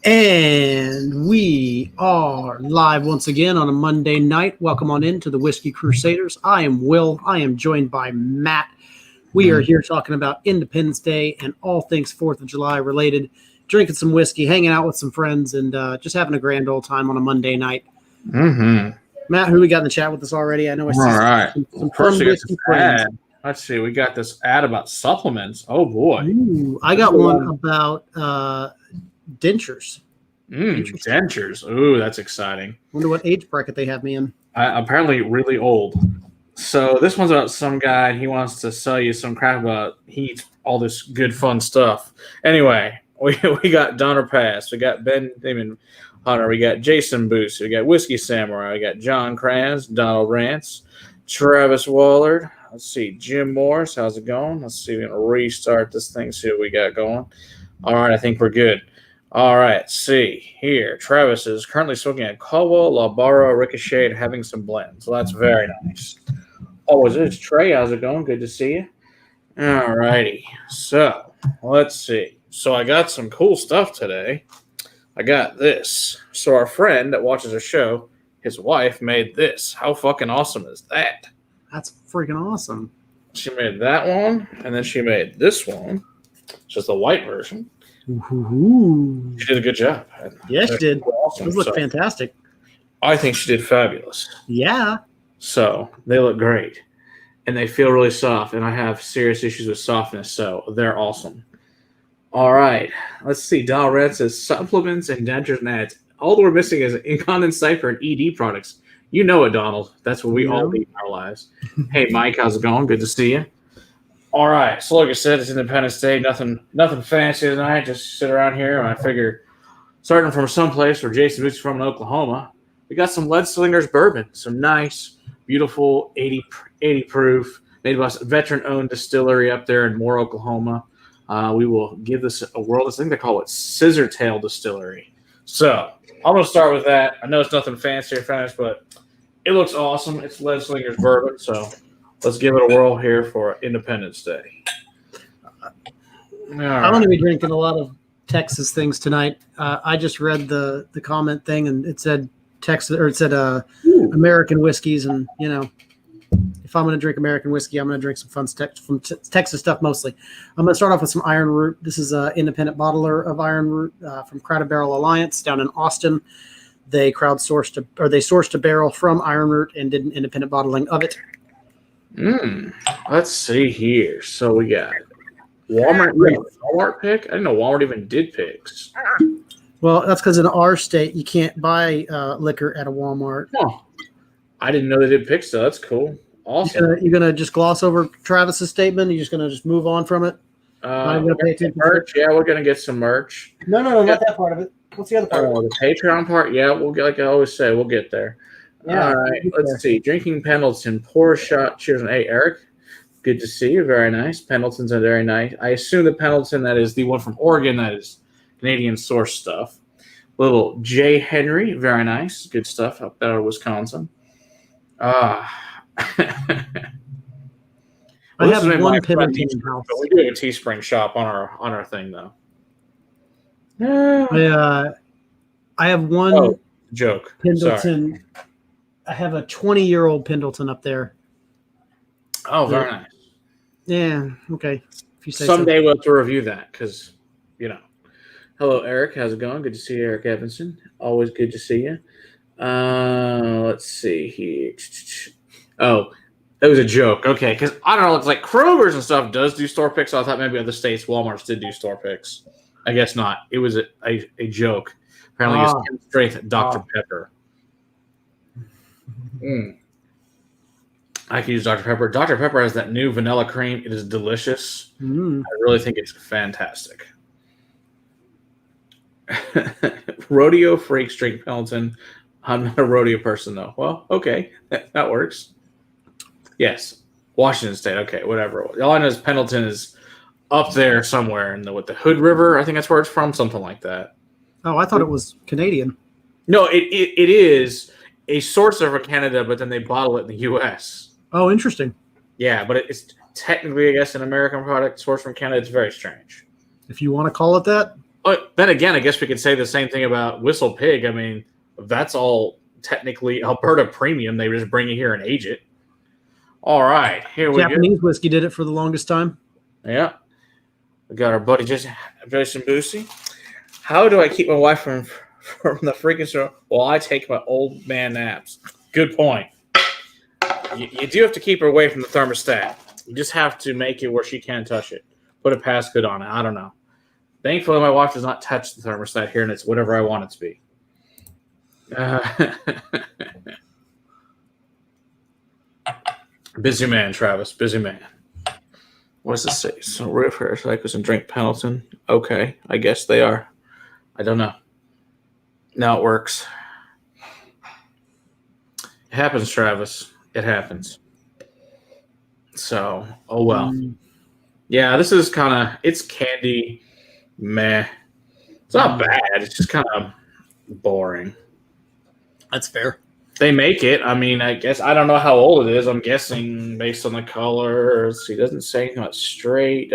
And we are live once again on a Monday night. Welcome on in to the Whiskey Crusaders. I am Will. I am joined by Matt. We are here talking about Independence Day and all things 4th of July related, drinking some whiskey, hanging out with some friends, and just having a grand old time on a Monday night. Matt, who we got in the chat with us already? I know I see some First, fun whiskey friends. Let's see. We got this ad about supplements. Oh, boy. Ooh, I got one about dentures. Dentures. Ooh, that's exciting. Wonder what age bracket they have me in. Apparently really old. So this one's about some guy, and he wants to sell you some crap about he eats all this good, fun stuff. Anyway, we got Donner Pass. We got Ben Damon Hunter. We got Jason Boost. We got Whiskey Samurai. We got John Kranz, Donald Rance, Travis Wallard. Let's see, Jim Morris. How's it going? Let's see. We're going to restart this thing, see what we got going. All right, I think we're good. All right, see here. Travis is currently smoking a Caldwell, La Barra, Ricochet, and having some blends. So that's very nice. Oh, is this Trey? How's it going? Good to see you. All righty. So let's see. So I got some cool stuff today. I got this. So our friend that watches our show, his wife made this. How fucking awesome is that? That's freaking awesome. She made that one, and then she made this one. It's just the white version. Ooh. She did a good job. Yeah, she did. Awesome. Those look fantastic. I think she did fabulous. Yeah. So they look great. And they feel really soft. And I have serious issues with softness, so they're awesome. All right. Let's see. Donald Red says supplements and dentures and ads. All we're missing is Incontinence Cypher and ED products. You know it, Donald. That's what we all need in our lives. Hey, Mike, how's it going? Good to see you. All right. So like I said, it's Independence Day. Nothing fancy tonight. Just sit around here. And I figure starting from someplace where Jason Boots is from in Oklahoma, we got some Lead Slingers bourbon. Some nice, beautiful 80 proof, made by a veteran-owned distillery up there in Moore, Oklahoma. We will give this a whirl. I think they call it Scissor Tail Distillery. So I'm going to start with that. I know it's nothing fancy or fancy, but it looks awesome. It's Lead Slingers bourbon, so let's give it a whirl here for Independence Day. I'm going to be drinking a lot of Texas things tonight. I just read the comment thing, and it said Texas, or it said American whiskeys, and you know, if I'm going to drink American whiskey, I'm going to drink some fun from Texas stuff mostly. I'm going to start off with some Iron Root. This is an independent bottler of Iron Root from Crowded Barrel Alliance down in Austin. They sourced a barrel from Iron Root and did an independent bottling of it. Let's see here. So we got Walmart pick. I didn't know Walmart even did picks. Well, that's because in our state you can't buy liquor at a Walmart. Oh, I didn't know they did picks, though. That's cool. Awesome. You're gonna just gloss over Travis's statement? You're just gonna just move on from it? Not gonna pay attention merch. Yeah, we're gonna get some merch. No, not that part of it. What's the other part? The Patreon part. Yeah, we'll get. Like I always say, we'll get there. Yeah, all right. Let's see. Drinking Pendleton. Pour a shot. Cheers. Hey, Eric. Good to see you. Very nice. Pendleton's are very nice. I assume the Pendleton, that is the one from Oregon, that is Canadian source stuff. Little J. Henry. Very nice. Good stuff up there in Wisconsin. I have one Pendleton in house. We do have a Teespring shop on our thing, though. I have one joke. Pendleton. Sorry. I have a 20-year-old Pendleton up there. Oh, very nice. Yeah. Okay. If you say someday we'll have to review that because, you know. Hello, Eric. How's it going? Good to see you, Eric Evanson. Always good to see you. Let's see here. Oh, that was a joke. Okay, because I don't know. It's like Kroger's and stuff does do store picks. So I thought maybe other states, Walmart's did do store picks. I guess not. It was a joke. Apparently, it's straight Dr. Pepper. I can use Dr. Pepper. Dr. Pepper has that new vanilla cream. It is delicious. I really think it's fantastic. Rodeo freaks drink Pendleton. I'm not a rodeo person, though. Well, okay. That works. Yes. Washington State. Okay, whatever. All I know is Pendleton is up there somewhere in the Hood River. I think that's where it's from, something like that. Oh, I thought it was Canadian. No, it is a source over Canada, but then they bottle it in the U.S. Oh, interesting. Yeah, but it's technically, I guess, an American product sourced from Canada. It's very strange. If you want to call it that. But then again, I guess we could say the same thing about Whistle Pig. I mean, that's all technically Alberta premium. They just bring it here and age it. All right, here we go. Japanese whiskey did it for the longest time. Yeah. We got our buddy Jason Boosie. How do I keep my wife from the freaking store while I take my old man naps? Good point. You do have to keep her away from the thermostat. You just have to make it where she can't touch it. Put a passcode on it. I don't know. Thankfully, my wife does not touch the thermostat here, and it's whatever I want it to be. Busy man, Travis. Busy man. What does this say? So, Riff Hair Cycles and Drink Pendleton. Okay, I guess they are. I don't know. Now it works. It happens, Travis. It happens. So, oh well. Yeah, this is kind of, it's candy, meh. It's not bad. It's just kind of boring. That's fair. They make it. I mean, I guess, I don't know how old it is. I'm guessing based on the color. See, it doesn't say anything about straight.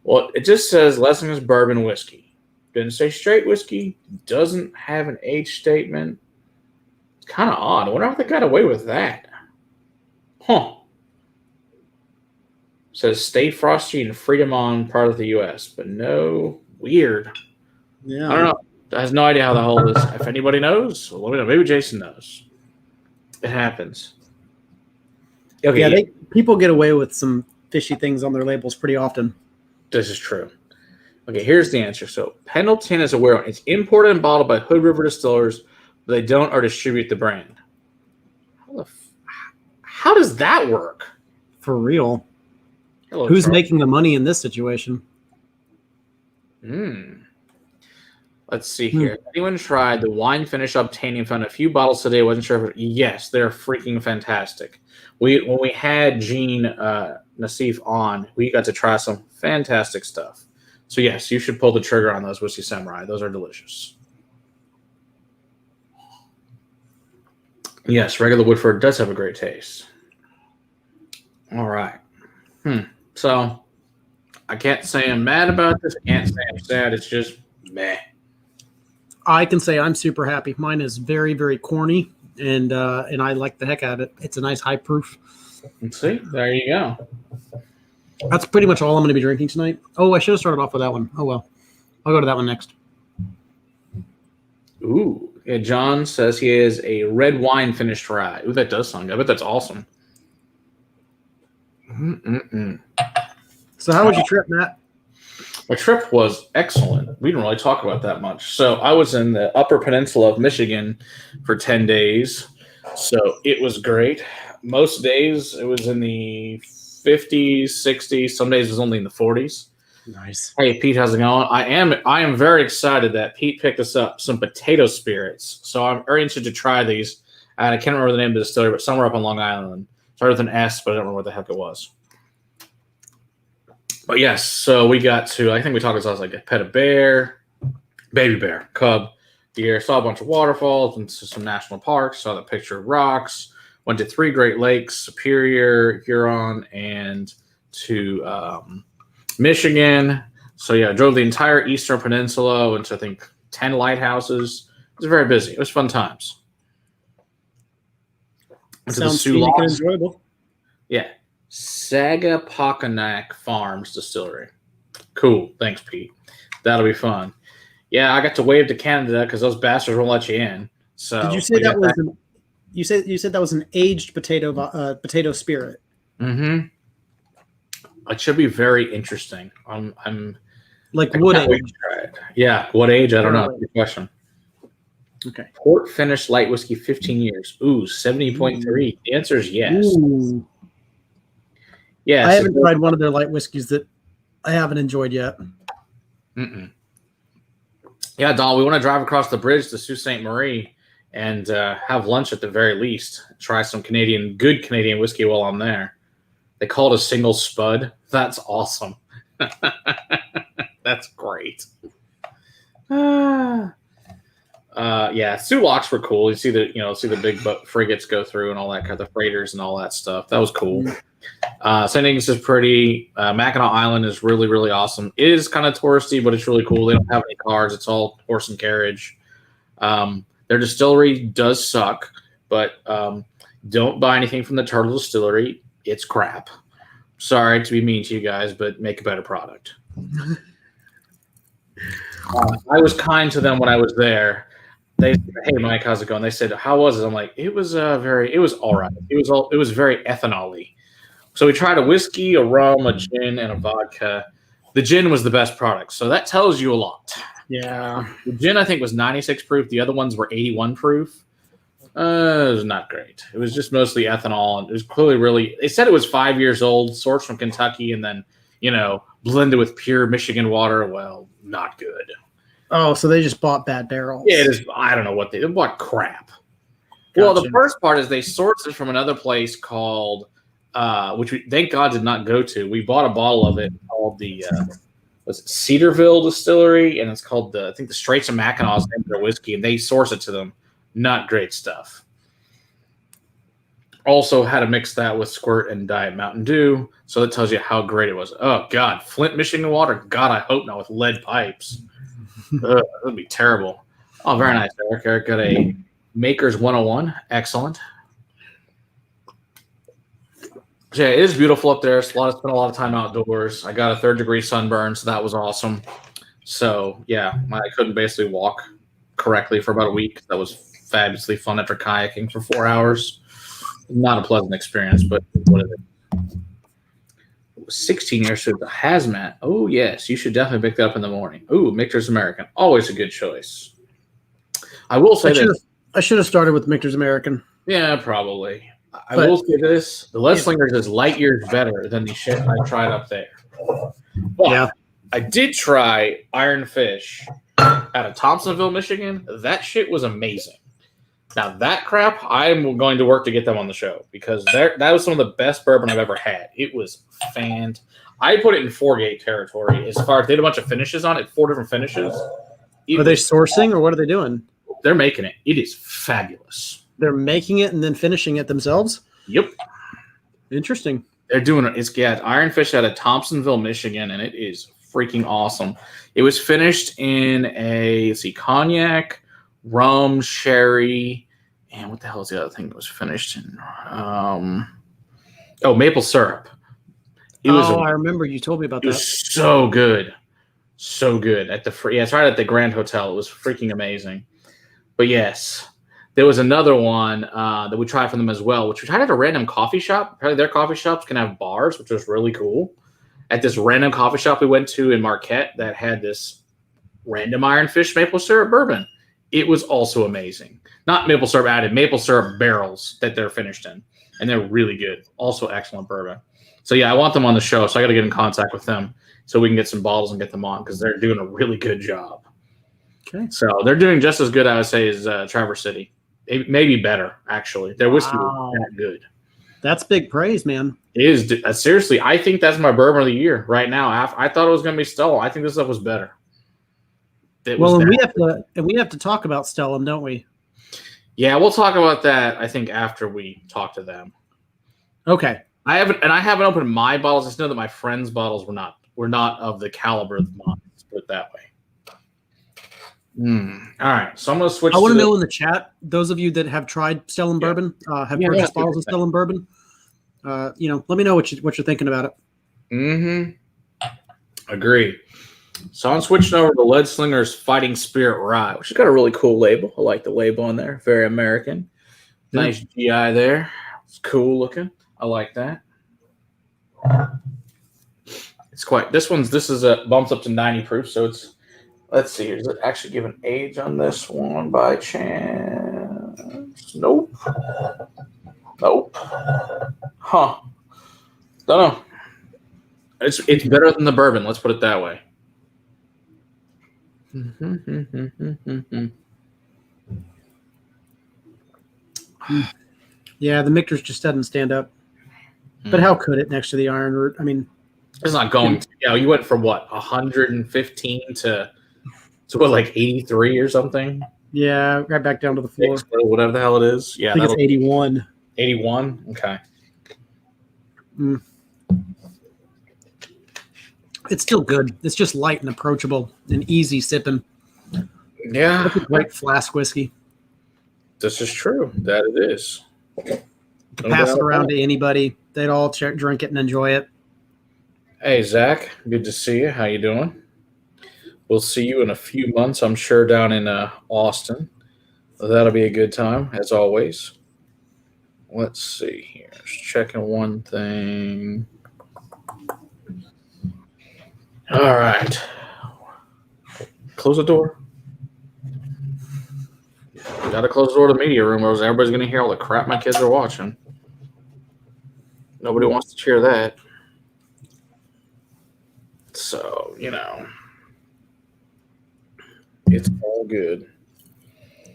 Well, it just says Lessingham's bourbon whiskey. Didn't say straight whiskey. Doesn't have an age statement. It's kind of odd. I wonder how they got away with that. Huh. Says stay frosty and freedom on part of the U.S., but no, weird. Yeah. I don't know. I have no idea how the whole this. If anybody knows, let me know. Maybe Jason knows. It happens. Okay. Yeah, people get away with some fishy things on their labels pretty often. This is true. Okay, here's the answer. So Pendleton is aware it's imported and bottled by Hood River Distillers, but they don't or distribute the brand. How does that work? For real. Hello, Who's Charles. making the money in this situation? Let's see here. Anyone tried the wine finish obtaining? Found a few bottles today. Wasn't sure if yes, they're freaking fantastic. When we had Gene Nassif on, we got to try some fantastic stuff. So yes, you should pull the trigger on those Whiskey Samurai. Those are delicious. Yes, regular Woodford does have a great taste. All right. So I can't say I'm mad about this. I can't say I'm sad. It's just meh. I can say I'm super happy. Mine is very, very corny, and I like the heck out of it. It's a nice high proof. Let's see. There you go. That's pretty much all I'm going to be drinking tonight. Oh, I should have started off with that one. Oh, well. I'll go to that one next. Ooh. Yeah, John says he is a red wine finished rye. Ooh, that does sound good. I bet that's awesome. So how was your trip, Matt? My trip was excellent. We didn't really talk about that much. So I was in the Upper Peninsula of Michigan for 10 days. So it was great. Most days it was in the 50s, 60s. Some days it was only in the 40s. Nice. Hey, Pete, how's it going? I am very excited that Pete picked us up some potato spirits. So I'm very interested to try these. And I can't remember the name of the distillery, but somewhere up on Long Island. Started with an S, but I don't remember what the heck it was. But yes, so we got to, I think we talked about like pet a bear, baby bear, cub, deer, saw a bunch of waterfalls and some national parks, saw the picture of rocks, went to 3 Great Lakes, Superior, Huron, and to Michigan. So yeah, drove the entire Eastern Peninsula, went to I think 10 lighthouses. It was very busy. It was fun times. Sounds scenic and enjoyable. Yeah. Sagaponack Farms Distillery. Cool. Thanks, Pete. That'll be fun. Yeah, I got to wave to Canada because those bastards won't let you in. So did you say that was you said that was an aged potato spirit? Mm-hmm. It should be very interesting. I'm like what age? Yeah, what age? I don't know. Good question. Okay. Port finished light whiskey, 15 years. Ooh, 70.3. The answer is yes. Ooh. Yeah, I haven't tried one of their light whiskeys that I haven't enjoyed yet. Yeah, Don, we want to drive across the bridge to Sault Ste. Marie and have lunch at the very least. Try some good Canadian whiskey while I'm there. They call it a single spud. That's awesome. That's great. Yeah, Sioux Locks were cool. You see the big frigates go through and all that kind of freighters and all that stuff. That was cool. St. Ignace is pretty. Mackinac Island is really, really awesome. It is kind of touristy, but it's really cool. They don't have any cars. It's all horse and carriage. Their distillery does suck, but don't buy anything from the Turtle Distillery. It's crap. Sorry to be mean to you guys, but make a better product. I was kind to them when I was there. They said, "Hey, Mike, how's it going?" They said, "How was it?" I'm like, "It was all right. It was very ethanol-y." So we tried a whiskey, a rum, a gin, and a vodka. The gin was the best product, so that tells you a lot. Yeah. The gin, I think, was 96 proof. The other ones were 81 proof. It was not great. It was just mostly ethanol, and it was clearly they said it was 5 years old, sourced from Kentucky, and then blended with pure Michigan water. Well, not good. Oh, so they just bought bad barrels. Yeah, it is. I don't know what they bought. Crap. Gotcha. Well, the first part is they sourced it from another place called, which we thank God did not go to. We bought a bottle of it called the was it Cedarville Distillery, and it's called I think the Straits of Mackinac is their whiskey, and they source it to them. Not great stuff. Also had to mix that with Squirt and Diet Mountain Dew, so that tells you how great it was. Oh God, Flint, Michigan water. God, I hope not with lead pipes. That would be terrible. Oh, very nice, Eric. Eric got a Maker's 101. Excellent. So yeah, it is beautiful up there. Spent a lot of time outdoors. I got a 3rd-degree sunburn, so that was awesome. So yeah, I couldn't basically walk correctly for about a week. That was fabulously fun after kayaking for 4 hours. Not a pleasant experience, but what is it? 16 years to the hazmat. Oh yes, you should definitely pick that up in the morning. Ooh, Michter's American, always a good choice. I will say I should have started with Michter's American. Yeah, probably. I will say this: the Lead Slingers is light years better than the shit I tried up there. But yeah, I did try Iron Fish out of Thompsonville, Michigan. That shit was amazing. Now that crap, I'm going to work to get them on the show because that was some of the best bourbon I've ever had. It was I put it in 4-gate territory as far as they had a bunch of finishes on it, 4 different finishes. Are they sourcing or what are they doing? They're making it. It is fabulous. They're making it and then finishing it themselves? Yep. Interesting. They're doing it. It's Iron Fish out of Thompsonville, Michigan, and it is freaking awesome. It was finished in cognac, rum, sherry, and what the hell is the other thing that was finished in? Maple syrup. I remember you told me about that. It was so good. So good. It's right at the Grand Hotel. It was freaking amazing. But yes, there was another one that we tried from them as well, which we tried at a random coffee shop. Apparently their coffee shops can have bars, which was really cool. At this random coffee shop we went to in Marquette that had this random Iron Fish maple syrup bourbon. It was also amazing. Not maple syrup added, maple syrup barrels that they're finished in. And they're really good. Also excellent bourbon. So yeah, I want them on the show, so I got to get in contact with them so we can get some bottles and get them on because they're doing a really good job. Okay. So they're doing just as good, I would say, as Traverse City. Maybe better, actually. Their whiskey is that good. That's big praise, man. It is. Seriously, I think that's my bourbon of the year right now. I thought it was going to be Stella. I think this stuff was better. We have to talk about Stellum, don't we? Yeah, we'll talk about that, I think, after we talk to them. Okay. I haven't opened my bottles. I just know that my friends' bottles were not of the caliber of mine. Let's put it that way. All right, so I'm going to switch. I want to know in the chat, those of you that have tried Stellum bourbon, have purchased bottles of Stellum bourbon. Let me know what you're thinking about it. Mm-hmm. Agree. So I'm switching over to Lead Slinger's Fighting Spirit Rye, which has got a really cool label. I like the label on there. Very American. Nice GI there. It's cool looking. I like that. It's quite. This is bumps up to 90 proof, so it's. Let's see. Does it actually give an age on this one by chance? Nope. Huh. Don't know. It's better than the bourbon. Let's put it that way. Yeah, the Michter's just doesn't stand up. But how could it next to the Iron Root? I mean, it's not going to. You went from what 115 to what, like 83 or something? Yeah, right back down to the floor. Whatever the hell it is. Yeah, I think it's 81. 81. Okay. It's still good. It's just light and approachable and easy sipping. Yeah, That's a great flask whiskey. this is true. That it is. No Pass doubt it around about to anybody. They'd all drink it and enjoy it. Hey, Zach. Good to see you. How you doing? We'll see you in a few months, I'm sure, down in Austin. That'll be a good time, as always. Let's see here. Just checking one thing. All right. Close the door. Gotta close the door to the media room, or else everybody's gonna hear all the crap my kids are watching. Nobody wants to hear that. So, it's all good.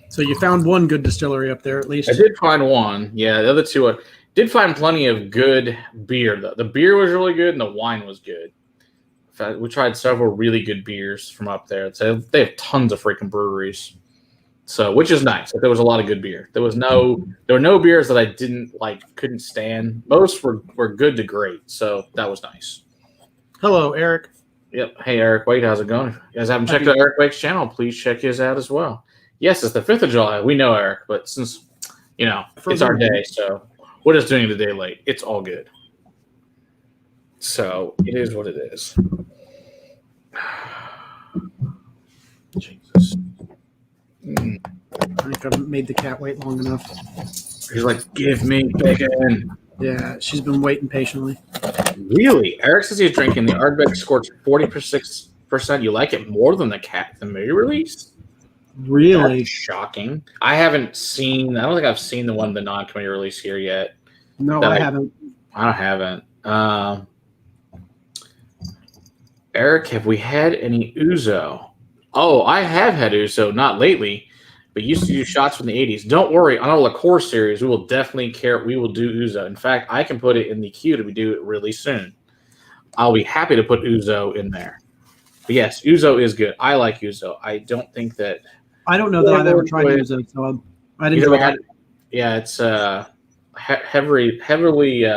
So you found one good distillery up there, at least. I did find one. Yeah, the other two, I did find plenty of good beer, though. The beer was really good, and the wine was good. In fact, we tried several really good beers from up there. So they have tons of freaking breweries. So, which is nice. There was a lot of good beer. There were no beers that I didn't like, couldn't stand. Most were good to great. So that was nice. Hello, Eric. Yep. Hey, Eric Wade, how's it going? If you guys haven't checked out Eric Wade's channel, please check his out as well. Yes, it's the 5th of July. We know, Eric, but since, it's our day, so we're just doing it a day late. It's all good. So it is what it is. Jesus. I think I've made the cat wait long enough. He's like, give me bacon. Yeah, she's been waiting patiently. Really? Eric says he's drinking the Ardbeg Scorch 46%. You like it more than the May release? Really? That's shocking. I don't think I've seen the one, the non-committee release here yet. No, I haven't. I haven't. Eric, have we had any Ouzo? Oh, I have had Ouzo, not lately, but used to do shots from the 80s. Don't worry, on our liqueur series, we will definitely we will do Ouzo. In fact, I can put it in the queue to do it really soon. I'll be happy to put Ouzo in there. But yes, Ouzo is good. I like Ouzo. I don't think that... I don't know that I've ever tried Ouzo, so I didn't try it. Yeah, it's heavily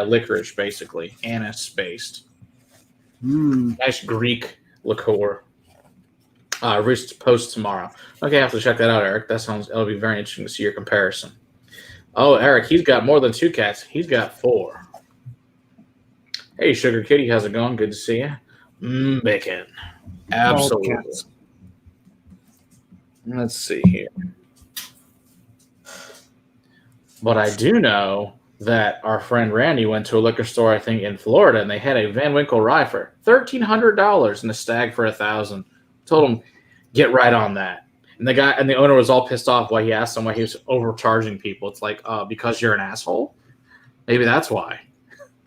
licorice, basically. Anise-based. Nice Greek liqueur. Post tomorrow. Okay, I have to check that out, Eric. It'll be very interesting to see your comparison. Oh, Eric, he's got more than 2 cats. He's got 4. Hey, Sugar Kitty, how's it going? Good to see you. Bacon. Absolutely. Let's see here. But I do know that our friend Randy went to a liquor store, I think, in Florida, and they had a Van Winkle rye for $1,300 and a Stag for $1,000. Told him, get right on that. And the owner was all pissed off why he asked him why he was overcharging people. It's like, because you're an asshole? Maybe that's why.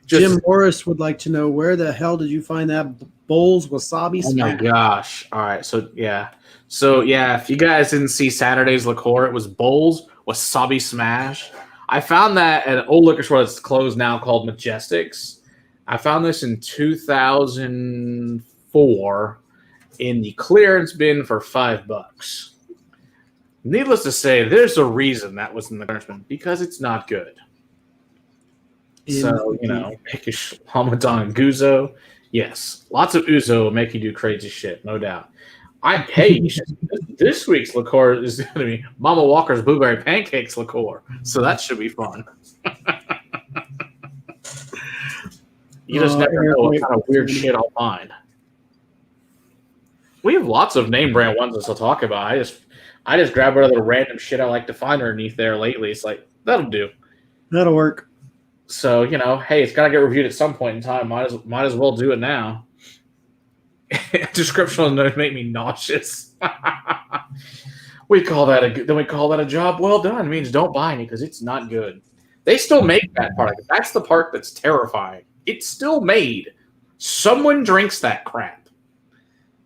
Jim Morris would like to know, where the hell did you find that Bowls Wasabi Smash? Oh my gosh. All right. So yeah, if you guys didn't see Saturday's liqueur, it was Bowls Wasabi Smash. I found that at an old liquor store that's closed now called Majestics. I found this in 2004 in the clearance bin for $5. Needless to say, there's a reason that was in the clearance bin, because it's not good. So, make your Ramadan and Ouzo. Yes, lots of Ouzo will make you do crazy shit, no doubt. This week's liqueur is going to be Mama Walker's Blueberry Pancakes liqueur, so that should be fun. You just never know what kind of weird shit I'll find. We have lots of name brand ones to talk about. I just grab whatever random shit I like to find underneath there lately. It's like, that'll do. That'll work. So, hey, it's got to get reviewed at some point in time. Might as well do it now. Description will make me nauseous. we call that a job well done. It means don't buy any because it's not good. They still make that product. That's the part that's terrifying. It's still made. Someone drinks that crap.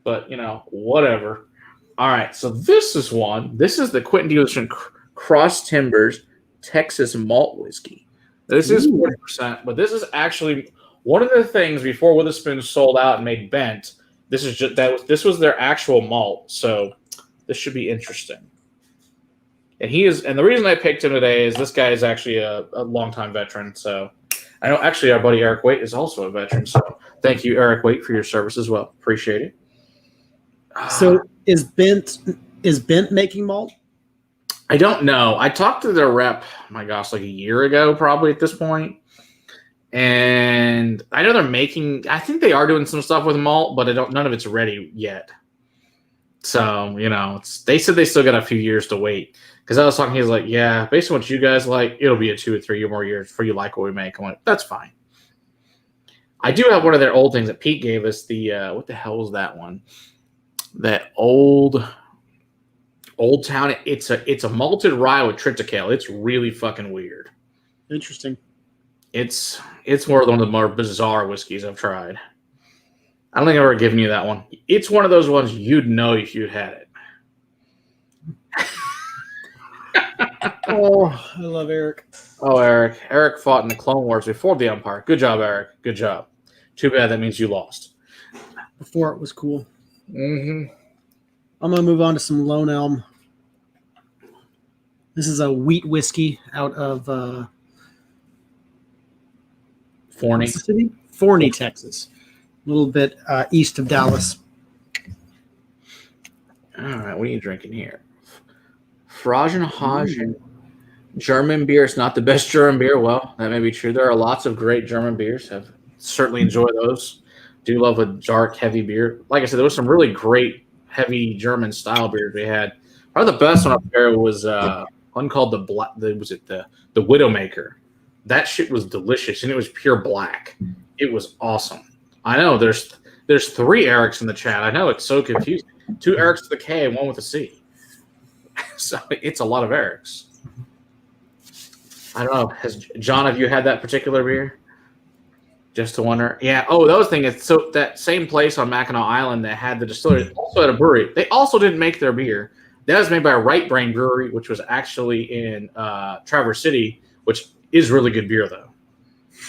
But, whatever. All right, so this is one. This is the Quentin Dieterson Cross Timbers Texas Malt Whiskey. This is 40%, but this is actually one of the things before Witherspoon sold out and made bent. This was their actual malt, so this should be interesting. And the reason I picked him today is this guy is actually a longtime veteran. So I know actually our buddy Eric Waite is also a veteran. So Thank you, Eric Waite, for your service as well. Appreciate it. So is Bent making malt? I don't know. I talked to their rep, my gosh, like a year ago, probably at this point. And I know they're making, I think they are doing some stuff with malt, but none of it's ready yet. So, they said they still got a few years to wait. Because I was talking, he was like, yeah, based on what you guys like, it'll be a 2 or 3 more years before you like what we make. I'm like, that's fine. I do have one of their old things that Pete gave us. What the hell was that one? That old town. It's a malted rye with triticale. It's really fucking weird. Interesting. It's one of the more bizarre whiskeys I've tried. I don't think I've ever given you that one. It's one of those ones you'd know if you'd had it. Oh, I love Eric. Oh, Eric. Eric fought in the Clone Wars before the Empire. Good job, Eric. Good job. Too bad that means you lost. Before it was cool. Mm-hmm. I'm going to move on to some Lone Elm. This is a wheat whiskey out of Forney, Texas. A little bit east of Dallas. All right, what are you drinking here? Fragenhagen German beer. It's not the best German beer. Well, that may be true. There are lots of great German beers. I've certainly enjoyed those. Do love a dark, heavy beer. Like I said, there was some really great, heavy German style beers we had. Probably the best one up there was one called the Widowmaker. That shit was delicious, and it was pure black. It was awesome. I know there's 3 Erics in the chat. I know it's so confusing. 2 Erics with a K and 1 with a C. So it's a lot of Erics. I don't know. John, have you had that particular beer? Just to wonder. Yeah. Oh, the other thing is, so that same place on Mackinac Island that had the distillery also had a brewery. They also didn't make their beer. That was made by Right Brain Brewery, which was actually in Traverse City, which is really good beer, though.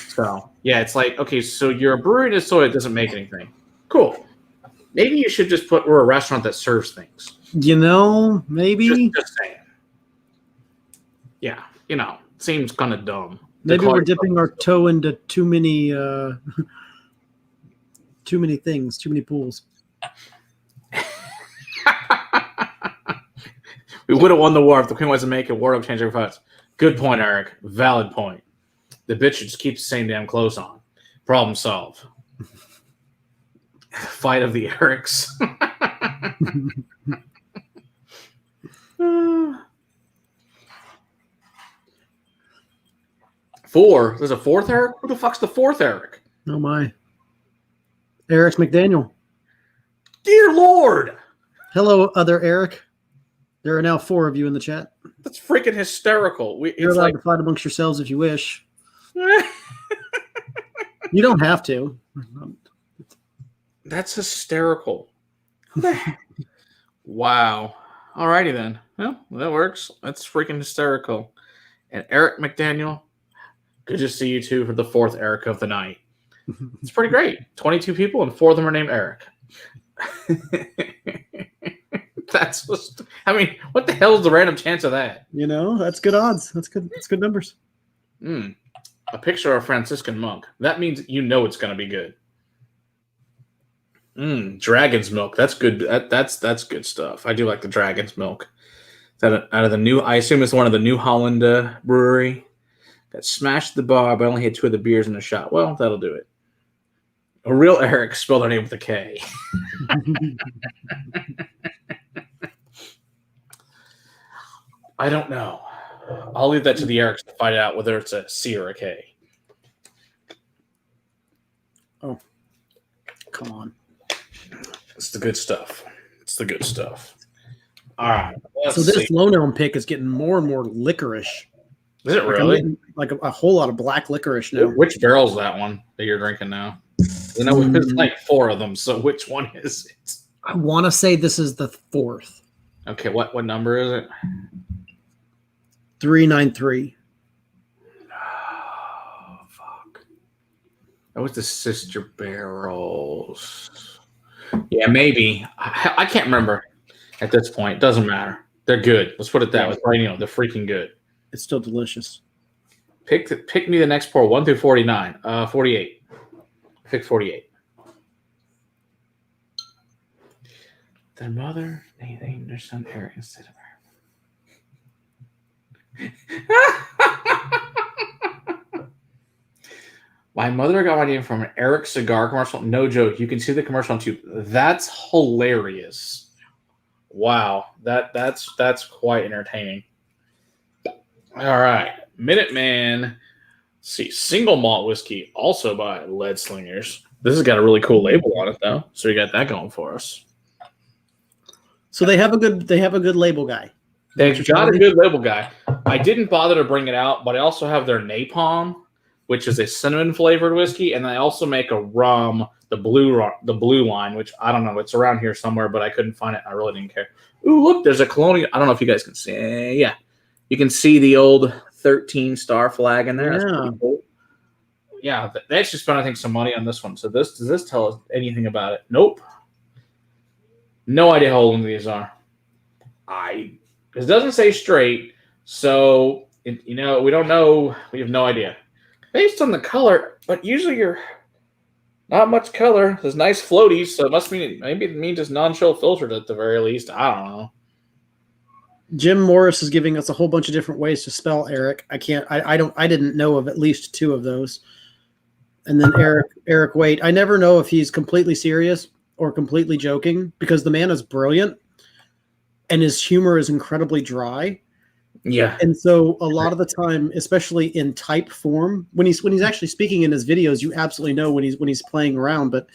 So, yeah, it's like, okay, so you're a brewery in Distillery that doesn't make anything. Cool. Maybe you should just we're a restaurant that serves things. Maybe. Just saying. Yeah, seems kind of dumb. Maybe we're dipping our toe into too many things, too many pools. We would have won the war if the Queen wasn't making war of change every fight. Good point, Eric. Valid point. The bitch should just keep the same damn clothes on. Problem solved. Fight of the Erics. 4. There's a 4th Eric? Who the fuck's the 4th Eric? Oh, my. Eric McDaniel. Dear Lord. Hello, other Eric. There are now 4 of you in the chat. That's freaking hysterical. You're allowed to fight amongst yourselves if you wish. You don't have to. That's hysterical. Wow. Alrighty then. Well, that works. That's freaking hysterical. And Eric McDaniel, good to see you too for the 4th Eric of the night. It's pretty great. 22 people and 4 of them are named Eric. That's just, what the hell is the random chance of that? That's good odds. That's good. That's good numbers. A picture of a Franciscan monk. That means it's going to be good. Dragon's milk. That's good. That's good stuff. I do like the dragon's milk. Out of the new, I assume it's one of the New Holland brewery that smashed the bar, but only had 2 of the beers in the shot. Well, that'll do it. A real Eric spelled their name with a K. I don't know. I'll leave that to the Erics to find out whether it's a C or a K. Oh, come on. It's the good stuff. All right. So this Lone Elm pick is getting more and more licorice. Is it really? Like a whole lot of black licorice now. Which barrel's that one that you're drinking now? There's like 4 of them, so which one is it? I want to say this is the 4th. Okay, what number is it? 393. Oh, fuck. That was the sister barrels. Yeah, maybe. I can't remember at this point. Doesn't matter. They're good. Let's put it that way. They're freaking good. It's still delicious. Pick me the next pour. 1 through 49. 48. Pick 48. Their mother named their son Eric instead of her. My mother got my name from an Eric cigar commercial. No joke. You can see the commercial on YouTube. That's hilarious. Wow. That's quite entertaining. All right. Minuteman. Let's see. Single malt whiskey, also by Lead Slingers. This has got a really cool label on it, though. So we got that going for us. So they have a good label guy. They've got a good label guy. I didn't bother to bring it out, but I also have their Napalm, which is a cinnamon flavored whiskey, and I also make a rum, the blue line, which I don't know, it's around here somewhere, but I couldn't find it. I really didn't care. Ooh, look, there's a colonial. I don't know if you guys can see. Yeah, you can see the old 13-star flag in there. Yeah. That's pretty cool. Yeah, they actually spent, I think, some money on this one. So does this tell us anything about it? Nope. No idea how old these are. It doesn't say straight, so we don't know. We have no idea. Based on the color, but usually you're not much color. There's nice floaties, so it must mean maybe it means it's non-chill filtered at the very least. I don't know. Jim Morris is giving us a whole bunch of different ways to spell Eric. I didn't know of at least 2 of those. And then Eric Waite. I never know if he's completely serious or completely joking because the man is brilliant and his humor is incredibly dry. Yeah. And so a lot of the time, especially in type form, when he's actually speaking in his videos, you absolutely know when he's playing around. But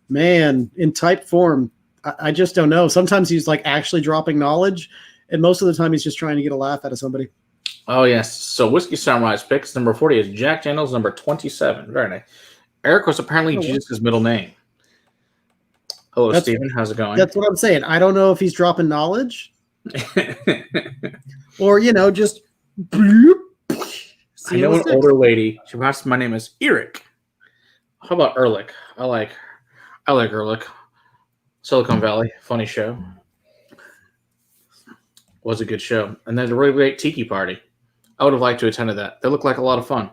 man, in type form, I just don't know. Sometimes he's like actually dropping knowledge, and most of the time he's just trying to get a laugh out of somebody. Oh, yes. So Whiskey Samurai's picks, number 40 is Jack Daniels, number 27. Very nice. Eric was apparently Jesus' middle name. Hello, Stephen. How's it going? That's what I'm saying. I don't know if he's dropping knowledge or, just. I know an older lady. She asked, my name is Eric. How about Ehrlich? I like Ehrlich. Silicon Valley. Funny show. Was a good show. And then a really great tiki party. I would have liked to attend that. They look like a lot of fun.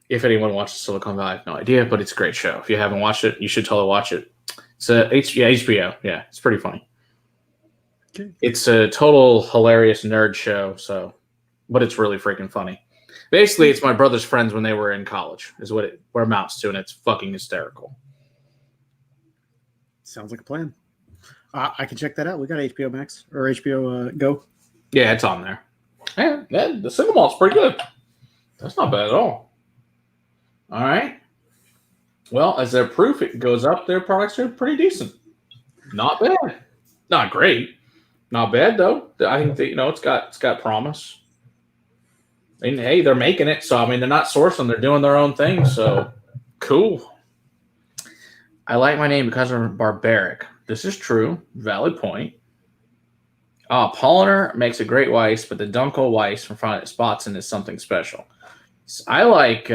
If anyone watches Silicon Valley, I have no idea, but it's a great show. If you haven't watched it, you should totally watch it. It's HBO. Yeah, it's pretty funny. Okay. It's a total hilarious nerd show, but it's really freaking funny. Basically, it's my brother's friends when they were in college, is what it amounts to, and it's fucking hysterical. Sounds like a plan. I can check that out. We got HBO Max or HBO Go. Yeah, it's on there. Yeah, the single malt's pretty good. That's not bad at all. All right. Well, as their proof, it goes up. Their products are pretty decent. Not bad. Not great. Not bad though. I think that it's got promise. And hey, they're making it, so they're not sourcing. They're doing their own thing. So cool. I like my name because I'm barbaric. This is true. Valid point. Polliner makes a great Weiss, but the Dunkel Weiss from front of Spotzen is something special. So I like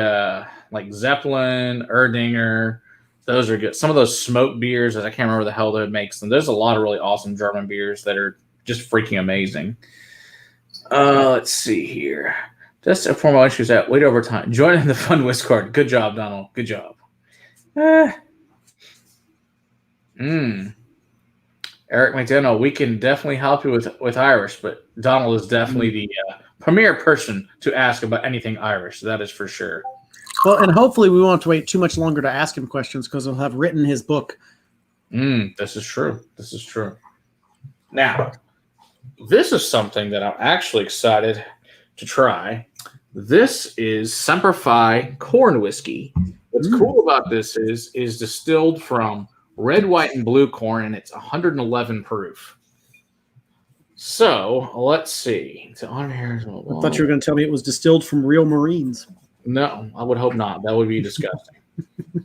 Zeppelin, Erdinger. Those are good. Some of those smoked beers, I can't remember the hell that makes them. There's a lot of really awesome German beers that are just freaking amazing. Let's see here. Just a formal issues that wait over time. Join in the fun Discord. Good job, Donald. Good job. Eric McDonough, we can definitely help you with Irish, but Donald is definitely the premier person to ask about anything Irish. That is for sure. Well, and hopefully we won't have to wait too much longer to ask him questions because he'll have written his book. This is true. This is true. Now, this is something that I'm actually excited to try. This is Semper Fi corn whiskey. What's cool about this is distilled from red, white, and blue corn, and it's 111 proof. So let's see. I thought you were going to tell me it was distilled from real Marines. No, I would hope not. That would be disgusting.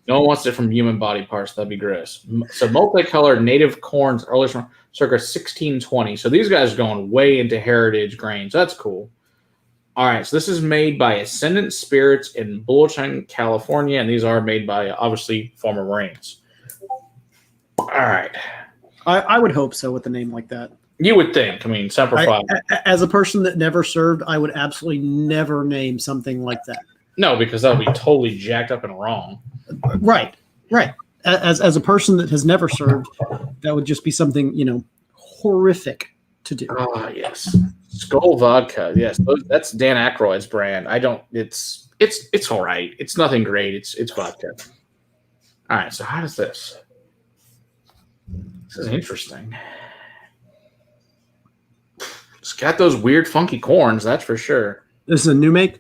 No one wants it from human body parts. That'd be gross. So multicolored native corns, early from circa 1620. So these guys are going way into heritage grains. That's cool. All right, so this is made by Ascendant Spirits in Bullshine, California, and these are made by, obviously, former Marines. All right. I would hope so with a name like that. You would think. Semper Fi. As a person that never served, I would absolutely never name something like that. No, because that would be totally jacked up and wrong. Right. as a person that has never served, that would just be something, horrific to do. Ah, yes. Skull Vodka. Yes, that's Dan Aykroyd's brand. I don't. It's all right. It's nothing great. It's vodka. All right. So how does this? This is interesting. It's got those weird, funky corns. That's for sure. This is a new make.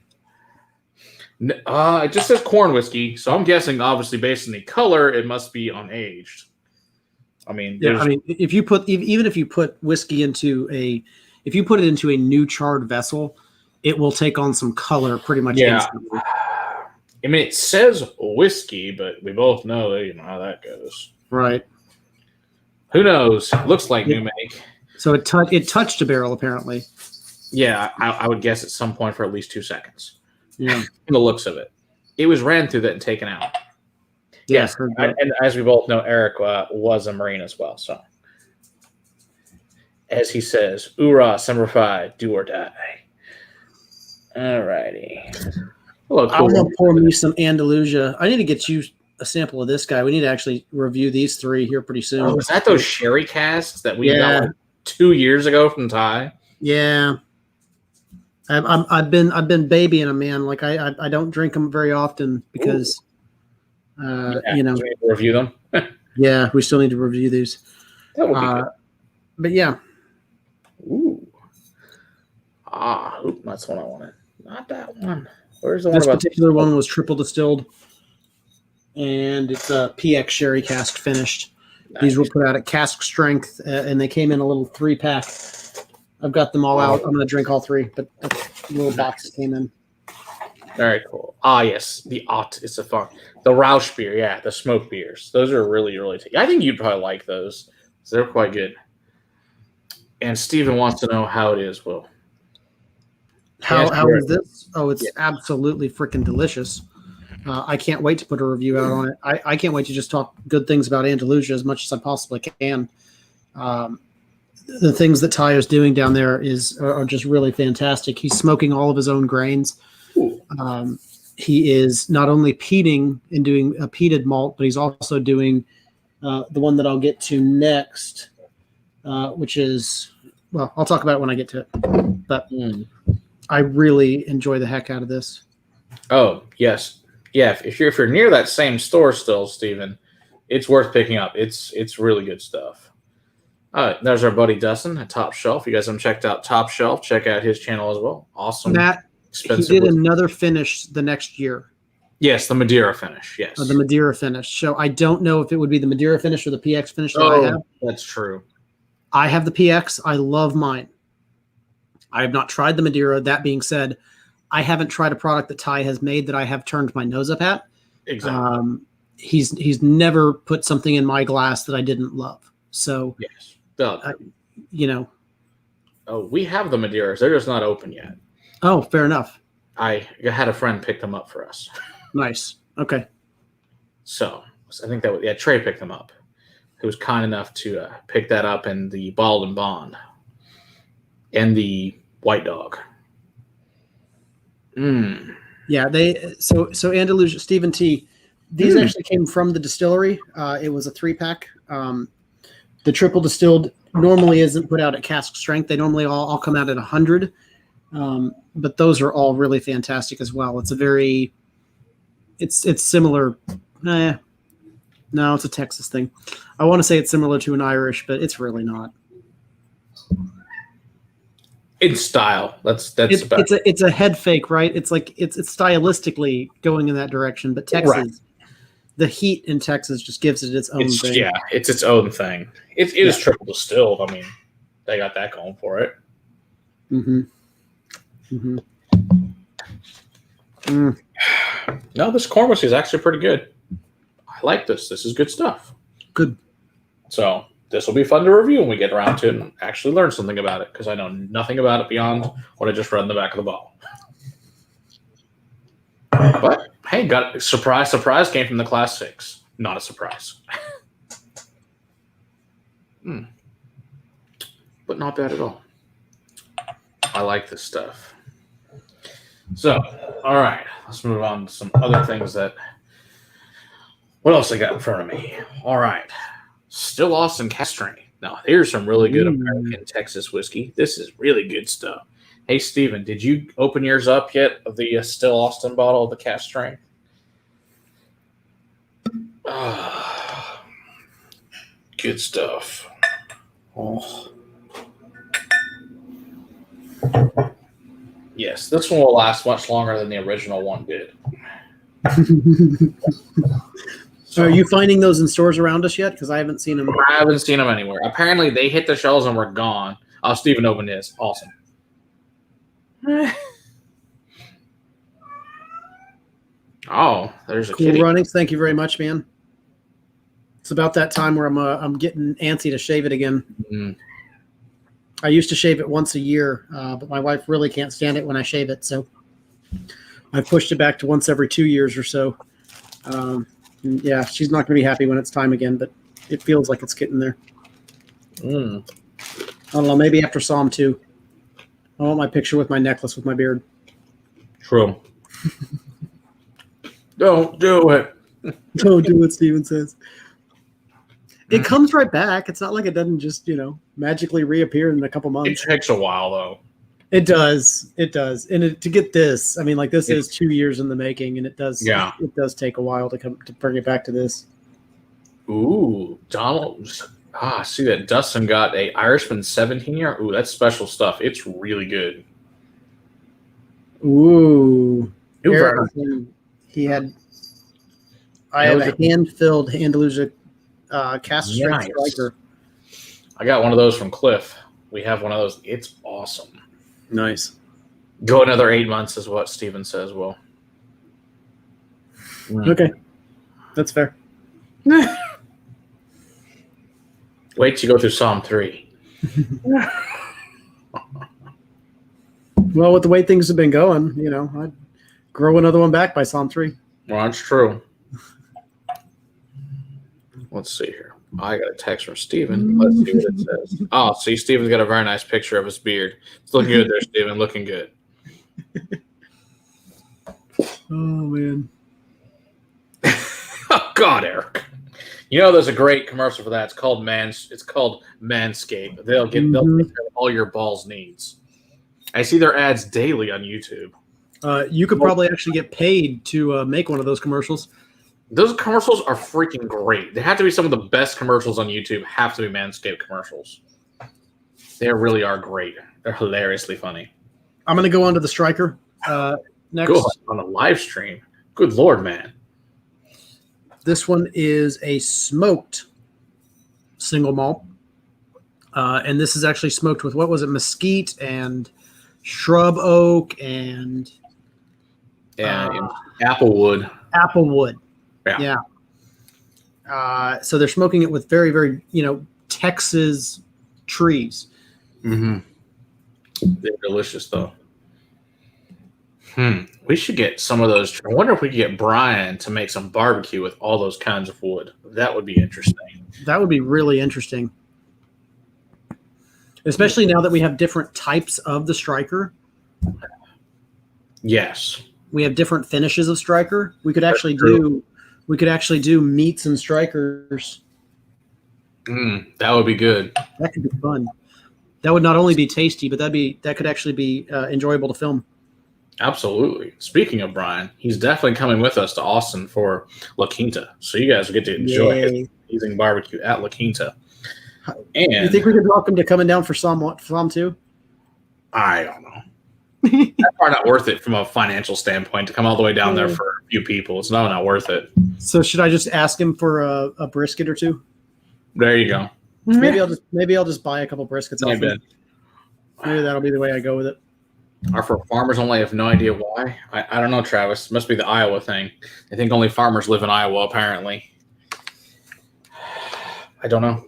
It just says corn whiskey, so I'm guessing, obviously, based on the color, it must be unaged. I mean, if you put even if you put whiskey if you put it into a new charred vessel, it will take on some color pretty much instantly. I mean, it says whiskey, but we both know that how that goes. Right. Who knows? Looks like new make. So it touched a barrel apparently. Yeah, I would guess at some point for at least 2 seconds. Yeah. In the looks of it, it was ran through that and taken out. Yes, and as we both know, Eric was a Marine as well. So, as he says, "Oorah, Semper Fi, do or die." All righty. Hello, cool. I'm gonna pour me some Andalusia. I need to get you a sample of this guy. We need to actually review these 3 here pretty soon. Oh, is that those sherry casks that we got like 2 years ago from Ty? Yeah. I've been babying them, man. Like I don't drink them very often because we need to review them. Yeah, we still need to review these. That would be good. But yeah. Ooh. That's what I wanted. Not that one. Where's the one? This particular one was triple distilled, and it's a PX sherry cask finished. Nice. These were put out at cask strength, and they came in a little 3-pack. I've got them all out. I'm going to drink all 3, but a little box came in. Very cool. Yes, the Ott is the Rausch beer. Yeah, the smoke beers. Those are really, really tasty. I think you'd probably like those. They're quite good. And Steven wants to know how it is, Will. How is this? Oh, it's absolutely freaking delicious. I can't wait to put a review out on it. I can't wait to just talk good things about Andalusia as much as I possibly can. The things that Ty is doing down there are just really fantastic. He's smoking all of his own grains. He is not only peating and doing a peated malt, but he's also doing the one that I'll get to next, which is, well, I'll talk about it when I get to it. But I really enjoy the heck out of this. Oh, yes. Yeah, if you're near that same store still, Steven, it's worth picking up. It's really good stuff. All right, there's our buddy Dustin at Top Shelf. You guys haven't checked out Top Shelf, check out his channel as well. Awesome. Matt, he did another finish the next year. Yes, the Madeira finish, yes. The Madeira finish. So I don't know if it would be the Madeira finish or the PX finish that I have. That's true. I have the PX. I love mine. I have not tried the Madeira. That being said, I haven't tried a product that Ty has made that I have turned my nose up at. Exactly. He's never put something in my glass that I didn't love. So, yes. We have the Madeiras. They're just not open yet. Oh, fair enough. I had a friend pick them up for us. Nice. Okay. So I think Trey picked them up. He was kind enough to pick that up in the Bald and Bond and the White Dog. Yeah, so Andalusia, Stephen T. These actually came from the distillery. It was a 3-pack. The triple distilled normally isn't put out at cask strength. They normally all come out at 100. But those are all really fantastic as well. It's similar. No, it's a Texas thing. I want to say it's similar to an Irish, but it's really not. In style, it's a head fake, right? It's like it's stylistically going in that direction, but Texas, right. The heat in Texas just gives it its own thing. Yeah, it's its own thing. It is triple distilled. I mean, they got that going for it. No, this corn whiskey is actually pretty good. I like this. This is good stuff. Good. So this will be fun to review when we get around to it and actually learn something about it, because I know nothing about it beyond what I just read in the back of the bottle. But hey, got surprise came from the Class 6. Not a surprise. But not bad at all. I like this stuff. So, all right, let's move on to some other things that What else I got in front of me? All right. Still Austin Cask Strength. Now, here's some really good American Texas whiskey. This is really good stuff. Hey, Steven, did you open yours up yet of the Still Austin bottle of the Cask Strength? Good stuff. Oh. Yes, this one will last much longer than the original one did. So are you finding those in stores around us yet? Because I haven't seen them. I haven't seen them anywhere. Apparently, they hit the shelves and were gone. Oh, Steven opened his. Awesome. Oh, there's a Cool kitty. runnings. Thank you very much, man. It's about that time where I'm getting antsy to shave it again. Mm. I used to shave it once a year, but my wife really can't stand it when I shave it, so I pushed it back to once every 2 years or so. Yeah, she's not going to be happy when it's time again, but it feels like it's getting there. I don't know, maybe after Psalm 2. I want my picture with my necklace with my beard. True. Don't do it. Don't do what Steven says. It comes right back. It's not like it doesn't just, magically reappear in a couple It months. takes a while, though. It does. It does. And to get this, I mean, like this is 2 years in the making, and it does. Yeah. It does take a while to bring it back to this. Ooh, Donald. See that Dustin got a Irishman 17-year. Ooh, that's special stuff. It's really good. Ooh. New Eric, version. he had. I have a hand-filled Andalusia cast strength striker. I got one of those from Cliff. We have one of those. It's awesome. Nice. Go another 8 months is what Steven says. Well, Okay, that's fair. Wait till you go through Psalm 3. Well, with the way things have been going, I'd grow another one back by Psalm 3. Well, that's true. Let's see here. I got a text from Steven. Let's see what it says. Oh, see, Steven's got a very nice picture of his beard. It's looking good there, Steven. Looking good. Oh, man. Oh, God, Eric. There's a great commercial for that. It's called Manscaped. They'll take care of all your balls needs. I see their ads daily on YouTube. You could probably actually get paid to make one of those commercials. Those commercials are freaking great. They have to be some of the best commercials on YouTube. Have to be Manscaped commercials. They really are great. They're hilariously funny. I'm going to go on to the striker next. Go on a live stream. Good Lord, man. This one is a smoked single malt. And this is actually smoked with, what was it, mesquite and shrub oak and Applewood. Applewood. Yeah. So they're smoking it with very, very, Texas trees. Mm-hmm. They're delicious, though. We should get some of those. I wonder if we could get Brian to make some barbecue with all those kinds of wood. That would be interesting. That would be really interesting. Especially now that we have different types of the striker. Yes. We have different finishes of striker. We could actually do meats and strikers. That would be good. That could be fun. That would not only be tasty, but that could actually be enjoyable to film. Absolutely. Speaking of Brian, he's definitely coming with us to Austin for La Quinta. So you guys will get to enjoy his amazing barbecue at La Quinta. And you think we could welcome him to coming down for Psalm 2? I don't know. That's probably not worth it from a financial standpoint to come all the way down there for a few people. It's not worth it. So should I just ask him for a brisket or two? There you go. Maybe I'll just buy a couple briskets off him. Maybe that'll be the way I go with it. Are for farmers only? I have no idea why. I don't know, Travis. It must be the Iowa thing. I think only farmers live in Iowa, apparently. I don't know.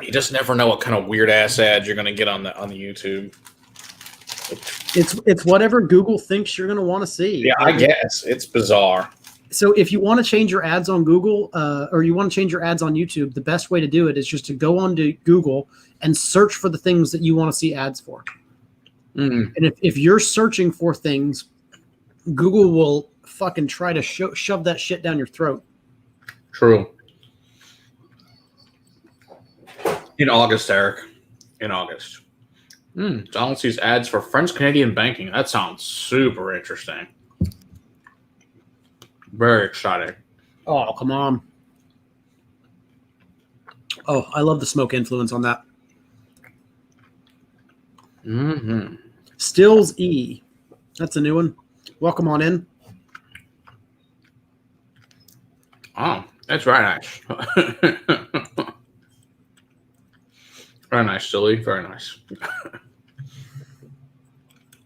You just never know what kind of weird ass ads you're going to get on the YouTube. It's whatever Google thinks you're going to want to see. Yeah, I guess it's bizarre. So if you want to change your ads on Google or you want to change your ads on YouTube, the best way to do it is just to go onto Google and search for the things that you want to see ads for. And if you're searching for things, Google will fucking try to shove that shit down your throat. True. In August, Eric. In August. Donald sees ads for French Canadian banking. That sounds super interesting. Very exciting. Oh, come on. Oh, I love the smoke influence on that. Mm-hmm. Stills E. That's a new one. Welcome on in. Oh, that's very nice. Very nice, Silly. Very nice.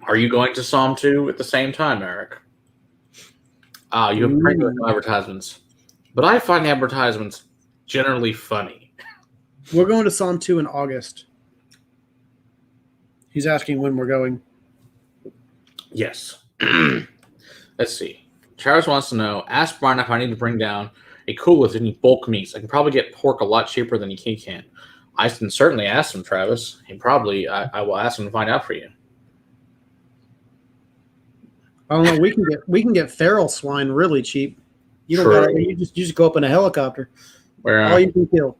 Are you going to Psalm 2 at the same time, Eric? You have regular advertisements. But I find advertisements generally funny. We're going to Psalm 2 in August. He's asking when we're going. Yes. Let's see. Travis wants to know, ask Brian if I need to bring down a cooler with any bulk meats. I can probably get pork a lot cheaper than he can. I can certainly ask him, Travis. He probably, I will ask him to find out for you. I don't know. We can get feral swine really cheap. You don't got you just go up in a helicopter. Where all you can kill.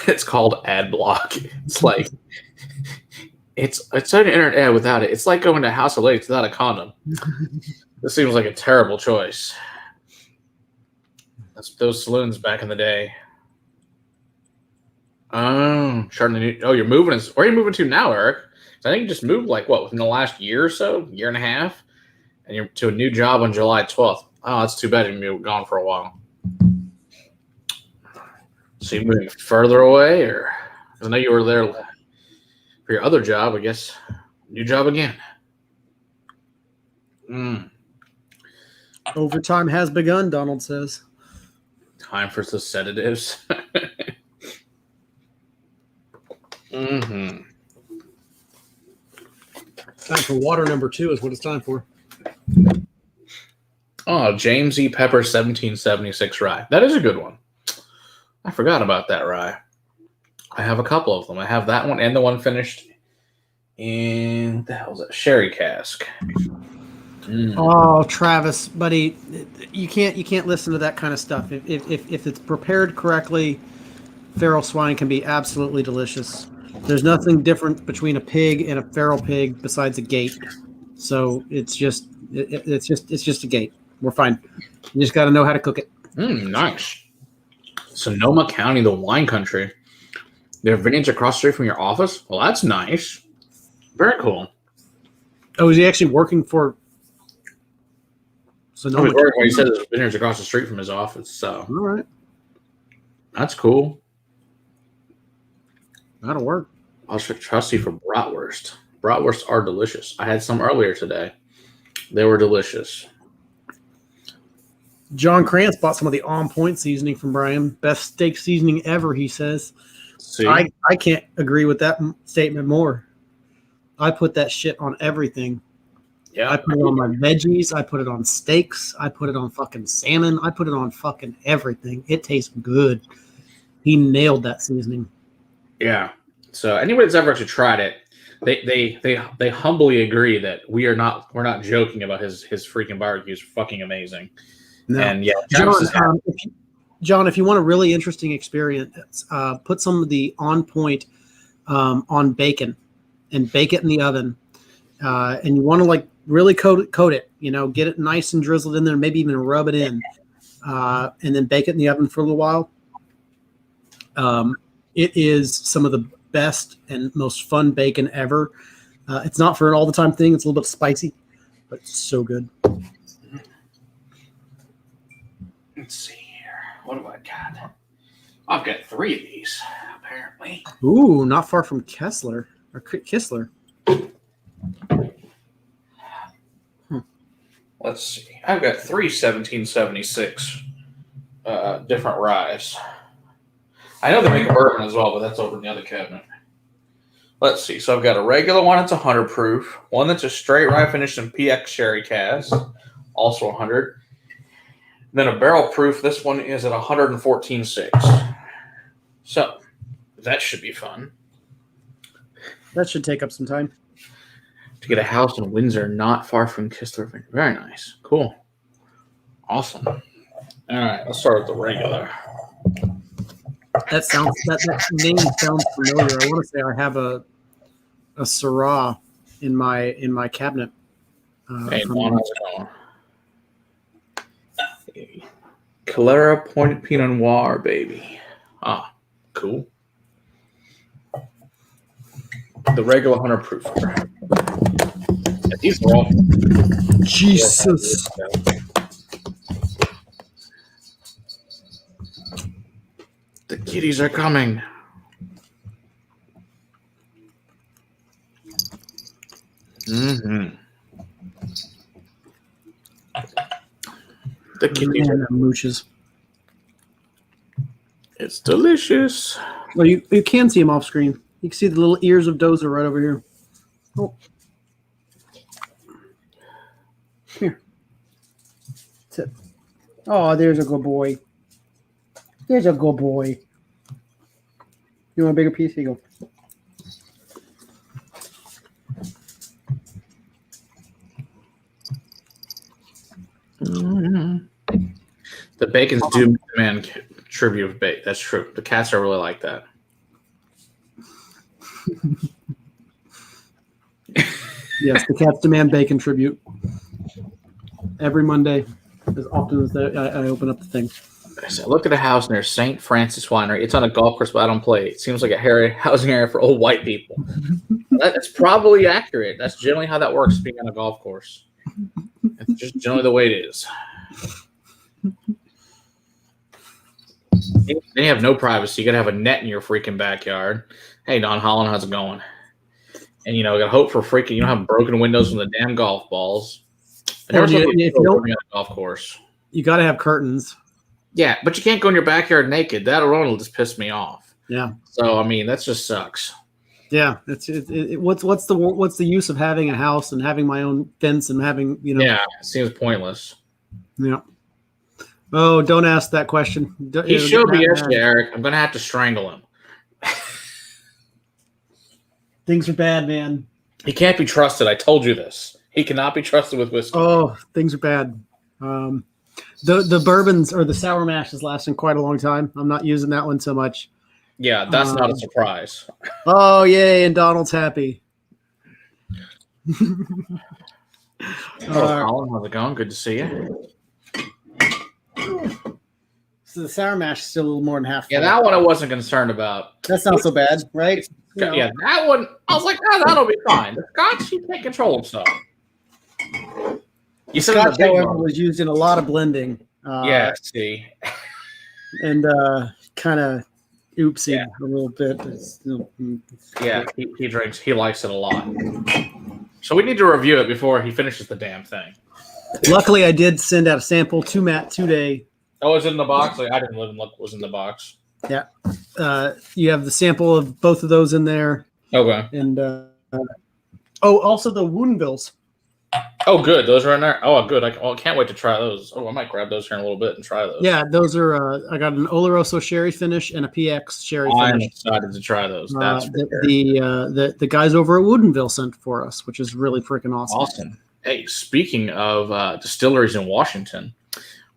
It's called ad block. It's like it's an internet ad without it. It's like going to House of Lakes without a condom. This seems like a terrible choice. That's those saloons back in the day. Oh, you're moving. Where are you moving to now, Eric? I think you just moved within the last year or so, year and a half, and you're to a new job on July 12th. Oh, that's too bad you've been gone for a while. So you moving further away, or I know you were there for your other job. I guess new job again. Overtime has begun, Donald says. Time for some sedatives. Mm-hmm. Time for water number 2 is what it's time for. Oh, James E. Pepper 1776 rye. That is a good one. I forgot about that rye. I have a couple of them. I have that one and the one finished in what the hell is that? Sherry cask. Oh, Travis, buddy, you can't listen to that kind of stuff. If it's prepared correctly, feral swine can be absolutely delicious. There's nothing different between a pig and a feral pig besides a gate. So it's just a gate. We're fine. You just got to know how to cook it. Nice. Sonoma County, the wine country. Their vineyards across the street from your office? Well, that's nice. Very cool. Oh, is he actually working for Sonoma County? He said there's vineyards across the street from his office. So, all right. That's cool. That'll work. I'll trust you for bratwurst. Bratwursts are delicious. I had some earlier today. They were delicious. John Krantz bought some of the On Point seasoning from Brian. Best steak seasoning ever, he says. See? I can't agree with that statement more. I put that shit on everything. Yeah. I put it on my veggies. I put it on steaks. I put it on fucking salmon. I put it on fucking everything. It tastes good. He nailed that seasoning. Yeah. So anybody that's ever actually tried it, they humbly agree that we're not joking about his freaking barbecue is fucking amazing. No. And yeah, John, if you want a really interesting experience, put some of the On Point on bacon and bake it in the oven. And you want to really coat it, get it nice and drizzled in there, maybe even rub it in, and then bake it in the oven for a little while. It is some of the best and most fun bacon ever. It's not for an all the time thing. It's a little bit spicy, but it's so good. Let's see here. What have I got? I've got 3 of these, apparently. Ooh, not far from Kessler or Kistler. Let's see. I've got 3 1776 different ryes. I know they make a bourbon as well, but that's over in the other cabinet. Let's see. So I've got a regular one that's 100 proof. One that's a straight rye finished in PX sherry cask, also 100. Then a barrel proof. This one is at 114.6. So that should be fun. That should take up some time. to get a house in Windsor, not far from Kistler. Very nice. Cool. Awesome. All right, let's start with the regular. That name sounds familiar. I want to say I have a Syrah in my cabinet. Hey, how's it going? Calera Pointed Pinot Noir, baby. Ah, cool. The regular 100 proof. Yeah, these are all. Jesus. The kitties are coming. Mm-hmm. The kitties are mooches. It's delicious. Well, you can see them off screen. You can see the little ears of Dozer right over here. Oh. Here. That's it. Oh, there's a good boy. There's a good boy. You want a bigger piece? Here you go. Mm-hmm. The bacons do demand tribute of bacon. That's true. The cats are really like that. Yes, the cats demand bacon tribute every Monday, as often as I open up the thing. So I look at a house near St. Francis Winery. It's on a golf course, but I don't play. It seems like a hairy housing area for old white people. That's probably accurate. That's generally how that works, being on a golf course. It's just generally the way it is. Then you have no privacy. You got to have a net in your freaking backyard. Hey, Don Holland, how's it going? And, got to hope for freaking, you don't have broken windows from the damn golf balls. If you don't, on a golf course. You got to have curtains. Yeah, but you can't go in your backyard naked. That alone will just piss me off. Yeah. So, that just sucks. Yeah, what's the use of having a house and having my own fence and having Yeah, it seems pointless. Yeah. Oh, don't ask that question. He showed me yesterday, Eric. I'm gonna have to strangle him. Things are bad, man. He can't be trusted. I told you this. He cannot be trusted with whiskey. Oh, things are bad. The bourbons or the sour mash is lasting quite a long time. I'm not using that one so much. Yeah, that's not a surprise. Oh, yay, and Donald's happy. Colin, how's it going? Good to see you. So the sour mash is still a little more than half. Yeah, that one I wasn't concerned about. That's not so bad, right? Yeah, that one, I was like, that'll be fine. The Scotch, he can't control himself. You said Scotch, however, was used in a lot of blending. Yeah, see. And kind of oopsie a little bit. Yeah, he drinks. He likes it a lot. So we need to review it before he finishes the damn thing. Luckily, I did send out a sample to Matt today. Oh, was it in the box? I didn't live and look. It was in the box. Yeah. You have the sample of both of those in there. Okay. And also the Woundvilles. Oh, good. Those are in there. Oh, good. I can't wait to try those. Oh, I might grab those here in a little bit and try those. Yeah, those are. I got an Oloroso sherry finish and a PX sherry finish. I'm excited to try those. That's the guys over at Woodinville sent for us, which is really freaking awesome. Awesome. Hey, speaking of distilleries in Washington,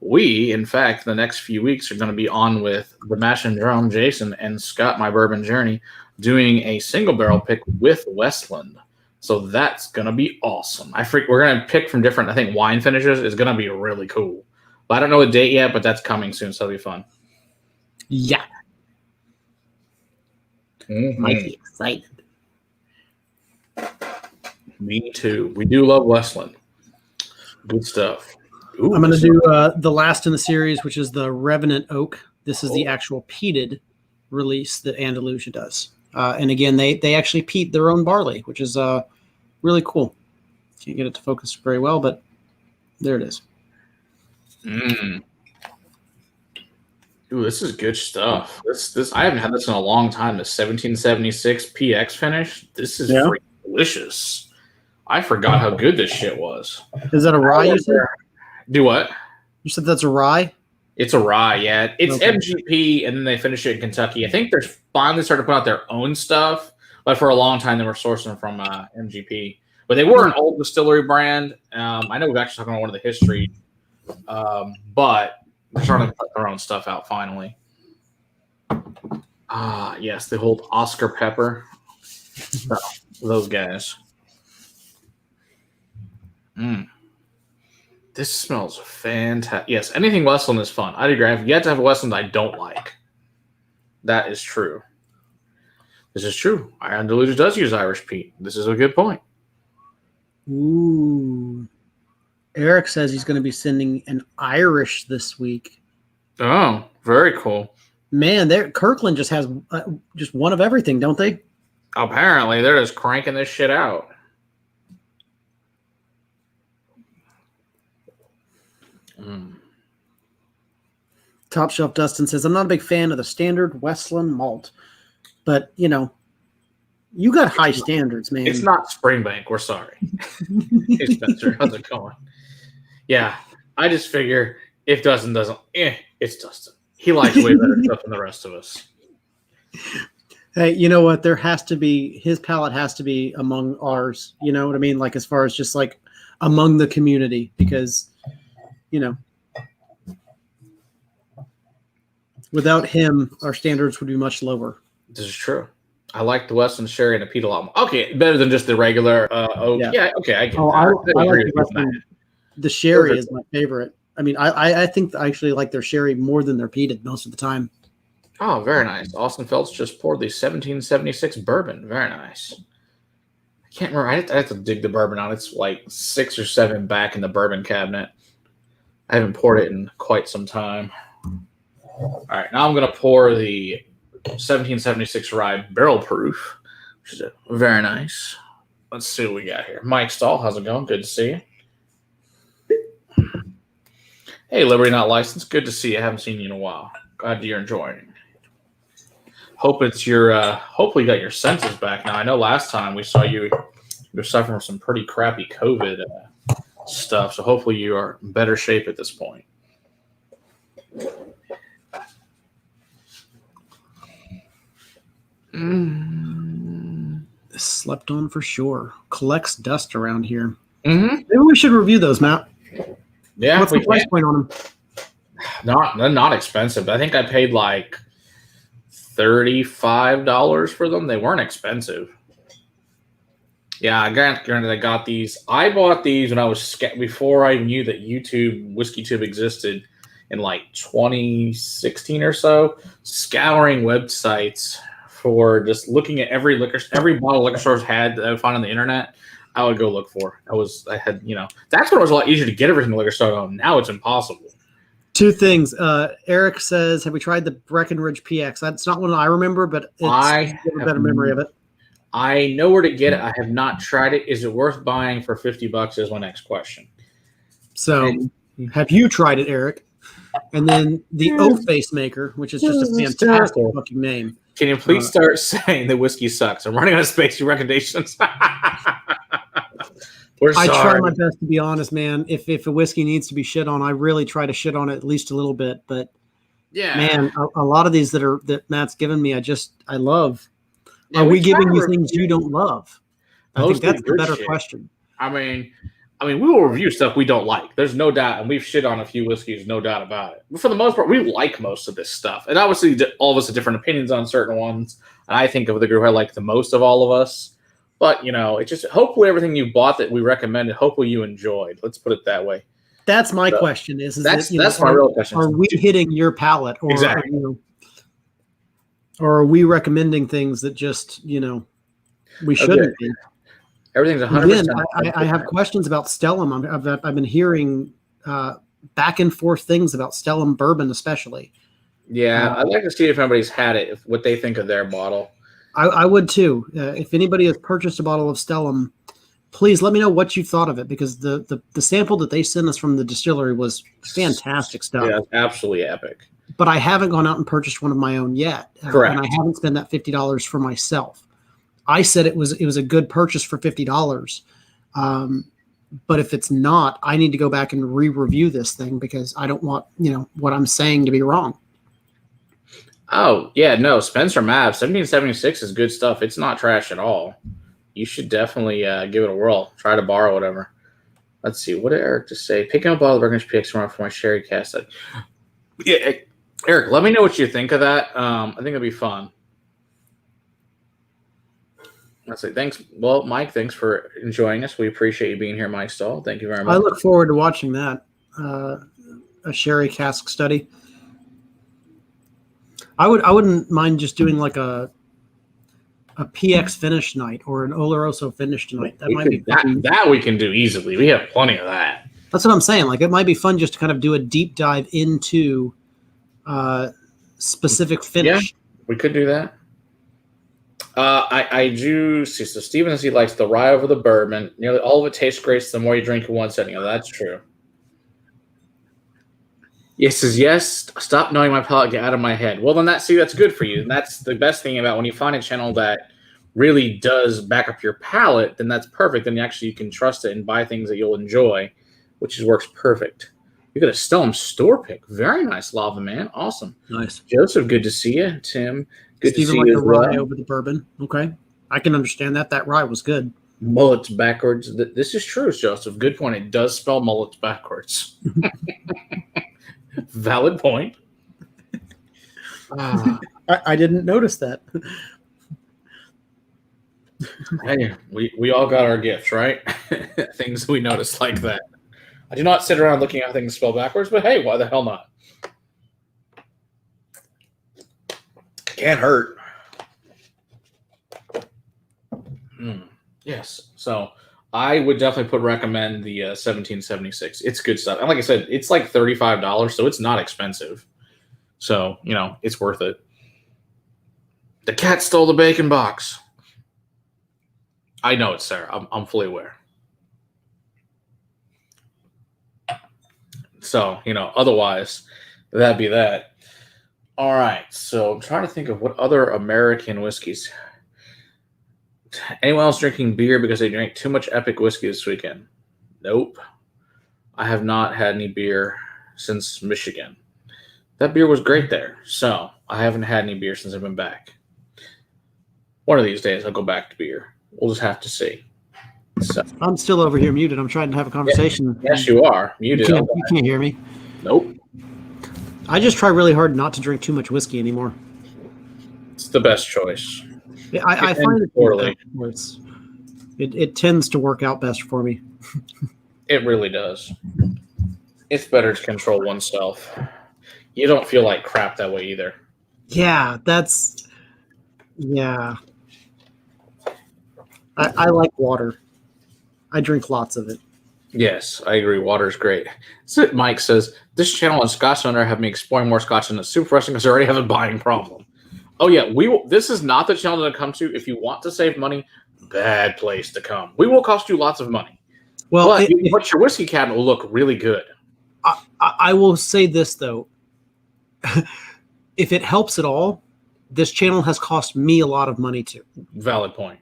we, in fact, the next few weeks are going to be on with the Mash and Drum, Jason and Scott, My Bourbon Journey, doing a single barrel pick with Westland. So that's going to be awesome. We're going to pick from different, I think, wine finishes. Is going to be really cool. But I don't know the date yet, but that's coming soon, so it'll be fun. Yeah. Mm-hmm. Mighty excited. Me too. We do love Westland. Good stuff. Ooh, I'm going to do the last in the series, which is the Revenant Oak. This is the actual peated release that Andalusia does. And again, they actually peat their own barley, which is really cool. Can't get it to focus very well, but there it is. Mm. Ooh, this is good stuff. This I haven't had this in a long time. The 1776 PX finish. This is freaking delicious. I forgot how good this shit was. Is that a rye? You said? Do what? You said that's a rye? It's a rye, yeah. It's okay. MGP, and then they finish it in Kentucky. I think they're finally starting to put out their own stuff, but for a long time they were sourcing from MGP. But they were an old distillery brand. I know we've actually talked about one of the history, but they're starting to put their own stuff out finally. Yes, the old Oscar Pepper. So, those guys. This smells fantastic. Yes, anything Westland is fun. I'd agree. I've yet to have a Westland I don't like. That is true. This is true. Undiluted does use Irish peat. This is a good point. Ooh. Eric says he's going to be sending an Irish this week. Oh, very cool. Man, Kirkland just has just one of everything, don't they? Apparently, they're just cranking this shit out. Top Shelf Dustin says, I'm not a big fan of the standard Westland malt, but, you got high standards, man. It's not Springbank. We're sorry. Hey, Spencer, how's it going? Yeah, I just figure if Dustin doesn't, it's Dustin. He likes way better stuff than the rest of us. Hey, you know what? His palate has to be among ours. You know what I mean? Like, as far as just like among the community, because, without him, our standards would be much lower. This is true. I like the Western Sherry and the peat a lot more. Okay, better than just the regular oak. Yeah, okay, I get that. I like the Western. The Sherry is my favorite. I mean, I think I actually like their Sherry more than their peated most of the time. Oh, very nice. Austin Phelps just poured the 1776 bourbon. Very nice. I can't remember. I have to dig the bourbon out. It's like 6 or 7 back in the bourbon cabinet. I haven't poured it in quite some time. All right, now I'm going to pour the 1776 rye barrel proof, which is very nice. Let's see what we got here. Mike Stahl, how's it going? Good to see you. Hey, Liberty Not Licensed. Good to see you. I haven't seen you in a while. Glad you're enjoying. Hope it's hopefully you got your senses back now. I know last time we saw you were suffering from some pretty crappy COVID stuff, so hopefully you are in better shape at this point. Slept on for sure. Collects dust around here. Mm-hmm. Maybe we should review those, Matt. Yeah, what's the price point on them? Not expensive. I think I paid like $35 for them. They weren't expensive. Yeah, granted, I got these. I bought these when I was before I knew that WhiskeyTube existed in like 2016 or so. Scouring websites for just looking at every bottle liquor stores had that I would find on the internet. I would go look for. That's when it was a lot easier to get everything in the liquor store. Now it's impossible. 2 things. Eric says, have we tried the Breckenridge PX? That's not one I remember, but I have a better memory of it. I know where to get it. I have not tried it. Is it worth buying for $50 is my next question. So have you tried it, Eric? And then the Oak Face Maker, which is just a fantastic fucking name. Can you please start saying that whiskey sucks? I'm running out of space. Your recommendations. I try my best to be honest, man. If a whiskey needs to be shit on, I really try to shit on it at least a little bit. But yeah, man, a lot of these that Matt's given me, I love. Yeah, are we giving you things you don't love? I think that's the better question. I mean, we will review stuff we don't like. There's no doubt, and we've shit on a few whiskeys, no doubt about it. But for the most part, we like most of this stuff. And obviously, all of us have different opinions on certain ones. And I think of the group I like the most of all of us. But, it's just hopefully everything you bought that we recommended, hopefully you enjoyed. Let's put it that way. That's my question. That's my real question. Are we hitting your palate? Or, exactly. Or are we recommending things that just, we shouldn't be? Everything's 100%. Again, I have questions about Stellum. I've been hearing back and forth things about Stellum bourbon, especially. Yeah, I'd like to see if anybody's had it, what they think of their bottle. I would too. If anybody has purchased a bottle of Stellum, please let me know what you thought of it, because the sample that they sent us from the distillery was fantastic stuff. Yeah, absolutely epic. But I haven't gone out and purchased one of my own yet. Correct. And I haven't spent that $50 for myself. I said it was a good purchase for $50. But if it's not, I need to go back and re-review this thing, because I don't want, what I'm saying to be wrong. Oh, yeah, no, Spencer Mav, 1776 is good stuff. It's not trash at all. you should definitely give it a whirl. Try to borrow whatever. Let's see. What did Eric just say? Picking up a bottle of Bourbon PX tomorrow for my sherry cast. Yeah, Eric, let me know what you think of that. I think it'll be fun. Let's say thanks. Well, Mike, thanks for enjoying us. We appreciate you being here, Mike Stahl. Thank you very much. I look forward to watching that. A sherry cask study. I wouldn't mind just doing like a PX finish night or an Oloroso finish night. That might be fun. That we can do easily. We have plenty of that. That's what I'm saying. Like it might be fun just to kind of do a deep dive into specific finish. Yeah, we could do that. I do see. So Steven says he likes the rye over the bourbon. Nearly all of it tastes great the more you drink in one setting. Oh, that's true. Yes, says yes. Stop knowing my palate, get out of my head. Well, then that's good for you. And that's the best thing about when you find a channel that really does back up your palate, then that's perfect. Then you can trust it and buy things that you'll enjoy, which works perfect. You got a Stellum store pick. Very nice, Lava Man. Awesome. Nice. Joseph, good to see you. Tim, good Steven to see like you the as well. rye over the bourbon. Okay. I can understand that. That rye was good. Mullets backwards. This is true, Joseph. Good point. It does spell mullets backwards. Valid point. I didn't notice that. Hey, we all got our gifts, right? Things we notice like that. I do not sit around looking at things spelled backwards, but hey, why the hell not? Can't hurt. Yes. So I would definitely recommend the 1776. It's good stuff. And like I said, it's like $35, so it's not expensive. So, it's worth it. The cat stole the bacon box. I know it, Sarah. I'm fully aware. So, otherwise, that'd be that. All right. So I'm trying to think of what other American whiskeys. Anyone else drinking beer because they drank too much epic whiskey this weekend? Nope. I have not had any beer since Michigan. That beer was great there. So I haven't had any beer since I've been back. One of these days I'll go back to beer. We'll just have to see. So, I'm still over here muted. I'm trying to have a conversation. Yes, you are. Muted. You can't hear me. Nope. I just try really hard not to drink too much whiskey anymore. It's the best choice. Yeah, I find it poorly. It tends to work out best for me. It really does. It's better to control oneself. You don't feel like crap that way either. Yeah, I like water. I drink lots of it. Yes, I agree. Water's great. So Mike says, this channel and Scotch owner have me exploring more Scotch, and it's super frustrating because I already have a buying problem. Oh, yeah. This is not the channel to come to. If you want to save money, bad place to come. We will cost you lots of money. Well, but your whiskey cabinet will look really good. I will say this, though. If it helps at all, this channel has cost me a lot of money, too. Valid point.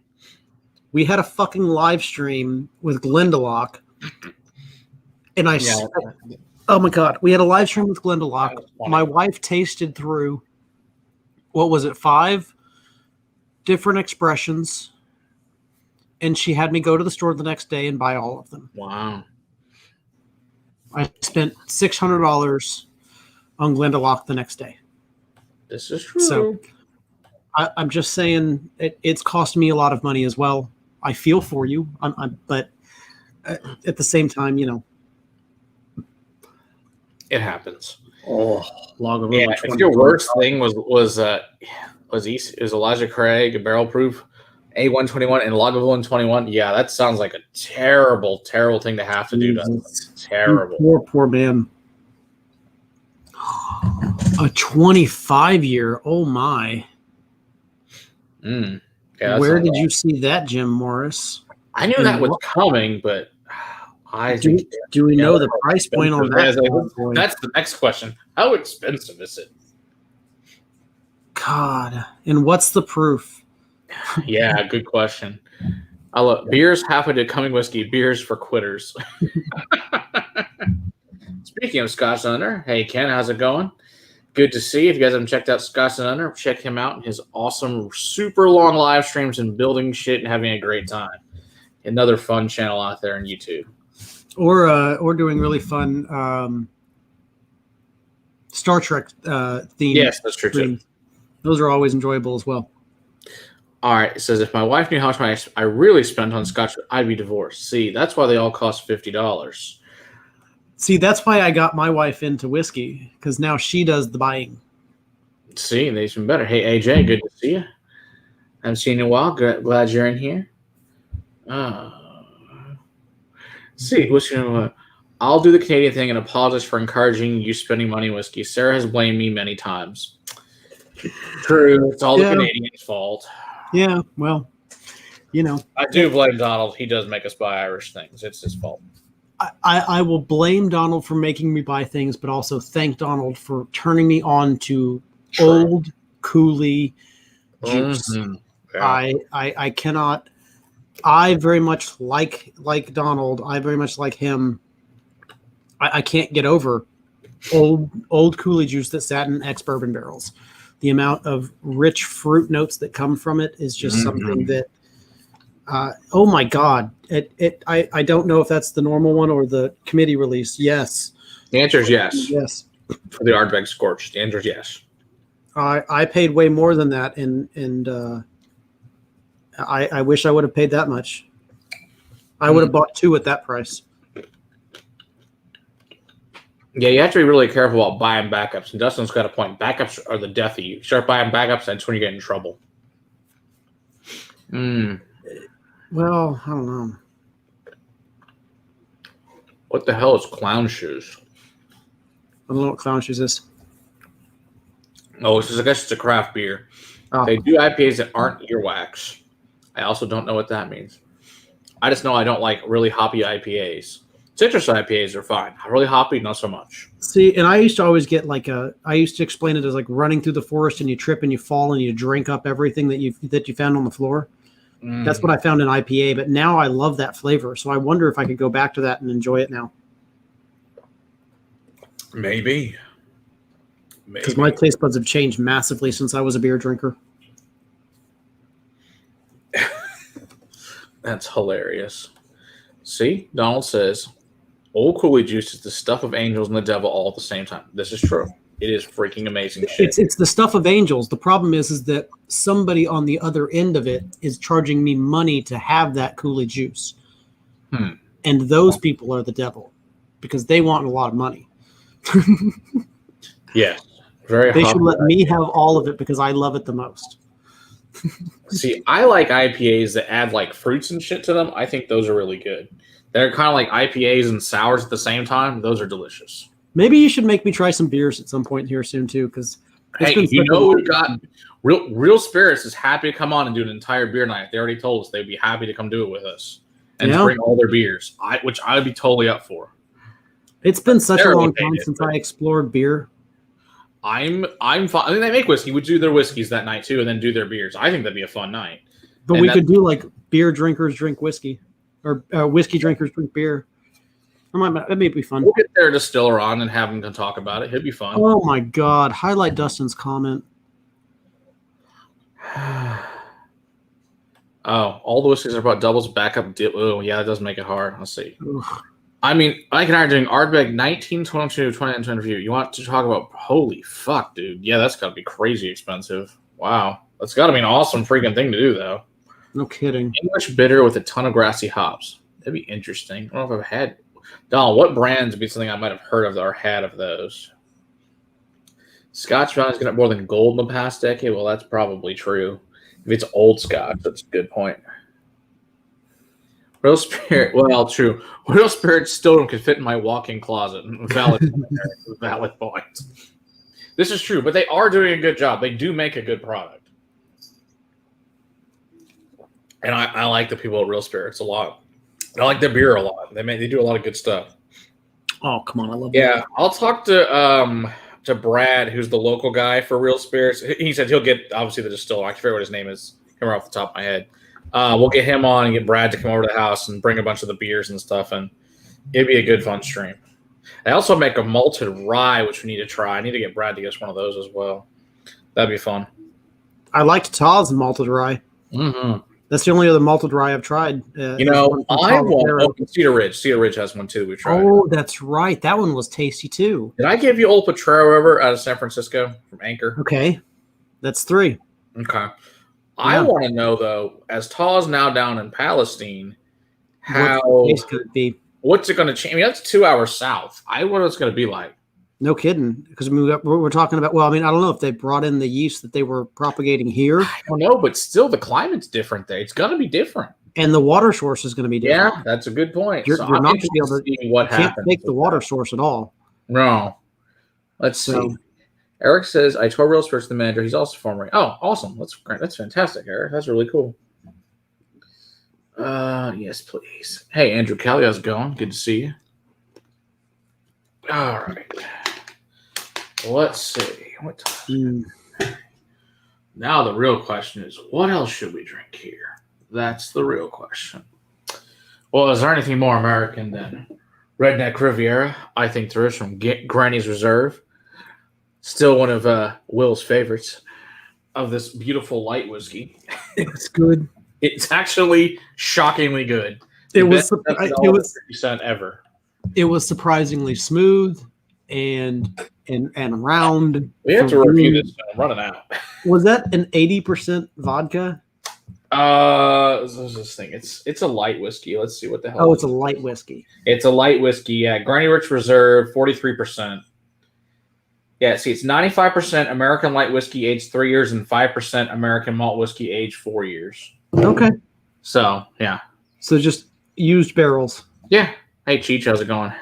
We had a fucking live stream with Glendalough, and oh my God, we had a live stream with Glendalough. My wife tasted through, what was it, 5 different expressions, and she had me go to the store the next day and buy all of them. Wow. I spent $600 on Glendalough the next day. This is true. So I'm just saying it's cost me a lot of money as well. I feel for you, but at the same time, it happens. Oh, Lagavulin. Yeah, if your worst thing was Elijah Craig, barrel proof A121 and Lagavulin 21. Yeah, that sounds like a terrible, terrible thing to have to do. Terrible. Poor man. A 25-year. Oh my. Yeah, where did you see that, Jim Morris? I knew that was coming, but do we know the price point on that? That's the next question. How expensive is it? God, and what's the proof? Yeah, good question. I love beers halfway to coming whiskey. Beers for quitters. Speaking of Scotch Thunder, hey Ken, how's it going? Good to see. If you guys haven't checked out Scotch and Under, check him out and his awesome, super long live streams and building shit and having a great time. Another fun channel out there on YouTube. Or doing really fun Star Trek themed. Yes, that's true too. Those are always enjoyable as well. All right. It says, if my wife knew how much I really spent on Scotch, I'd be divorced. See, that's why they all cost $50. See, that's why I got my wife into whiskey, because now she does the buying. See, they've been better. Hey, AJ, good to see you. I haven't seen you in a while. Glad you're in here. See, I'll do the Canadian thing and apologize for encouraging you spending money on whiskey. Sarah has blamed me many times. True. It's all the Canadians' fault. Yeah, well, I do blame Donald. He does make us buy Irish things. It's his fault. I will blame Donald for making me buy things, but also thank Donald for turning me on to old Cooley juice. Mm-hmm. Yeah. I cannot. I very much like Donald. I very much like him. I can't get over old Cooley juice that sat in ex-bourbon barrels. The amount of rich fruit notes that come from it is just something that. Oh my God! I don't know if that's the normal one or the committee release. Yes. The answer is yes. Yes. For the Ardbeg Scorch, the answer is yes. I paid way more than that, and I wish I would have paid that much. I would have bought 2 at that price. Yeah, you have to be really careful about buying backups. And Dustin's got a point. Backups are the death of you. Start buying backups, that's when you get in trouble. Well, I don't know. What the hell is clown shoes? I don't know what clown shoes is. Oh, I guess it's a craft beer. Oh. They do IPAs that aren't earwax. I also don't know what that means. I just know I don't like really hoppy IPAs. Citrus IPAs are fine. Really hoppy, not so much. See, and I used to always get I used to explain it as like running through the forest and you trip and you fall and you drink up everything that you found on the floor. That's what I found in IPA, but now I love that flavor. So I wonder if I could go back to that and enjoy it now. Maybe. Because my taste buds have changed massively since I was a beer drinker. That's hilarious. See, Donald says, Old Cooley juice is the stuff of angels and the devil all at the same time. This is true. It is freaking amazing shit. It's the stuff of angels. The problem is that somebody on the other end of it is charging me money to have that Cooley juice. And those people are the devil because they want a lot of money. Yeah. Very They should let me have all of it because I love it the most. See, I like IPAs that add like fruits and shit to them. I think those are really good. They're kind of like IPAs and sours at the same time. Those are delicious. Maybe you should make me try some beers at some point here soon too, because hey, we've got Real Spirits is happy to come on and do an entire beer night. They already told us they'd be happy to come do it with us and bring all their beers, which I would be totally up for. It's been such a long time since I explored beer. I'm fine. I mean, they make whiskey. We do their whiskeys that night too, and then do their beers. I think that'd be a fun night. But we could do like beer drinkers drink whiskey, or whiskey drinkers drink beer. That may be fun. We'll get their distiller on and have them to talk about it. It'd be fun. Oh my God! Highlight Dustin's comment. All the whiskeys are about doubles, backup. Oh, yeah, that does make it hard. Let's see. Ugh. I mean, Mike and I are doing Ardbeg 1922 20 review. You want to talk about? Holy fuck, dude! Yeah, that's got to be crazy expensive. Wow, that's got to be an awesome freaking thing to do, though. No kidding. English bitter with a ton of grassy hops. That'd be interesting. I don't know if I've had. Donald, what brands would be something I might have heard of or had of those? Scotch found getting up more than gold in the past decade. Well, that's probably true. If it's old Scotch, that's a good point. Real Spirit, well, true. Real Spirit still could fit in my walk-in closet. Valid point. This is true, but they are doing a good job. They do make a good product. And I like the people at Real Spirits a lot. I like their beer a lot. They do a lot of good stuff. Oh, come on. I love that. I'll talk to Brad, who's the local guy for Real Spirits. He said he'll get, obviously, the distiller. I can't remember what his name is. Come off the top of my head. We'll get him on and get Brad to come over to the house and bring a bunch of the beers and stuff, and it'd be a good fun stream. They also make a malted rye, which we need to try. I need to get Brad to get us one of those as well. That'd be fun. I liked Taw's malted rye. Mm-hmm. That's the only other malted rye I've tried. I want Cedar Ridge. Cedar Ridge has one too. We tried. Oh, that's right. That one was tasty too. Did I give you Old Potrero River out of San Francisco from Anchor? Okay, that's 3. Okay. Yeah. I want to know though, as Taw's now down in Palestine, what's it going to be? What's it going to change? I mean, that's 2 hours south. I wonder what it's going to be like. No kidding, because we're talking about. Well, I mean, I don't know if they brought in the yeast that they were propagating here. I don't know, but still, the climate's different there. It's going to be different, and the water source is going to be different. Yeah, that's a good point. You're not going to be able to see what happens. Can't make the water source at all. No. Let's see. Eric says, I told Real Spirits the manager. He's also former. Oh, awesome. That's great. That's fantastic, Eric. That's really cool. Yes, please. Hey, Andrew Kelly, how's it going? Good to see you. All right. Let's see. What time? Now the real question is, what else should we drink here? That's the real question. Well, is there anything more American than Redneck Riviera? I think there is, from Granny's Reserve. Still one of Will's favorites of this beautiful light whiskey. It's good. It's actually shockingly good. It was ever. It was surprisingly smooth and round. We have to review this. I'm running out. Was that an 80% vodka? What's this thing? It's a light whiskey. Let's see what the hell. Oh, it's a light whiskey. It's a light whiskey. Yeah, Granny Rich Reserve, 43%. Yeah, see, it's 95% American light whiskey aged 3 years and 5% American malt whiskey aged 4 years. Okay. So, yeah. So just used barrels. Yeah. Hey, Cheech, how's it going?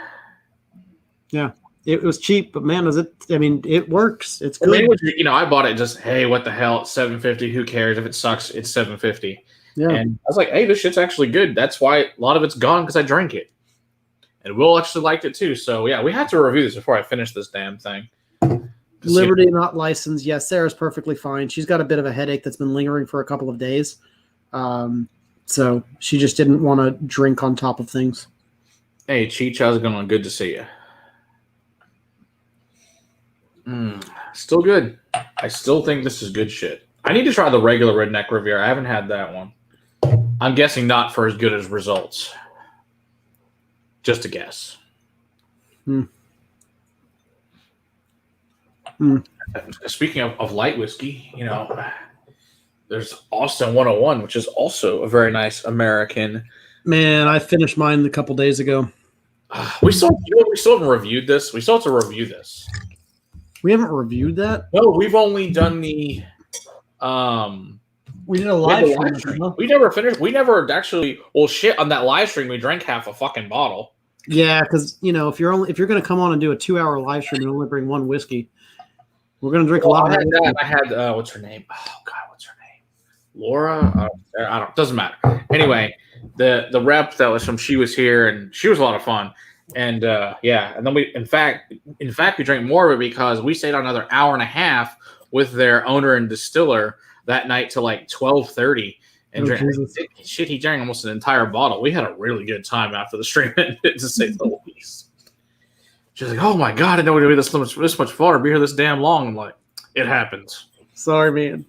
Yeah. It was cheap, but man, it works. It's good. I mean, I bought it just, hey, what the hell? It's $7.50. Who cares? If it sucks, it's $7.50. Yeah. And I was like, hey, this shit's actually good. That's why a lot of it's gone, because I drank it. And Will actually liked it too. So, yeah, we had to review this before I finish this damn thing. Liberty not licensed. Yes, Sarah's perfectly fine. She's got a bit of a headache that's been lingering for a couple of days. So she just didn't want to drink on top of things. Hey, Cheech, how's it going? Good to see you. Still good. I still think this is good shit. I need to try the regular Redneck Riviera. I haven't had that one. I'm guessing not for as good as results. Just a guess. Speaking of light whiskey, there's Austin 101, which is also a very nice American. Man, I finished mine a couple days ago. We still haven't reviewed this. We still have to review this. We haven't reviewed that? No, we've only done the we did a live stream. Huh? We never finished. We never actually. Well, shit. On that live stream, we drank half a fucking bottle. Yeah, because if you're going to come on and do a 2-hour live stream and only bring one whiskey, we're going to drink a lot. I had what's her name? Oh God, what's her name? Laura. I don't. Doesn't matter. Anyway, the rep that was from, she was here and she was a lot of fun. And and then we in fact we drank more of it because we stayed on another hour and a half with their owner and distiller that night to like 12:30. And he drank almost an entire bottle. We had a really good time after the stream ended, to say the least. She's like, "Oh my God, I didn't know we'd be this much fun or be here this damn long." I'm like, "It happens." Sorry, man.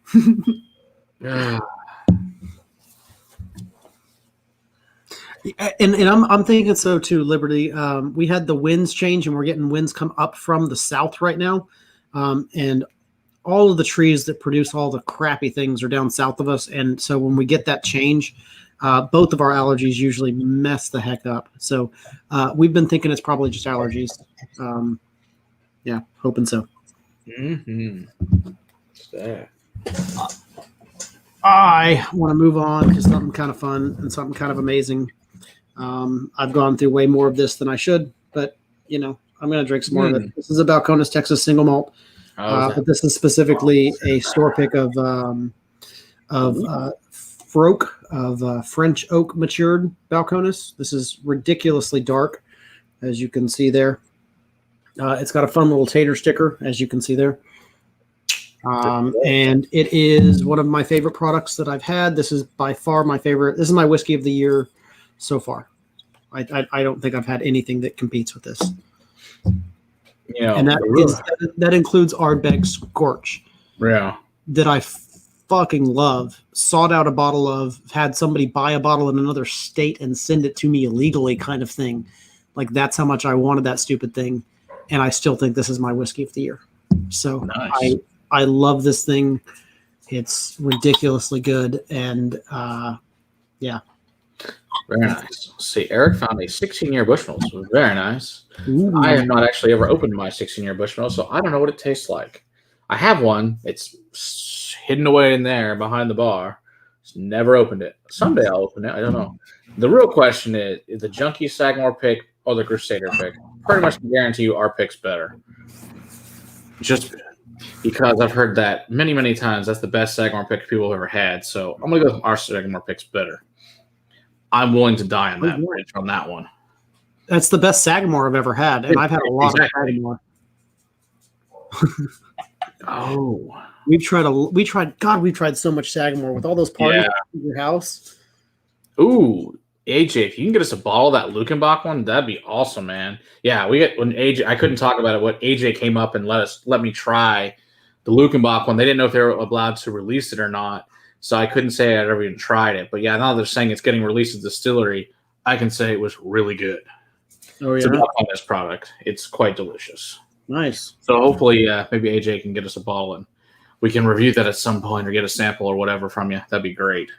And I'm thinking so too, Liberty. We had the winds change, and we're getting winds come up from the south right now, and all of the trees that produce all the crappy things are down south of us. And so when we get that change, both of our allergies usually mess the heck up. So we've been thinking it's probably just allergies. Hoping so. I want to move on to something kind of fun and something kind of amazing. I've gone through way more of this than I should, but I'm going to drink some more of it. This is a Balcones, Texas single malt. But this is specifically a store pick of French oak matured Balcones. This is ridiculously dark, as you can see there. It's got a fun little tater sticker, as you can see there. And it is one of my favorite products that I've had. This is by far my favorite. This is my whiskey of the year so far. I don't think I've had anything that competes with this. You know, And that includes Ardbeg Scorch yeah. that I fucking love. Sought out a bottle of, had somebody buy a bottle in another state and send it to me illegally, kind of thing. Like that's how much I wanted that stupid thing, and I still think this is my whiskey of the year. So Nice. I love this thing. It's ridiculously good, and yeah. Very nice. Let's see, Eric found a 16-year Bushmills. Very nice. Ooh. I have not actually ever opened my 16-year Bushmill, so I don't know what it tastes like. I have one. It's hidden away in there behind the bar. Just never opened it. Someday I'll open it. I don't know. The real question is the Junkie Sagamore pick or the Crusader pick? Pretty much can guarantee you our pick's better. Just because I've heard that many, many times. That's the best Sagamore pick people have ever had. So I'm going to go with our Sagamore pick's better. I'm willing to die on that bridge on that one. That's the best Sagamore I've ever had, and I've had a lot of Sagamore. Oh, we've tried so much Sagamore with all those parties at your house. Ooh, AJ, if you can get us a bottle of that Lukenbach one, that'd be awesome, man. Yeah, when AJ, I couldn't talk about it. What AJ came up and let me try the Lukenbach one. They didn't know if they were allowed to release it or not, so I couldn't say I'd ever even tried it. But yeah, now they're saying it's getting released at the distillery, I can say it was really good. Oh yeah, it's about on this product. It's quite delicious. Nice. So hopefully, maybe AJ can get us a bottle and we can review that at some point or get a sample or whatever from you. That'd be great.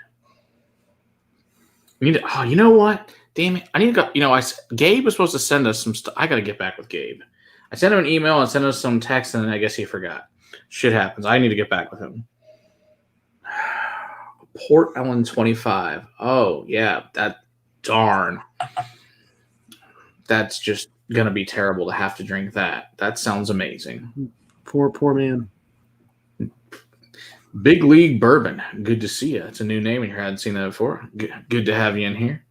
We need to, oh, you know what? Damn it. I need to go. You know, Gabe was supposed to send us some stuff. I got to get back with Gabe. I sent him an email and sent us some text, and I guess he forgot. Shit happens. I need to get back with him. Port Ellen 25. Oh, yeah. Darn. That's just going to be terrible to have to drink that. That sounds amazing. Poor man. Big League Bourbon. Good to see you. It's a new name, and you hadn't seen that before. Good to have you in here.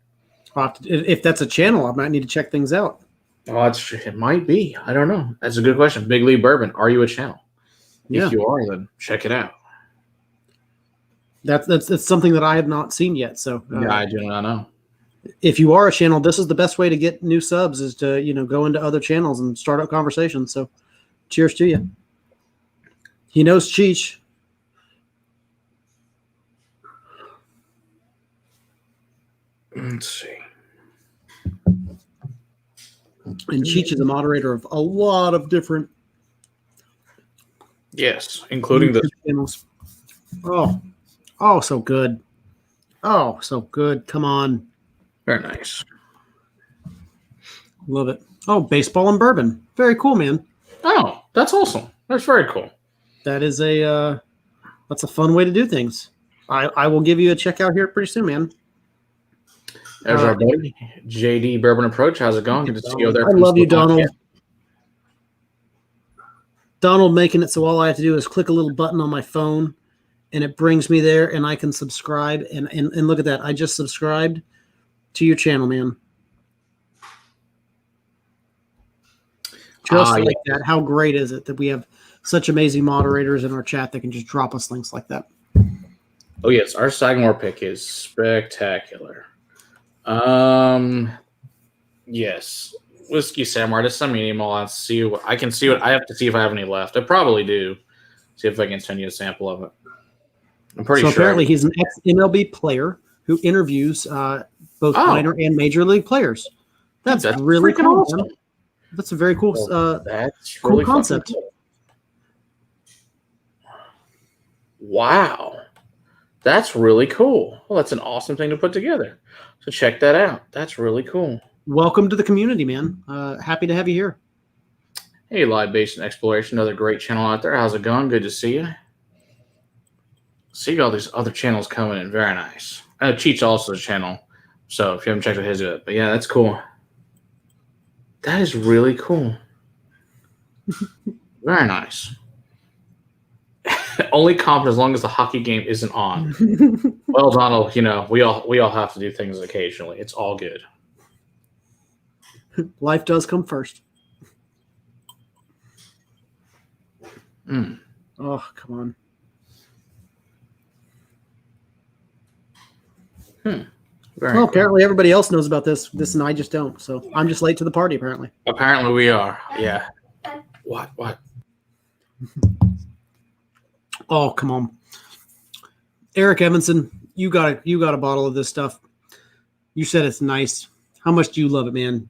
If that's a channel, I might need to check things out. Oh, it might be. I don't know. That's a good question. Big League Bourbon. Are you a channel? Yeah. If you are, then check it out. That's something that I have not seen yet. So yeah, I do not know. If you are a channel, this is the best way to get new subs is to go into other channels and start up conversations. So, cheers to you. He knows Cheech. Let's see. And Cheech is a moderator of a lot of different. Yes, including the channels. Oh, so good. Oh, so good. Come on. Very nice. Love it. Oh, baseball and bourbon. Very cool, man. Oh, that's awesome. That's very cool. That is that's a fun way to do things. I will give you a check out here pretty soon, man. There's our buddy, JD Bourbon Approach. How's it going? Good to see you there. I love you, Donald. Donald making it so all I have to do is click a little button on my phone and it brings me there and I can subscribe. And look at that. I just subscribed to your channel, man. Just like that. How great is it that we have such amazing moderators in our chat that can just drop us links like that? Oh, yes. Our Sagamore pick is spectacular. Yes. Whiskey Samurai. Just send me an email. I'll see what I can see. I have to see if I have any left. I probably do. See if I can send you a sample of it. I'm pretty sure. So apparently he's an ex-MLB player who interviews both minor and major league players. That's really cool. Awesome. That's a very cool, that's really cool concept. Cool. Wow. That's really cool. Well, that's an awesome thing to put together. So check that out. That's really cool. Welcome to the community, man. Happy to have you here. Hey, Live Basin Exploration, another great channel out there. How's it going? Good to see you. See all these other channels coming in. Very nice. Cheats also a channel. So if you haven't checked out his yet. But yeah, that's cool. That is really cool. Very nice. Only comment as long as the hockey game isn't on. Well, Donald, we all have to do things occasionally. It's all good. Life does come first. Oh, come on. Very Well, cool. apparently everybody else knows about this, and I just don't. So I'm just late to the party, apparently. Apparently we are. Yeah. What? Oh, come on. Eric Evanson, you got a bottle of this stuff. You said it's nice. How much do you love it, man?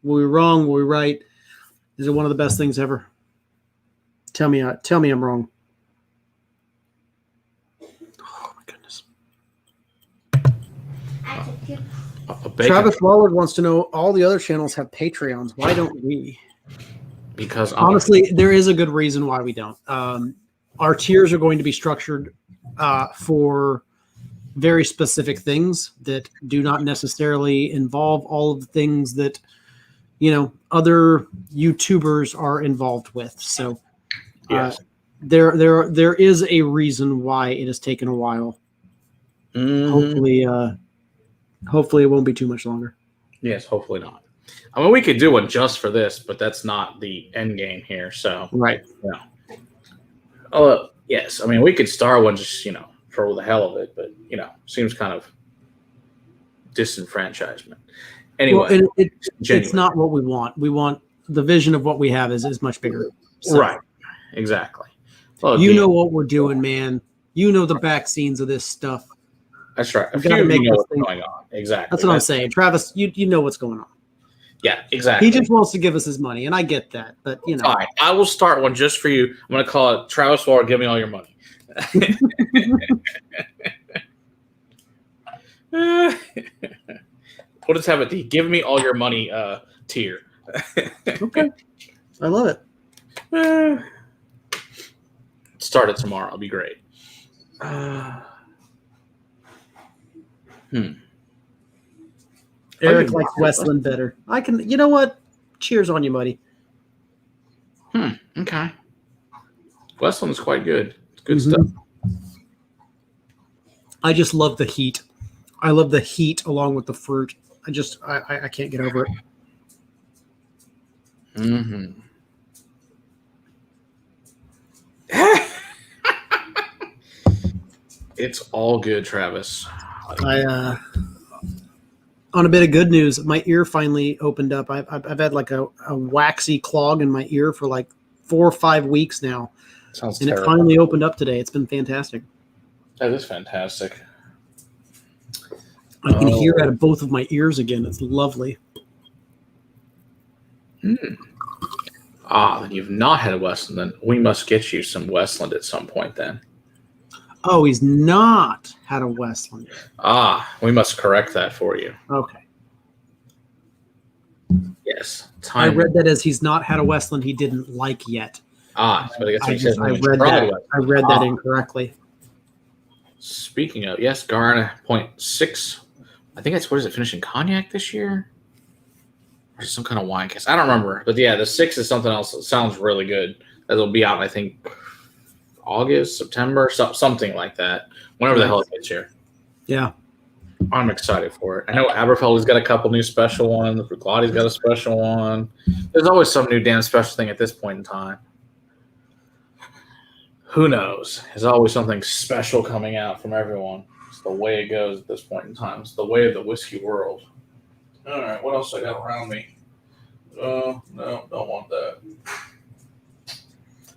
Were we wrong? Were we right? Is it one of the best things ever? Tell me I'm wrong. Oh my goodness. Travis Wallard wants to know, all the other channels have Patreons. Why don't we? Because honestly, there is a good reason why we don't. Our tiers are going to be structured for very specific things that do not necessarily involve all of the things that, you know, other YouTubers are involved with. So yes. there is a reason why it has taken a while. Mm-hmm. Hopefully it won't be too much longer. Yes, hopefully not. I mean, we could do one just for this, but that's not the end game here. So, right. Yeah. Oh, yes. I mean, we could start one just, you know, for the hell of it, but, you know, seems kind of disenfranchisement. Anyway, well, it's not what we want. We want the vision of what we have is much bigger. So, right. Exactly. Well, you know what we're doing, man. You know the back scenes of this stuff. That's right. You got to make what's going on. Exactly. That's what I'm saying. Travis, you know what's going on. Yeah, exactly. He just wants to give us his money, and I get that. But, you know. Fine. I will start one just for you. I'm going to call it Travis Ward, give me all your money. We'll just have it. Give me all your money tier. Okay. I love it. Start it tomorrow. It'll be great. Eric likes Westland better. I can. You know what? Cheers on you, buddy. Okay. Westland is quite good. It's good stuff. I just love the heat. I love the heat along with the fruit. I can't get over it. Mm-hmm. It's all good, Travis. On a bit of good news, my ear finally opened up. I've had like a waxy clog in my ear for like 4 or 5 weeks now. Sounds and terrible. It finally opened up today. It's been fantastic. That is fantastic. I can hear out of both of my ears again. It's lovely. Then you've not had a Westland. Then we must get you some Westland at some point then. Oh, he's not had a Westland. We must correct that for you. Okay. Yes. I read that as he's not had a Westland he didn't like yet. But I guess I read that incorrectly. Speaking of, yes, Garn 0.6. I think that's, what is it, finishing cognac this year? Or some kind of wine cast. I don't remember. But yeah, the 6 is something else that sounds really good. That'll be out, I think, August, September, something like that. Whenever the hell it gets here. Yeah. I'm excited for it. I know Aberfeldy's got a couple new special ones. Bruichladdich got a special one. There's always some new damn special thing at this point in time. Who knows? There's always something special coming out from everyone. It's the way it goes at this point in time. It's the way of the whiskey world. All right, what else I got around me? No, don't want that.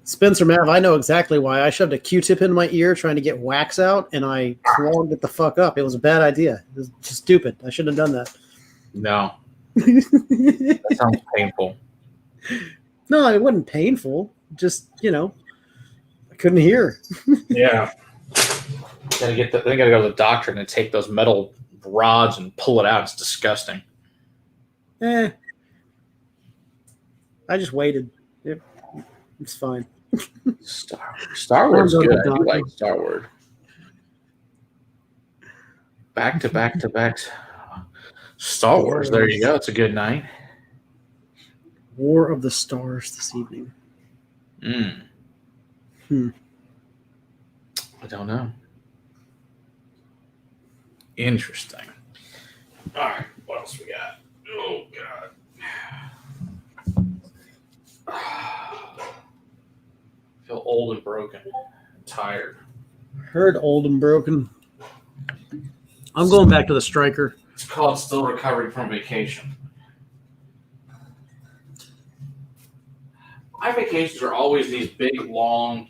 Spencer Mav, I know exactly why. I shoved a Q-tip in my ear trying to get wax out, and I clogged it the fuck up. It was a bad idea. It was just stupid. I shouldn't have done that. No. That sounds painful. No, it wasn't painful. Just, you know, I couldn't hear. Yeah. They gotta go to the doctor and take those metal rods and pull it out. It's disgusting. I just waited. It's fine. Star Wars is good. I do like Star Wars. Back to back to back. Star Wars. There you go. It's a good night. War of the Stars this evening. I don't know. Interesting. All right. What else we got? Oh, God. I feel old and broken. I'm tired. Heard old and broken. I'm going back to the Striker. It's called Still Recovering from Vacation. My vacations are always these big, long,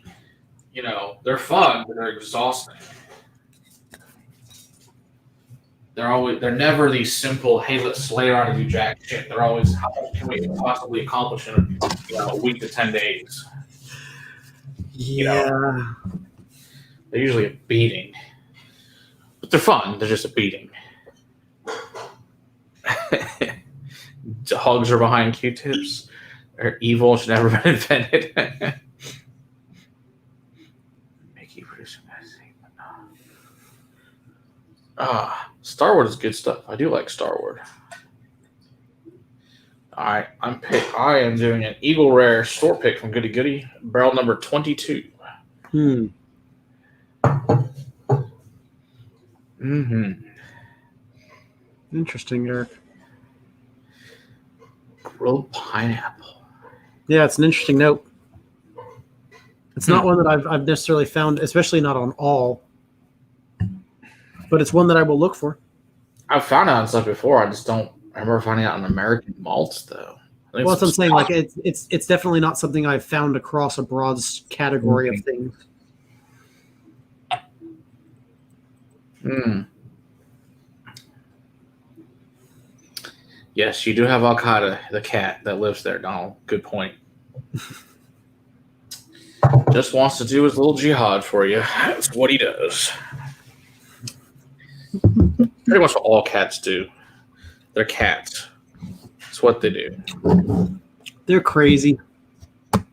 they're fun, but they're exhausting. They're never these simple, hey, let's slay around and do jack shit. They're always, how much can we possibly accomplish in a week to 10 days? Yeah. They're usually a beating. But they're fun. They're just a beating. Dogs are behind Q-tips. They're evil. Should never been invented. Mickey producing that. Star Wars is good stuff. I do like Star Wars. All right, I am doing an Eagle Rare store pick from Goody Goody, barrel number 22. Interesting, Eric. Grilled pineapple. Yeah, it's an interesting note. It's not one that I've necessarily found, especially not on all. But it's one that I will look for. I've found out on stuff before. I just don't remember finding out on American malts, though. Well, that's what I'm saying. Like it's definitely not something I've found across a broad category of things. Yes, you do have Al-Qaeda, the cat that lives there, Donald. Good point. Just wants to do his little jihad for you. That's what he does. Pretty much what all cats do. They're cats. That's what they do. They're crazy.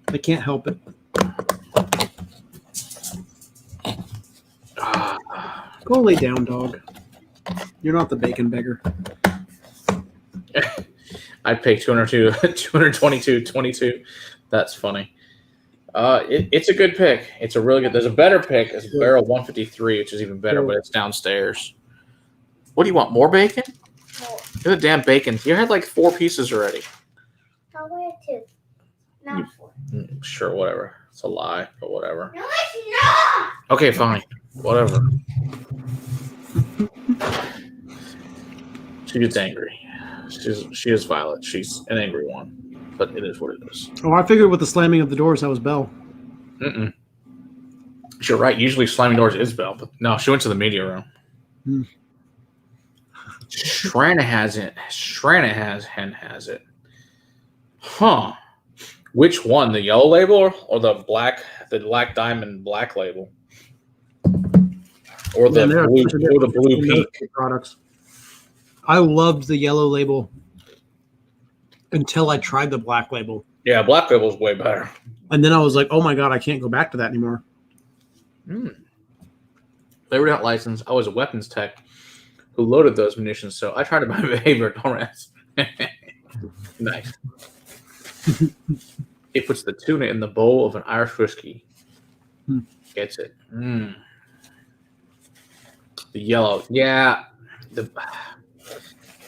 They can't help it. Go lay down, dog. You're not the bacon beggar. I'd pay 222.22. That's funny. It's a good pick. It's a really good. There's a better pick. It's barrel 153, which is even better, but it's downstairs. What do you want? More bacon? Get the damn bacon. You had like 4 pieces already. I wanted 2. Not 4. Sure, whatever. It's a lie, but whatever. No, it's not. Okay, fine. Whatever. She gets angry. She is Violet. She's an angry one, but it is what it is. Oh, I figured with the slamming of the doors, that was Belle. You're right. Usually slamming doors is Belle, but no, she went to the media room. Shrana has it. Has it. Huh. Which one? The yellow label or the black diamond black label? Or the blue peak products. I loved the yellow label until I tried the black label. Yeah, black label is way better. And then I was like, oh my God, I can't go back to that anymore. They were not licensed. I was a weapons tech who loaded those munitions, so I tried to buy behavior. Don't rest. Nice. It puts the tuna in the bowl of an Irish whiskey. Gets it. The yellow. Yeah. The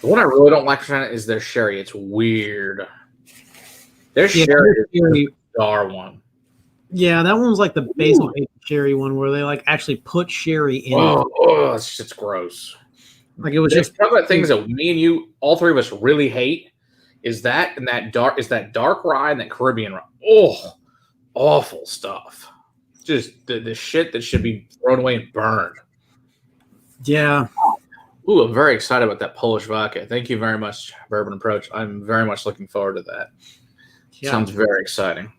one I really don't like is their sherry. It's weird. Their sherry is the bizarre one. Yeah, that one was like the basil sherry one where they like actually put sherry in it. Oh, it's just gross. Like it was just one of the things that me and you, all three of us, really hate is that and that dark rye and that Caribbean rye. Oh, awful stuff. Just the shit that should be thrown away and burned. Yeah. Ooh, I'm very excited about that Polish vodka. Thank you very much, Bourbon Approach. I'm very much looking forward to that. Yeah. Sounds very exciting.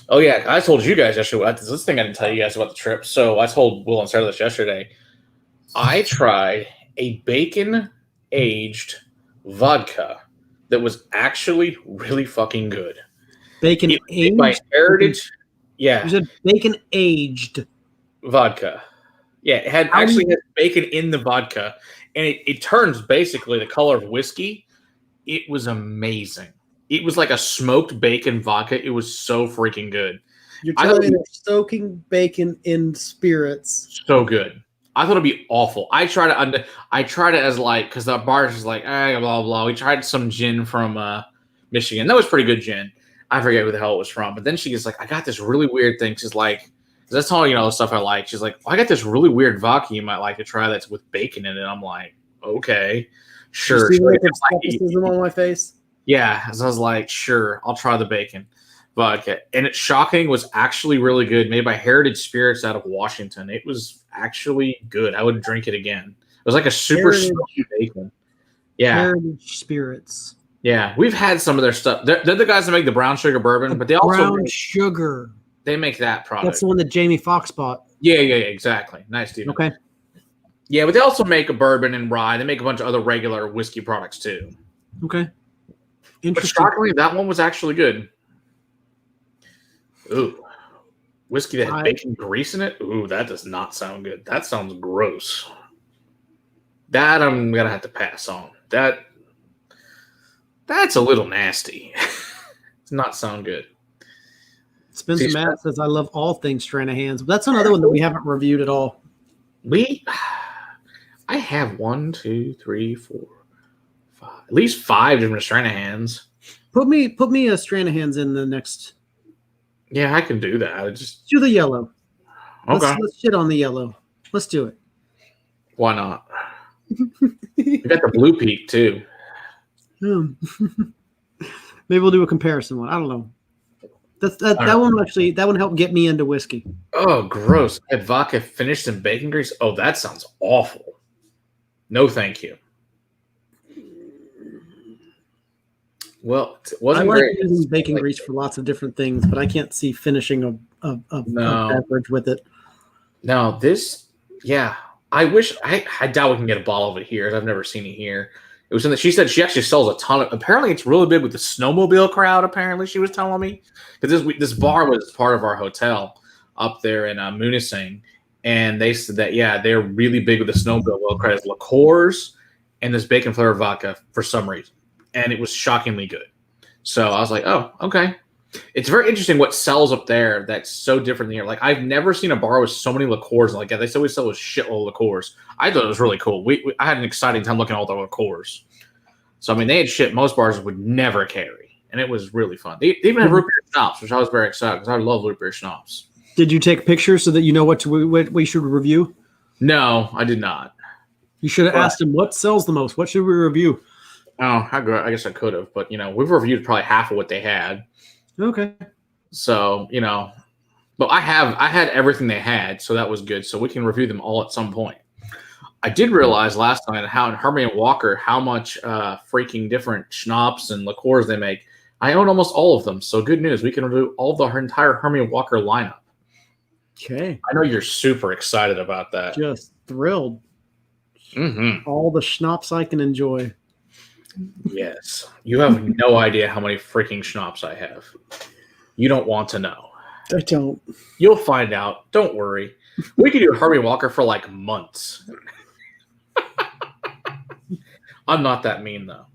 Oh, yeah. I told you guys yesterday. This thing I didn't tell you guys about the trip. So I told Will and Sarah this yesterday. I tried a bacon-aged vodka that was actually really fucking good. Bacon-aged? By Heritage. Yeah. You said bacon-aged. Vodka. Yeah, it had had bacon in the vodka, and it turns basically the color of whiskey. It was amazing. It was like a smoked bacon vodka. It was so freaking good. You're telling me they're soaking bacon in spirits. So good. I thought it'd be awful. I tried it as like because the bar is like blah blah blah. We tried some gin from Michigan. That was pretty good gin. I forget who the hell it was from, but then she gets like, I got this really weird thing. She's like, that's all the stuff I like. She's like, I got this really weird vodka you might like to try that's with bacon in it. I'm like, okay, sure. You see like skepticism on my face? Yeah, so I was like, sure, I'll try the bacon vodka. And it's shocking, was actually really good, made by Heritage Spirits out of Washington. It was actually good. I would drink it again. It was like a super smoky bacon. Yeah. Heritage Spirits. Yeah, we've had some of their stuff. They're the guys that make the brown sugar bourbon, but they also sugar. They make that product. That's the one that Jamie Foxx bought. Yeah, exactly. Nice, Steven. Okay. Yeah, but they also make a bourbon and rye. They make a bunch of other regular whiskey products too. Okay. But shockingly, that one was actually good. Ooh. Whiskey that had bacon grease in it? Ooh, that does not sound good. That sounds gross. That I'm going to have to pass on. That's a little nasty. Does not sound good. Spencer Matt says, I love all things Stranahan's. That's another one that we haven't reviewed at all. I have 1, 2, 3, 4, 5, at least 5 different Stranahan's. Put me a Stranahan's in the next. Yeah, I can do that. Just do the yellow. Okay. Let's shit on the yellow. Let's do it. Why not? You got the Blue Peak too. Maybe we'll do a comparison one. I don't know. That one helped get me into whiskey. Oh, gross. Had vodka finished in bacon grease? Oh, that sounds awful. No, thank you. Well, it wasn't I like great. using bacon grease for lots of different things, but I can't see finishing a beverage with it. No, I wish I doubt we can get a bottle of it here. I've never seen it here. It was in she said she actually sells a ton of. Apparently, it's really big with the snowmobile crowd. Apparently, she was telling me because this bar was part of our hotel up there in Munising, and they said that they're really big with the snowmobile crowd. It's liqueurs and this bacon flavored vodka for some reason, and it was shockingly good. So I was like, oh, okay. It's very interesting what sells up there that's so different than here. Like, I've never seen a bar with so many liqueurs like that. They always sell a shitload of liqueurs. I thought it was really cool. I had an exciting time looking at all the liqueurs. So, I mean, they had shit most bars would never carry, and it was really fun. They even have root beer schnapps, which I was very excited because I love root beer schnapps. Did you take pictures so that you know what we should review? No, I did not. You should have asked him what sells the most. What should we review? Oh, I guess I could have, but we've reviewed probably half of what they had. Okay. So, but I had everything they had, so that was good. So we can review them all at some point. I did realize last night how in Hermie and Walker how much freaking different schnapps and liqueurs they make. I own almost all of them, so good news. We can review all of the entire Hermie and Walker lineup. Okay. I know you're super excited about that. Just thrilled. Mm-hmm. All the schnapps I can enjoy. Yes. You have no idea how many freaking schnapps I have. You don't want to know. I don't. You'll find out. Don't worry. We could do Hermie Walker for like months. I'm not that mean, though.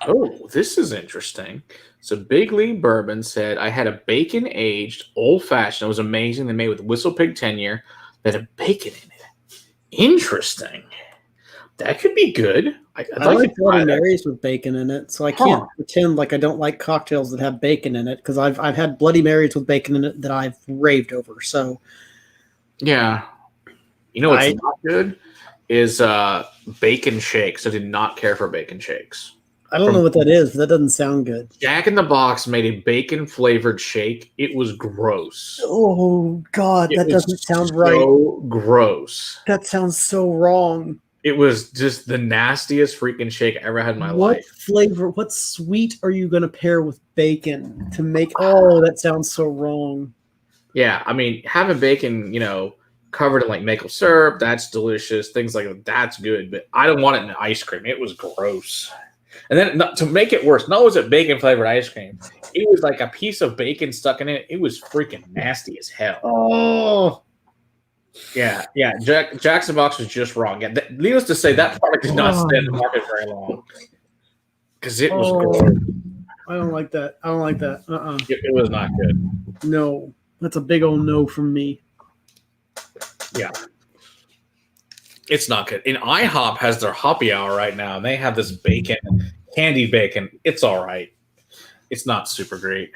Oh, this is interesting. So Big League Bourbon said, I had a bacon-aged old-fashioned. It was amazing. They made with Whistle Pig 10-year that had bacon in it. Interesting. That could be good. I like Bloody Marys with bacon in it, so I can't pretend like I don't like cocktails that have bacon in it because I've had Bloody Marys with bacon in it that I've raved over. So, yeah, what's not good is bacon shakes. I did not care for bacon shakes. I don't know what that is, but that doesn't sound good. Jack in the Box made a bacon flavored shake. It was gross. Oh God, that doesn't sound right. So gross. That sounds so wrong. It was just the nastiest freaking shake I ever had in my life. What flavor, what sweet are you going to pair with bacon to make? Oh, that sounds so wrong. Yeah, I mean, having bacon, covered in like maple syrup, that's delicious. Things like that, that's good. But I don't want it in ice cream. It was gross. And then to make it worse, not was it bacon flavored ice cream. It was like a piece of bacon stuck in it. It was freaking nasty as hell. Oh. Yeah. Jackson Box was just wrong. Yeah, needless to say, that product did not stay in the market very long because it was gross. I don't like that. It was not good. No, that's a big old no from me. Yeah, it's not good. And IHOP has their happy hour right now, and they have this bacon, candied bacon. It's all right. It's not super great.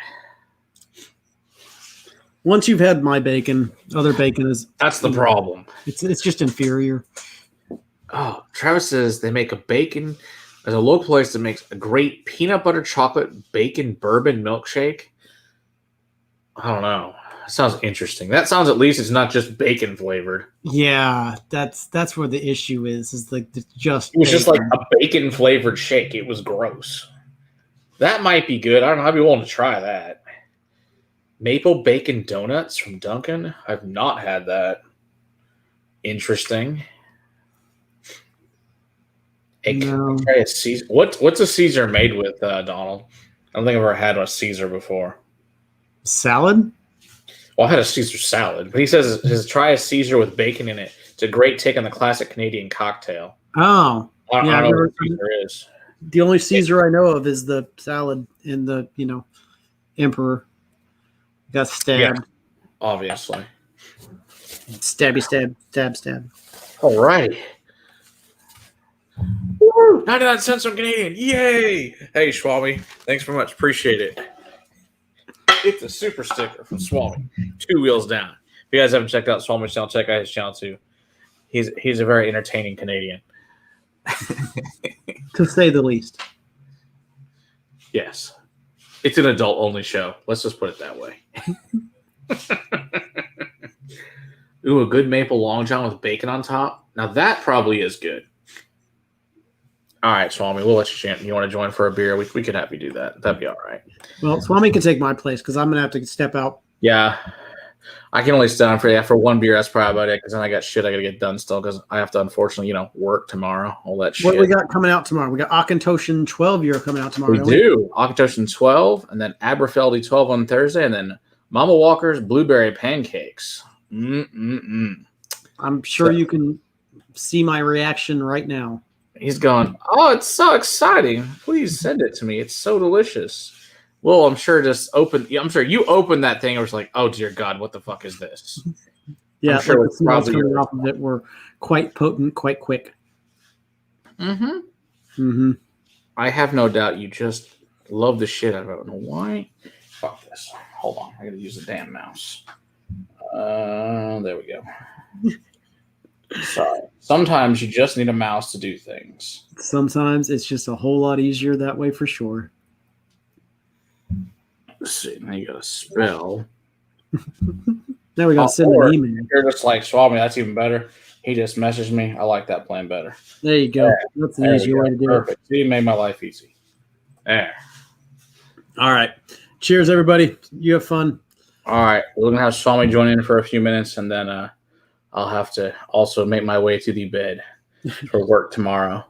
Once you've had my bacon, other bacon is That's the problem. it's just inferior. Oh, Travis says they make a bacon. There's a local place that makes a great peanut butter chocolate bacon bourbon milkshake. I don't know. That sounds interesting. That sounds at least it's not just bacon flavored. Yeah, that's where the issue is like just It was just like bacon. a bacon flavored shake. It was gross. That might be good. I don't know. I'd be willing to try that. Maple bacon donuts from Dunkin'. I've not had that. Interesting. No. Try a Caesar. What's a Caesar made with, Donald? I don't think I've ever had a Caesar before. Salad? Well, I had a Caesar salad, but he says try a Caesar with bacon in it. It's a great take on the classic Canadian cocktail. Oh. I Yeah, don't know what Caesar is. the only Caesar I know of is the salad in the, Emperor. Got stabbed. Yeah, obviously. Stabby stab, stab, stab. All right. 99 cents on Canadian. Yay! Hey, Swami. Thanks very much. Appreciate it. It's a super sticker from Swami. 2 wheels down. If you guys haven't checked out Swami's channel, check out his channel too. He's a very entertaining Canadian. To say the least. Yes. It's an adult-only show. Let's just put it that way. Ooh, a good maple long john with bacon on top. Now that probably is good. All right, Swami, we'll let you chant. You want to join for a beer? We could have you do that. That'd be all right. Well, Swami can take my place because I'm going to have to step out. Yeah. I can only stay on for one beer. That's probably about it because then I got shit I got to get done still because I have to, unfortunately, work tomorrow. All that shit. What do we got coming out tomorrow? We got Auchentoshan 12-year coming out tomorrow. We do. Auchentoshan 12, and then Aberfeldy 12 on Thursday, and then Mama Walker's Blueberry Pancakes. I'm sure you can see my reaction right now. He's going, oh, it's so exciting. Please send it to me. It's so delicious. Well, I'm sure I'm sure you opened that thing and was like, oh, dear God, what the fuck is this? Yeah, I'm sure like the smells coming off of it were quite potent, quite quick. I have no doubt you just love the shit out of it. I don't know why. Fuck this. Hold on. I got to use the damn mouse. There we go. Sorry. Sometimes you just need a mouse to do things. Sometimes it's just a whole lot easier that way for sure. Let's see. Now you got to spell. Now we got to send an email. You're just like, Swami, that's even better. He just messaged me. I like that plan better. There you go. That's an easier way to do Perfect. He made my life easy. There. All right. Cheers, everybody. You have fun. All right. We're going to have Swami join in for a few minutes, and then I'll have to also make my way to the bed for work tomorrow.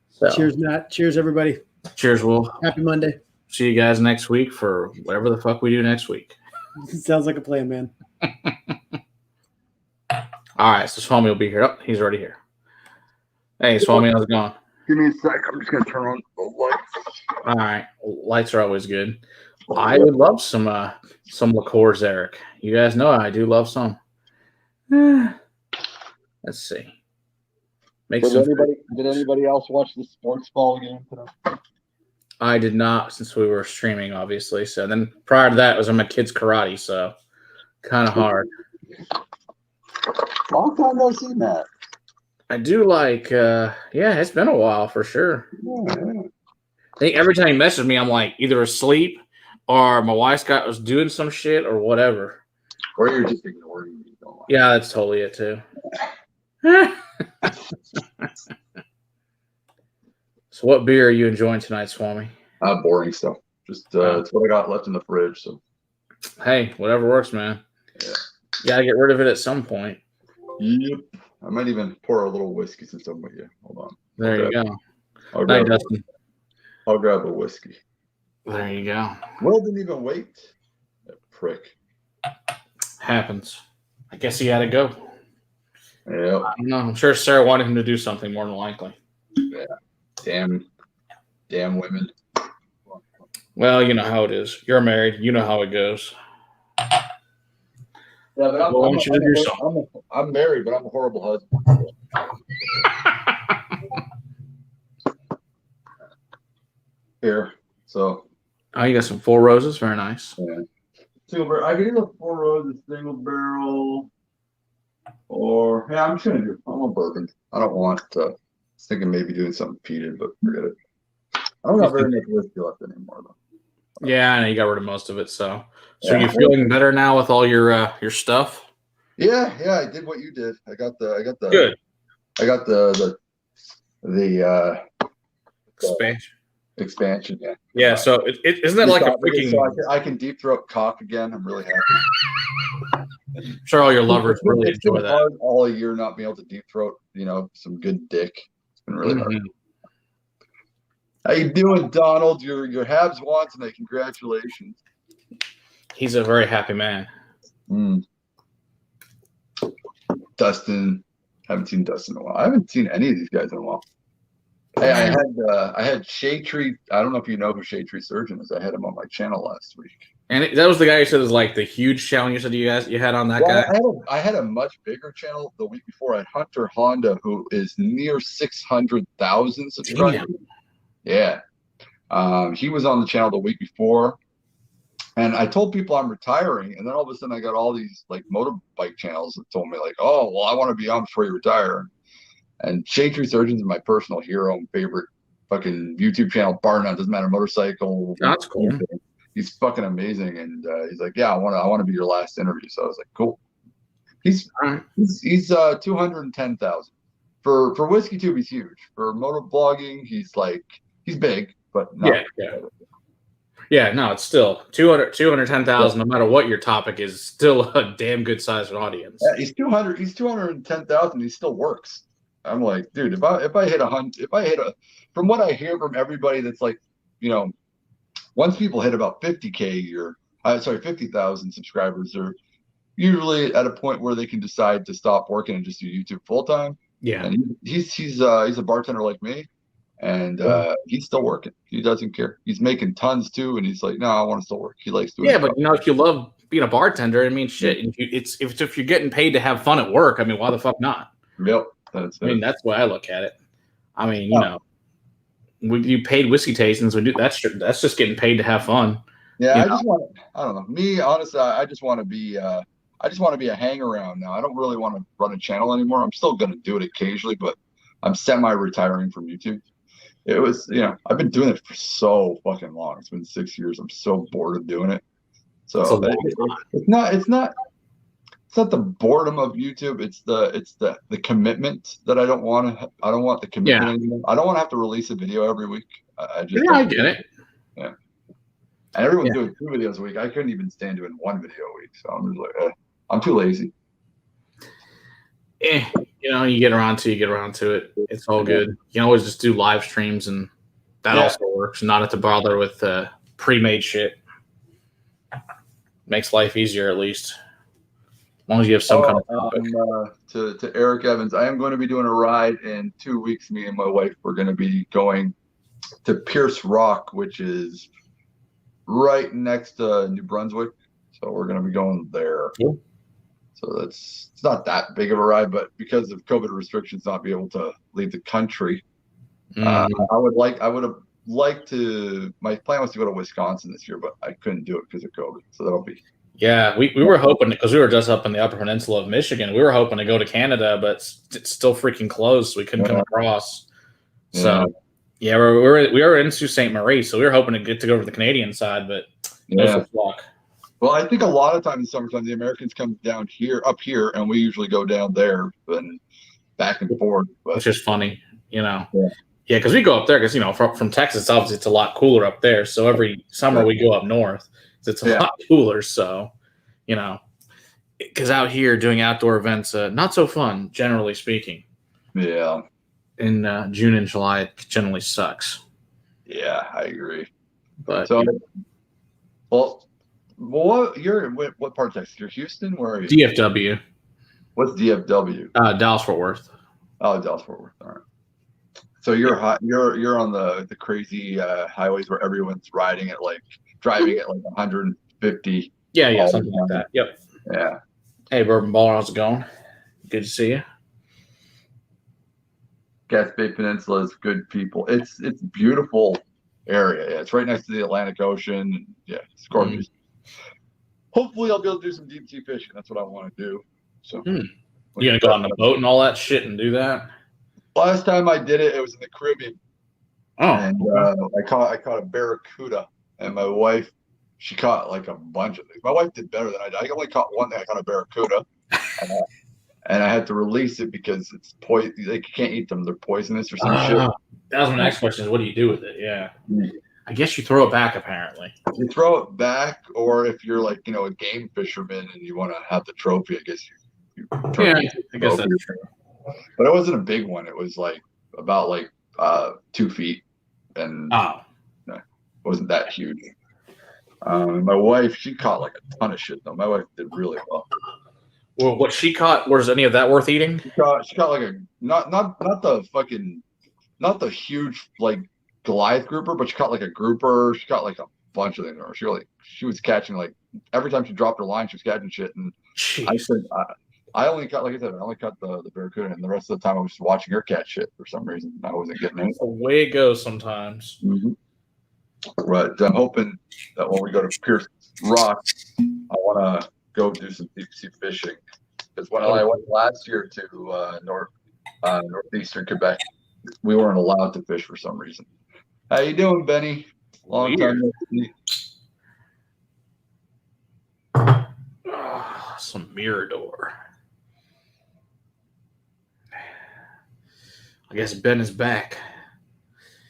So, cheers, Matt. Cheers, everybody. Cheers, Will. Happy Monday. See you guys next week for whatever the fuck we do next week. Sounds like a plan, man. All right, so Swami will be here. Oh, he's already here. Hey, Swami, how's it going? Give me a sec. I'm just gonna turn on the lights. All right, lights are always good. I would love some liqueurs, Eric. You guys know I do love some. Let's see. Did anybody else watch the sports ball game today? I did not, since we were streaming, obviously. So then prior to that, it was on my kids' karate, so kind of hard. Long time no see, Matt. I do like, it's been a while for sure. Yeah. I think every time he messages me, I'm like either asleep or my wife was doing some shit or whatever. Or you're just ignoring me. Yeah, that's totally it too. So what beer are you enjoying tonight, Swami? Boring stuff. Just it's what I got left in the fridge. So hey, whatever works, man. Yeah. You gotta get rid of it at some point. Yep. I might even pour a little whiskey since I'm with you. Hold on. There you go. Night, Dustin. I'll grab a whiskey. There you go. Will didn't even wait. That prick. Happens. I guess he had to go. Yeah. I don't know. I'm sure Sarah wanted him to do something more than likely. Yeah. Damn women. Well, you know how it is. You're married. You know how it goes. Yeah, but I'm married, but I'm a horrible husband. Here. So. Oh, you got some Four Roses. Very nice. Yeah. Single barrel. I can either Four Roses single barrel, or yeah, I'm just gonna do. I want bourbon. I don't want. I was thinking maybe doing something peated, but forget it. I don't got very much whiskey left anymore though. Yeah, I know you got rid of most of it. So Yeah. you feeling better now with all your stuff? Yeah, I did what you did. I got the Good I got the expansion. expansion. Yeah. Yeah. So isn't that like a freaking? So I can deep throat cock again. I'm really happy. I'm sure all your lovers really It's been enjoy that. hard all year not being able to deep throat. Some good dick. It's been really hard. How you doing, Donald? Your Habs won tonight. Congratulations. He's a very happy man. Dustin, haven't seen Dustin in a while. I haven't seen any of these guys in a while. Hey, I had Shade Tree. I don't know if you know who Shade Tree Surgeon is. I had him on my channel last week. And that was the guy who said it was like the huge channel you said you had on that guy. I had a much bigger channel the week before. I had Hunter Honda, who is near 600,000 subscribers. Damn. Yeah. He was on the channel the week before. And I told people I'm retiring, and then all of a sudden I got all these like motorbike channels that told me like, oh, well, I want to be on before you retire. And Shade Tree Surgeons is my personal hero and favorite fucking YouTube channel, bar none. Doesn't matter, motorcycle. That's cool. He's fucking amazing, and he's like, yeah, I want to be your last interview. So I was like, cool. He's 210,000 for Whiskey Tube. He's huge for motor blogging. He's big, but not. Yeah, no, it's still 210,000. No matter what your topic is, still a damn good sized audience. Yeah, he's 210,000. He still works. I'm like, dude, if I hit from what I hear from everybody, that's like, once people hit about 50,000 subscribers, they're usually at a point where they can decide to stop working and just do YouTube full time. Yeah, and he's a bartender like me. And he's still working. He doesn't care. He's making tons too, and he's like, "No, I want to still work." He likes doing. Yeah, but if you love being a bartender, I mean, shit. If you're getting paid to have fun at work, I mean, why the fuck not? Yep, that's the way I look at it. I mean, we do paid whiskey tastings. We do that's just getting paid to have fun. Yeah, I don't know. Me, honestly, I just want to be. I just want to be a hang around now. I don't really want to run a channel anymore. I'm still going to do it occasionally, but I'm semi-retiring from YouTube. It was, I've been doing it for so fucking long. It's been 6 years. I'm so bored of doing it. So it's not the boredom of YouTube. It's the commitment that I don't want the commitment anymore. I don't want to have to release a video every week. I get it. Yeah. And everyone's doing 2 videos a week. I couldn't even stand doing 1 video a week. So I'm just like, I'm too lazy. You get around to it. It's all good. You can always just do live streams, and that also works. Not have to bother with pre-made shit. Makes life easier, at least. As long as you have some kind of topic. To Eric Evans, I am going to be doing a ride in 2 weeks. Me and my wife, we're going to be going to Pierce Rock, which is right next to New Brunswick. So we're going to be going there. Cool. So it's not that big of a ride, but because of COVID restrictions, not be able to leave the country. I would have liked to. My plan was to go to Wisconsin this year, but I couldn't do it because of COVID. So that'll be. Yeah, we were hoping, because we were just up in the Upper Peninsula of Michigan. We were hoping to go to Canada, but it's still freaking closed, so we couldn't come across. So we were in Sault Ste. Marie, so we were hoping to get to go over the Canadian side, but no luck. Well, I think a lot of times in summertime, the Americans come up here, and we usually go down there and back and forth. But, it's just funny, Yeah, because we go up there because, from Texas, obviously it's a lot cooler up there. So every summer we go up north. It's a lot cooler. So, because out here doing outdoor events, not so fun, generally speaking. Yeah. In June and July, it generally sucks. Yeah, I agree. But you're in what part of Texas? You're Houston? Where are you? DFW. What's DFW? Dallas Fort Worth. Oh, Dallas Fort Worth. All right. So you're on the crazy highways where everyone's driving at like 150. Yeah, something like that. Yep. Yeah. Hey, Bourbon Baller, how's it going? Good to see you. Gaspé Peninsula is good people. It's beautiful area. Yeah, it's right next to the Atlantic Ocean. Yeah, it's gorgeous. hopefully I'll be able to do some deep sea fishing. That's what I want to do. So You gonna go on the boat and all that shit and do that? last time I did it, it was in the Caribbean. Oh, And I caught a barracuda, and my wife, she caught like a bunch of things. My wife did better than I did. I only caught one thing. I caught a barracuda, and I had to release it because it's poison. Like you can't eat them; they're poisonous or some shit. That was my next question: is what do you do with it? Yeah, I guess you throw it back. Apparently, you throw it back, or if you're like a game fisherman and you want to have the trophy, I guess you yeah, I guess that's true. But it wasn't a big one. It was like about 2 feet, and it wasn't that huge. My wife, she caught like a ton of shit though. My wife did really well. Well, what she caught, was any of that worth eating? She caught like a not the huge like Goliath grouper, but she caught like a grouper. She caught like a bunch of things. She was catching like every time she dropped her line, she was catching shit. And I only caught, like I said, I only caught the barracuda, and the rest of the time I was just watching her catch shit for some reason. I wasn't getting it. That's the way it goes sometimes. Mm-hmm. But I'm hoping that when we go to Pierce Rock, I want to go do some deep sea fishing. Because when I went last year to northeastern Quebec, we weren't allowed to fish for some reason. How you doing, Benny? Long time no see. Some Mirador. I guess Ben is back.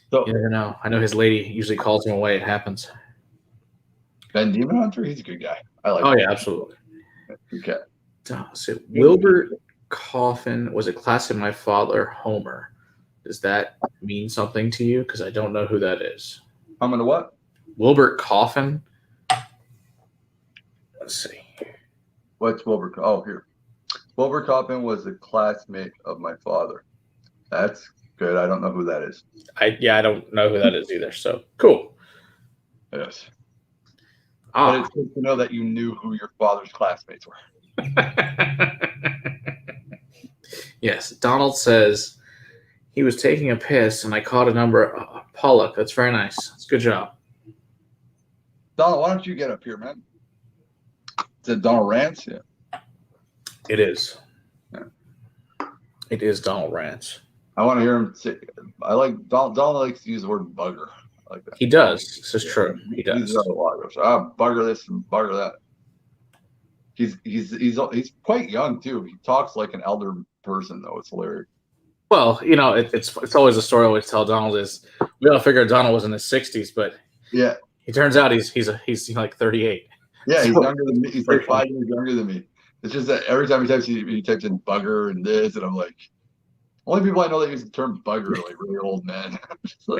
So, you never know. I know his lady usually calls him away. It happens. Ben Demon Hunter, he's a good guy. I like. Oh him. yeah, absolutely. Okay. So Wilbert Coffin was a class of my father, Homer. Does that mean something to you? Because I don't know who that is. I'm gonna what? Wilbert Coffin. Let's see. What's Wilbur? Oh, here. Wilbur Coffin was a classmate of my father. That's good. I don't know who that is. I don't know who that is either. So cool. Yes. But it's good to know that you knew who your father's classmates were. Yes. Donald says he was taking a piss and I caught a number. Pollock. That's very nice. That's a good job. Donald, why don't you get up here, man? Is it Donald Rance? Yeah. It is. Yeah. It is Donald Rance. I want to hear him say. I like Donald likes to use the word bugger. I like that. He does. This is true. He does. He's a lot of bugger this and bugger that. He's quite young too. He talks like an elder person though. It's hilarious. Well, it's always a story I always tell Donald is we all figured Donald was in his 60s, but yeah, he turns out he's like 38. Yeah, he's younger than me. He's like 5 years younger than me. It's just that every time he types in bugger and this, and I'm like, only people I know that use the term bugger are like really old men. So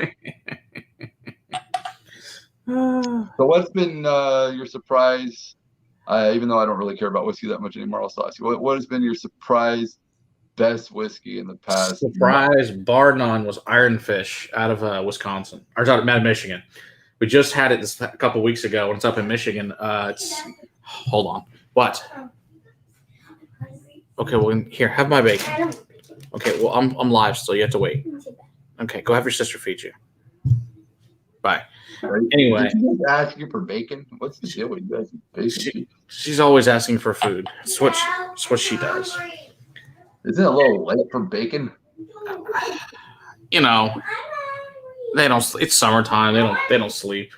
what's been your surprise? Even though I don't really care about whiskey that much anymore, I'll still ask you. What has been your surprise best whiskey in the past? Surprise, bar none, was Ironfish out of Wisconsin, or out of Michigan. We just had it a couple weeks ago, and it's up in Michigan. Hold on. What? Okay, well, here, have my bacon. Okay, well, I'm live still. You have to wait. Okay, go have your sister feed you. Bye. Anyway. Did you guys ask you for bacon? What's the deal with you guys? Bacon? She's always asking for food. It's what she does. Isn't it a little late for bacon? They don't. It's summertime. They don't sleep.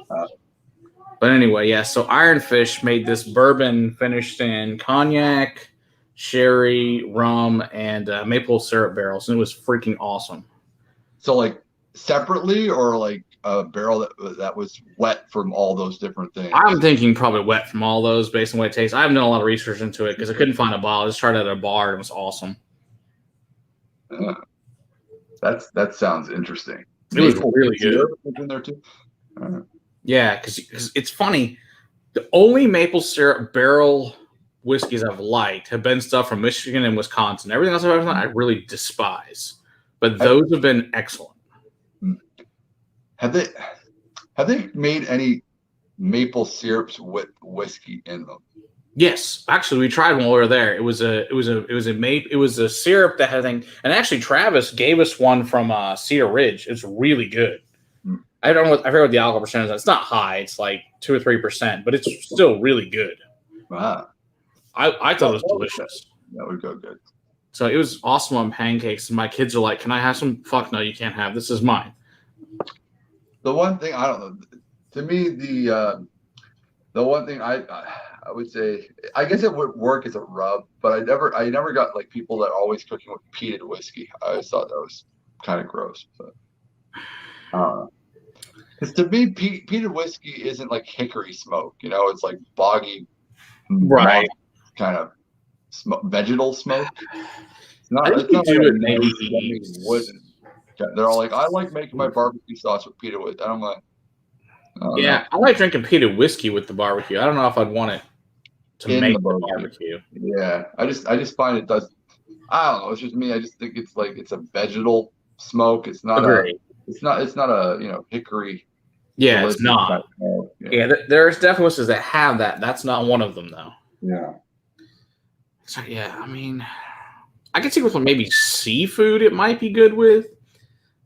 But anyway, yeah. So Ironfish made this bourbon finished in cognac, sherry, rum, and maple syrup barrels, and it was freaking awesome. So, like separately, or like a barrel that was wet from all those different things? I'm thinking probably wet from all those, based on what it tastes. I haven't done a lot of research into it because I couldn't find a bottle. I just tried it at a bar, and it was awesome. That sounds interesting. It was really good. In there too. Yeah, because it's funny. The only maple syrup barrel whiskeys I've liked have been stuff from Michigan and Wisconsin. Everything else I've ever done, I really despise. But those have been excellent. Have they made any maple syrups with whiskey in them? Yes, actually, we tried one while we were there. It was a syrup that had a thing, and actually, Travis gave us one from Cedar Ridge. It's really good. I don't know. I forget what the alcohol percentage is. It's not high. It's like 2 or 3%, but it's still really good. Wow. I thought it was delicious. That would go good. So it was awesome on pancakes. And my kids are like, "Can I have some?" Fuck no, you can't have. This is mine. The one thing I don't know. To me, the one thing I would say, I guess it would work as a rub, but I never got like people that are always cooking with peated whiskey. I always thought that was kind of gross. But because to me, peated whiskey isn't like hickory smoke. It's like boggy, Right. kind of vegetal smoke. It's not. I think It's not you like do a it maybe. nice wooden. They're all like, I like making my barbecue sauce with peated whiskey. And I'm like, oh, Yeah, I like drinking peated whiskey with the barbecue. I don't know if I'd want it to In make the the barbecue. barbecue. Yeah, I just find it does. I don't know. It's just me. I just think it's like it's a vegetal smoke. It's not Agreed. It's not a hickory. Yeah, it's delicious not. type of smoke. Yeah, there's definitely whiskeys that have that. That's not one of them, though. Yeah. So, yeah, I mean, I could see with maybe seafood it might be good with,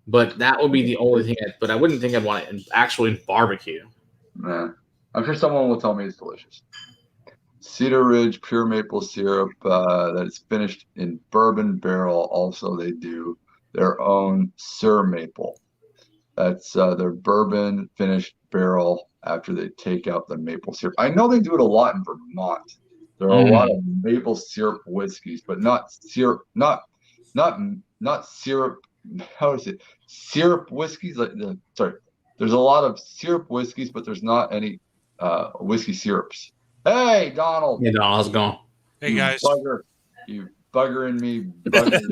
but that would be the only thing. But I wouldn't think I'd want it actually in barbecue. Nah. I'm sure someone will tell me it's delicious. Cedar Ridge pure maple syrup that is finished in bourbon barrel. Also, they do their own Sir Maple. That's their bourbon finished barrel after they take out the maple syrup. I know they do it a lot in Vermont. There are a lot of maple syrup whiskeys, but not syrup, not syrup. How is it? Syrup whiskeys. Sorry, there's a lot of syrup whiskeys, but there's not any whiskey syrups. Hey, Donald. Yeah, Donald, how's it going? Hey, guys. You buggering me. Buggering.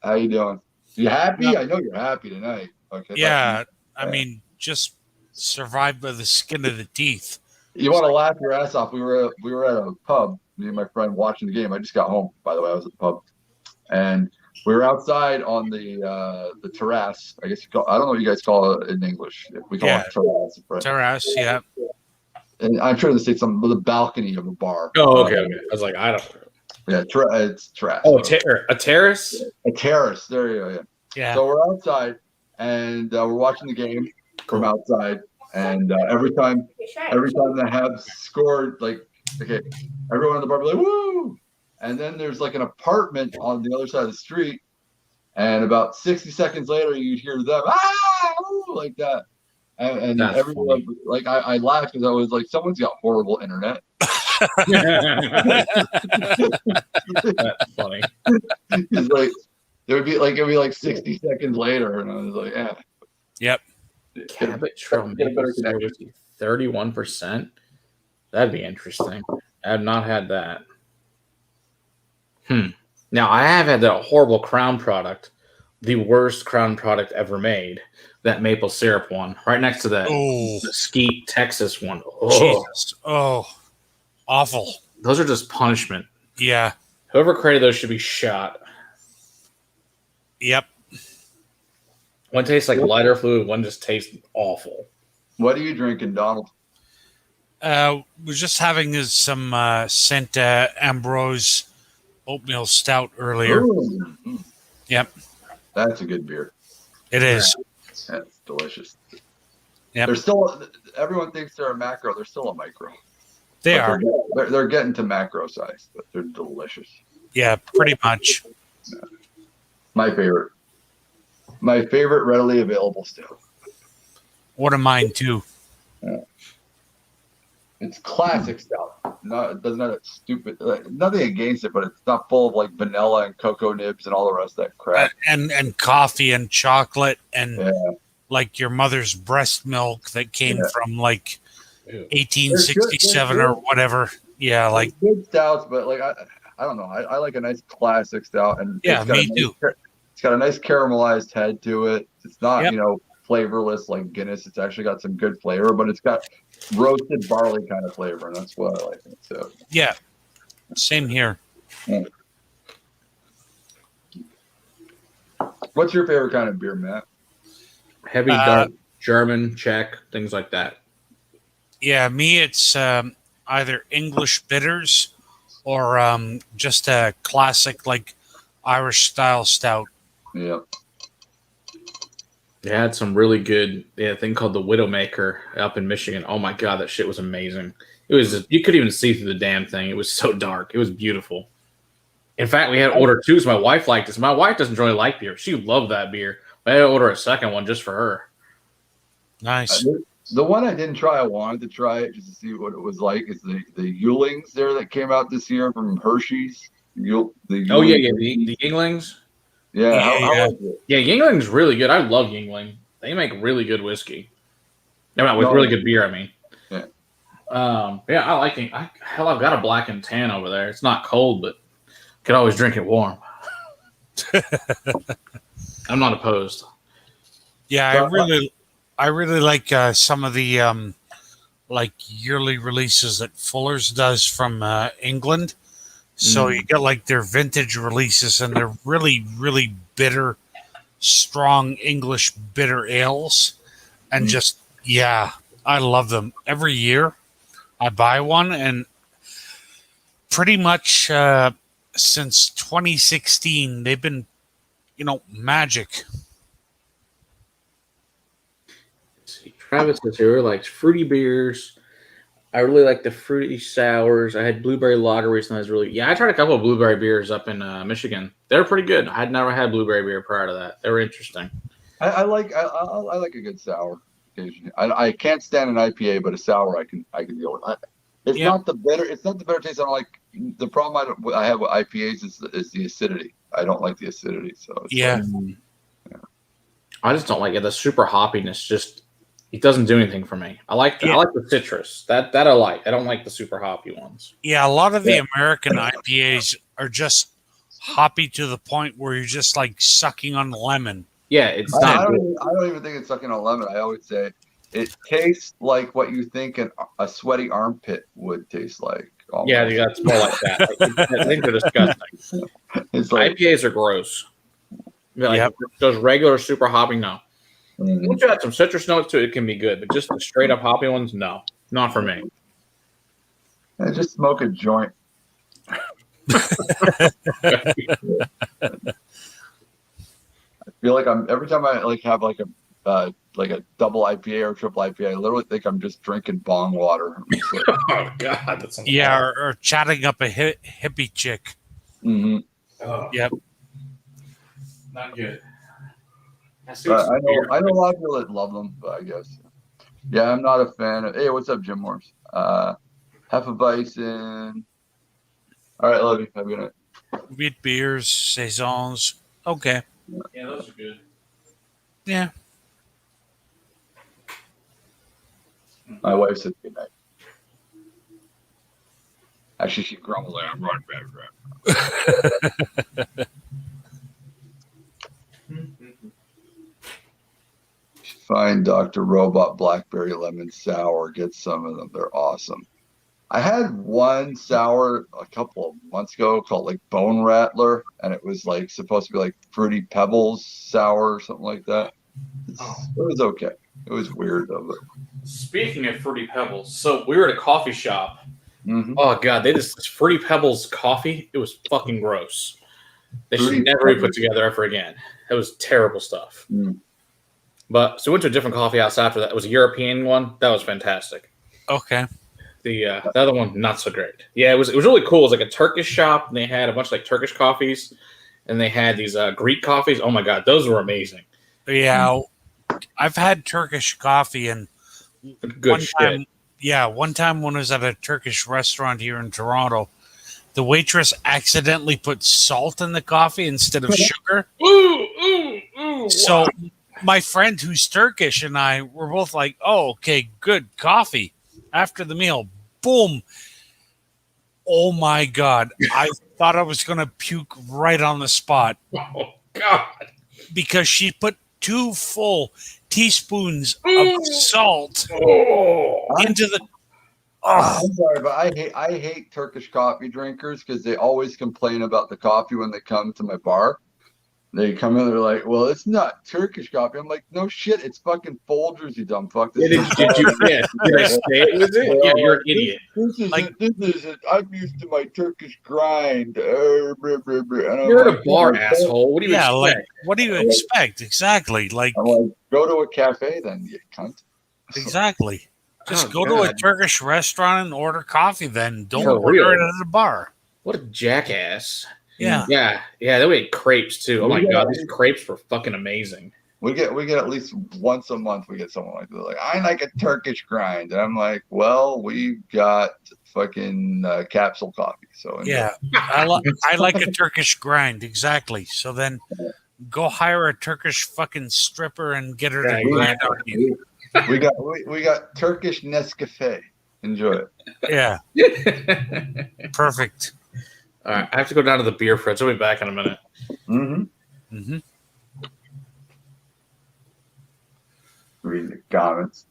How you doing? You happy? No. I know you're happy tonight. Okay. Yeah, I mean, just survived by the skin of the teeth. You want to laugh your ass off? We were at a pub, me and my friend watching the game. I just got home, by the way. I was at the pub, and we were outside on the terrace. I guess I don't know what you guys call it in English. We call it terrace. Right? Terrace, yeah. And I'm sure they say something the balcony of a bar. Oh, okay. I was like, I don't know. Yeah, it's terrace. Oh, a terrace? A terrace. There you go. Yeah. Yeah. So we're outside, and we're watching the game from outside. And every time the Habs scored, like, okay, everyone in the bar be like, woo! And then there's like an apartment on the other side of the street, and about 60 seconds later, you'd hear them, woo, like that. And everyone, funny. Like, I laughed because I was like, someone's got horrible internet. That's funny. It's like, it'd be like 60 seconds later, and I was like, yeah. Yep. Cabot Trail maple syrup whiskey, 31%. That'd be interesting. I have not had that. Now I have had that horrible Crown product, the worst Crown product ever made. That maple syrup one, right next to that Mesquite, Texas one. Oh, Jesus. Oh, awful. Those are just punishment. Yeah. Whoever created those should be shot. Yep. One tastes like lighter fluid, one just tastes awful. What are you drinking, Donald? We're just having some St. Ambrose oatmeal stout earlier. Ooh. Yep. That's a good beer. It is. That's delicious. Yep. They're still, everyone thinks they're a macro. They're still a micro. They are. They're getting to macro size, but they're delicious. Yeah, pretty much. Yeah. My favorite readily available still. One of mine too. Yeah. It's classic stout. It doesn't have that stupid. Nothing against it, but it's not full of like vanilla and cocoa nibs and all the rest of that crap. And coffee and chocolate and like your mother's breast milk that came from like 1867 or whatever. Yeah, like good stouts, but like I don't know. I like a nice classic stout, and me too. It's got a nice caramelized head to it. It's not flavorless like Guinness. It's actually got some good flavor, but it's got roasted barley kind of flavor, and that's what I like. So yeah, same here. Yeah. What's your favorite kind of beer, Matt? Heavy, dark, German, Czech, things like that. Yeah, me, it's either English bitters or just a classic like Irish style stout. Yeah. They had some really good thing called the Widowmaker up in Michigan. Oh my god, that shit was amazing. It was just, you couldn't even see through the damn thing. It was so dark. It was beautiful. In fact, we had to order 2 because my wife liked this. My wife doesn't really like beer. She loved that beer. I had to order a second one just for her. Nice. The one I didn't try, I wanted to try it just to see what it was like. Is the Yulings there that came out this year from Hershey's? Oh yeah, the Yinglings. Yeah, how was it? Yeah, Yingling's really good. I love Yingling. They make really good whiskey. No, with really good beer. I mean, yeah, I like it. Hell, I've got a black and tan over there. It's not cold, but could always drink it warm. I'm not opposed. Yeah, I really like some of the like yearly releases that Fuller's does from England. So you get like their vintage releases, and they're really, really bitter, strong English bitter ales, and just I love them. Every year, I buy one, and pretty much since 2016, they've been, magic. See, Travis is here. Likes fruity beers. I really like the fruity sours. I had blueberry lager recently. I tried a couple of blueberry beers up in Michigan. They're pretty good. I'd never had blueberry beer prior to that. They were interesting. I like a good sour occasionally. I can't stand an IPA, but a sour I can deal with. It's not the bitter. It's not the bitter taste I don't like. The problem I have with IPAs is the acidity. I don't like the acidity. So I just don't like it. The super hoppiness it doesn't do anything for me. I like the citrus. That I like. I don't like the super hoppy ones. Yeah, a lot of the American IPAs are just hoppy to the point where you're just like sucking on lemon. Yeah, it's not. I don't even think it's sucking on lemon. I always say it tastes like what you think a sweaty armpit would taste like. Almost. Yeah, that's more like that. I think they're disgusting. It's like, IPAs are gross. Those regular super hoppy, no. Once you add some citrus notes to it, it can be good, but just the straight up hoppy ones, no, not for me. Just smoke a joint. I feel like every time I have like a double IPA or triple IPA, I literally think I'm just drinking bong water. Oh God, that's or chatting up a hippie chick. Mm-hmm. Oh. Yep, Not good. I know a lot of people that love them, but I guess I'm not a fan of. Hey, what's up, Jim Morse? Hefeweizen. All right, love you. Have a good night. wheat beers, saisons. Okay. Yeah, those are good. Yeah. My wife said good night. Actually, she grumbled like I'm running back. Find Dr. Robot Blackberry Lemon Sour. Get some of them. They're awesome. I had one sour a couple of months ago called like Bone Rattler, and it was like supposed to be like Fruity Pebbles sour or something like that. It was okay. It was weird though. Speaking of Fruity Pebbles, so we were at a coffee shop. Mm-hmm. Oh God, they just Fruity Pebbles coffee. It was fucking gross. They should never be put together ever again. It was terrible stuff. Mm. But so we went to a different coffee house after that. It was a European one. That was fantastic. Okay. The other one, not so great. Yeah, it was really cool. It was like a Turkish shop, and they had a bunch of like Turkish coffees, and they had these Greek coffees. Oh my God, those were amazing. Yeah, I've had Turkish coffee, and Good shit. One time when I was at a Turkish restaurant here in Toronto, the waitress accidentally put salt in the coffee instead of sugar. Ooh, so my friend who's Turkish and I were both like, oh, okay, good coffee. After the meal, boom. Oh my God. I thought I was going to puke right on the spot. Oh God. Because she put 2 full teaspoons of salt into the. I'm sorry, but I hate Turkish coffee drinkers because they always complain about the coffee when they come to my bar. They come in, they're like, well, it's not Turkish coffee. I'm like, no shit, it's fucking Folgers, you dumb fuck. Yeah, did I say it was it? Yeah, you're an idiot. This is it. I'm used to my Turkish grind. You're at a bar, asshole. What do you expect? like what do you expect? Exactly. Like, I'm like, go to a cafe then, you cunt. exactly. Just Oh, go to a God. Turkish restaurant and order coffee. Then don't For order real. it at a bar. What a jackass. Yeah. Yeah. Then we had crepes too. Oh my Yeah. God, these crepes were fucking amazing. We get at least once a month we get someone like that. Like, I like a Turkish grind. And I'm like, well, we've got fucking capsule coffee. So enjoy. Yeah. I like a Turkish grind. Exactly. So then go hire a Turkish fucking stripper and get her to grind on you. We got Turkish Nescafe. Enjoy it. Yeah. Perfect. All right, I have to go down to the beer fridge. I'll be back in a minute. Mm-hmm. Mm-hmm. Read the comments.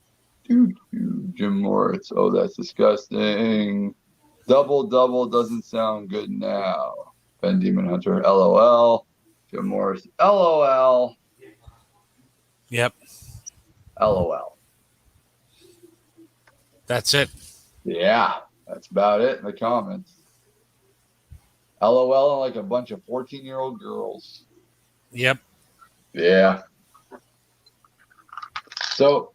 Jim Moritz. Oh, that's disgusting. Double doesn't sound good now. Ben Demon Hunter. LOL. Jim Morris. LOL. Yep. LOL. That's it. Yeah, that's about it in the comments. LOL and like a bunch of 14-year-old girls. Yep. Yeah. So,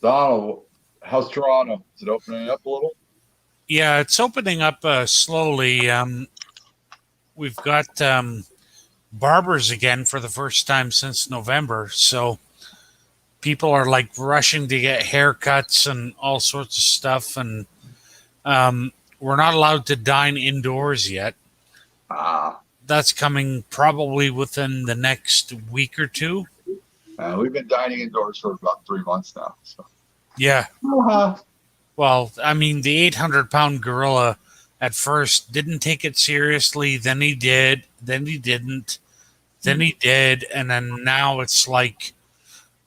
Donald, how's Toronto? Is it opening up a little? Yeah, it's opening up slowly. We've got barbers again for the first time since November. So people are like rushing to get haircuts and all sorts of stuff. And we're not allowed to dine indoors yet. That's coming probably within the next week or two. We've been dining indoors for about 3 months now. So. Yeah. Uh-huh. Well, I mean, the 800-pound gorilla at first didn't take it seriously. Then he did. Then he didn't. Then he did. And then now it's like,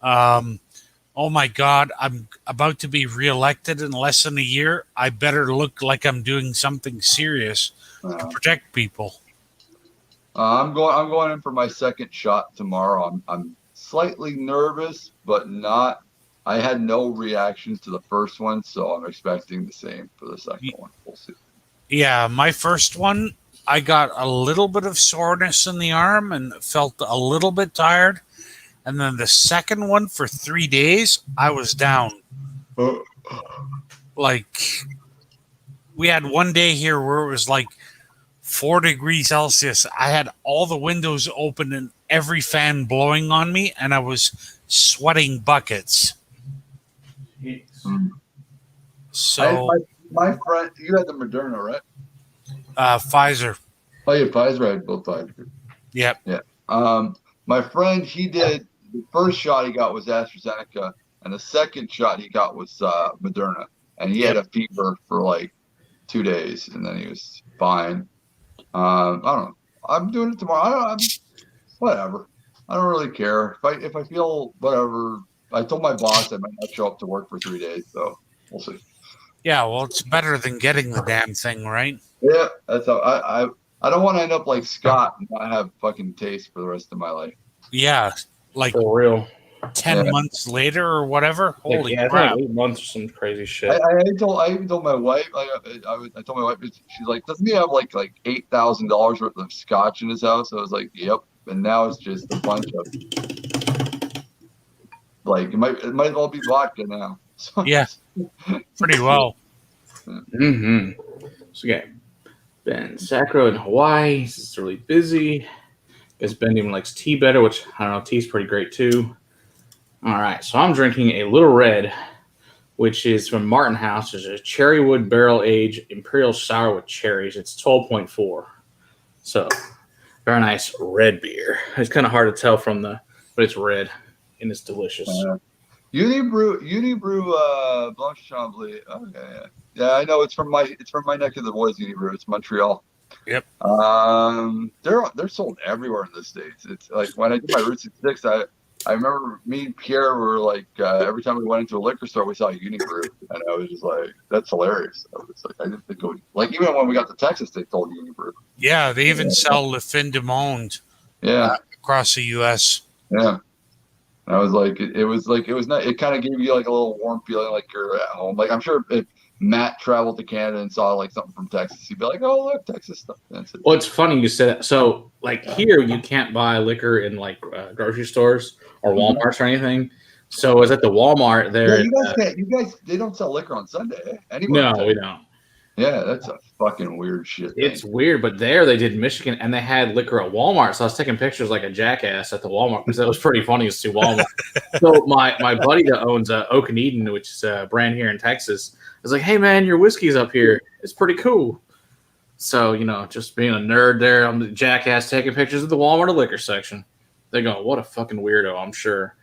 oh my God, I'm about to be reelected in less than a year. I better look like I'm doing something serious to protect people. I'm going in for my second shot tomorrow. I'm slightly nervous, but not. I had no reactions to the first one, so I'm expecting the same for the second one. We'll see. Yeah, my first one, I got a little bit of soreness in the arm and felt a little bit tired. And then the second one for 3 days, I was down. Like, we had one day here where it was like 4 degrees Celsius. I had all the windows open and every fan blowing on me, and I was sweating buckets. So, my friend, you had the Moderna, right? Pfizer. Oh, yeah, Pfizer. I had both Pfizer. Yep. Yeah. My friend, he did the first shot he got was AstraZeneca, and the second shot he got was Moderna, and he had a fever for like 2 days, and then he was fine. I don't know. I'm doing it tomorrow. Whatever. I don't really care if I feel whatever. I told my boss I might not show up to work for 3 days, so we'll see. Yeah, well, it's better than getting the damn thing, right? Yeah, that's how I don't want to end up like Scott and not have fucking taste for the rest of my life. Yeah, like For real. 10 months later or whatever. Holy It's crap. like 8 months or some crazy shit. I even told my wife, like, I told my wife, she's like, doesn't he have like $8,000 worth of scotch in his house? I was like, yep. And now it's just a bunch of like it might as well be vodka now. So, Yeah, pretty well. Mm-hmm. So yeah, Ben Sacro in Hawaii. He's really busy. Guess Ben even likes tea better, which I don't know. Tea's pretty great too. All right, so I'm drinking a Little Red, which is from Martin House. It's a Cherrywood Barrel Aged Imperial Sour with cherries. It's 12.4. So very nice red beer. It's kind of hard to tell from but it's red and it's delicious. Unibrew Blanche Chambly. Okay, yeah, I know it's from my neck of the woods. Unibrew, it's Montreal. Yep. They're sold everywhere in the States. It's like when I did my Route 66, I remember me and Pierre were like every time we went into a liquor store, we saw a Unibrew, and I was just like, "That's hilarious." I was like, I didn't think it would, like even when we got to Texas, they told Unibrew. Yeah, they even sell Le Fin du Monde. Yeah, across the U.S. Yeah. And I was like, it was not. It kind of gave you like a little warm feeling, like you're at home. Like I'm sure if Matt traveled to Canada and saw like something from Texas, he'd be like, "Oh, look, Texas stuff." That's it. Well, it's funny you said that. So, like here, you can't buy liquor in like grocery stores or Walmarts or anything. So, I was at the Walmart there. Yeah, you guys can't. You guys, they don't sell liquor on Sunday anywhere. No, we don't. Yeah, that's a fucking weird shit. It's weird, but there they did in Michigan, and they had liquor at Walmart. So I was taking pictures like a jackass at the Walmart because that was pretty funny to see Walmart. So my buddy that owns Oak and Eden, which is a brand here in Texas, was like, "Hey man, your whiskey's up here. It's pretty cool." So just being a nerd there, I'm the jackass taking pictures of the Walmart liquor section. They go, "What a fucking weirdo!" I'm sure.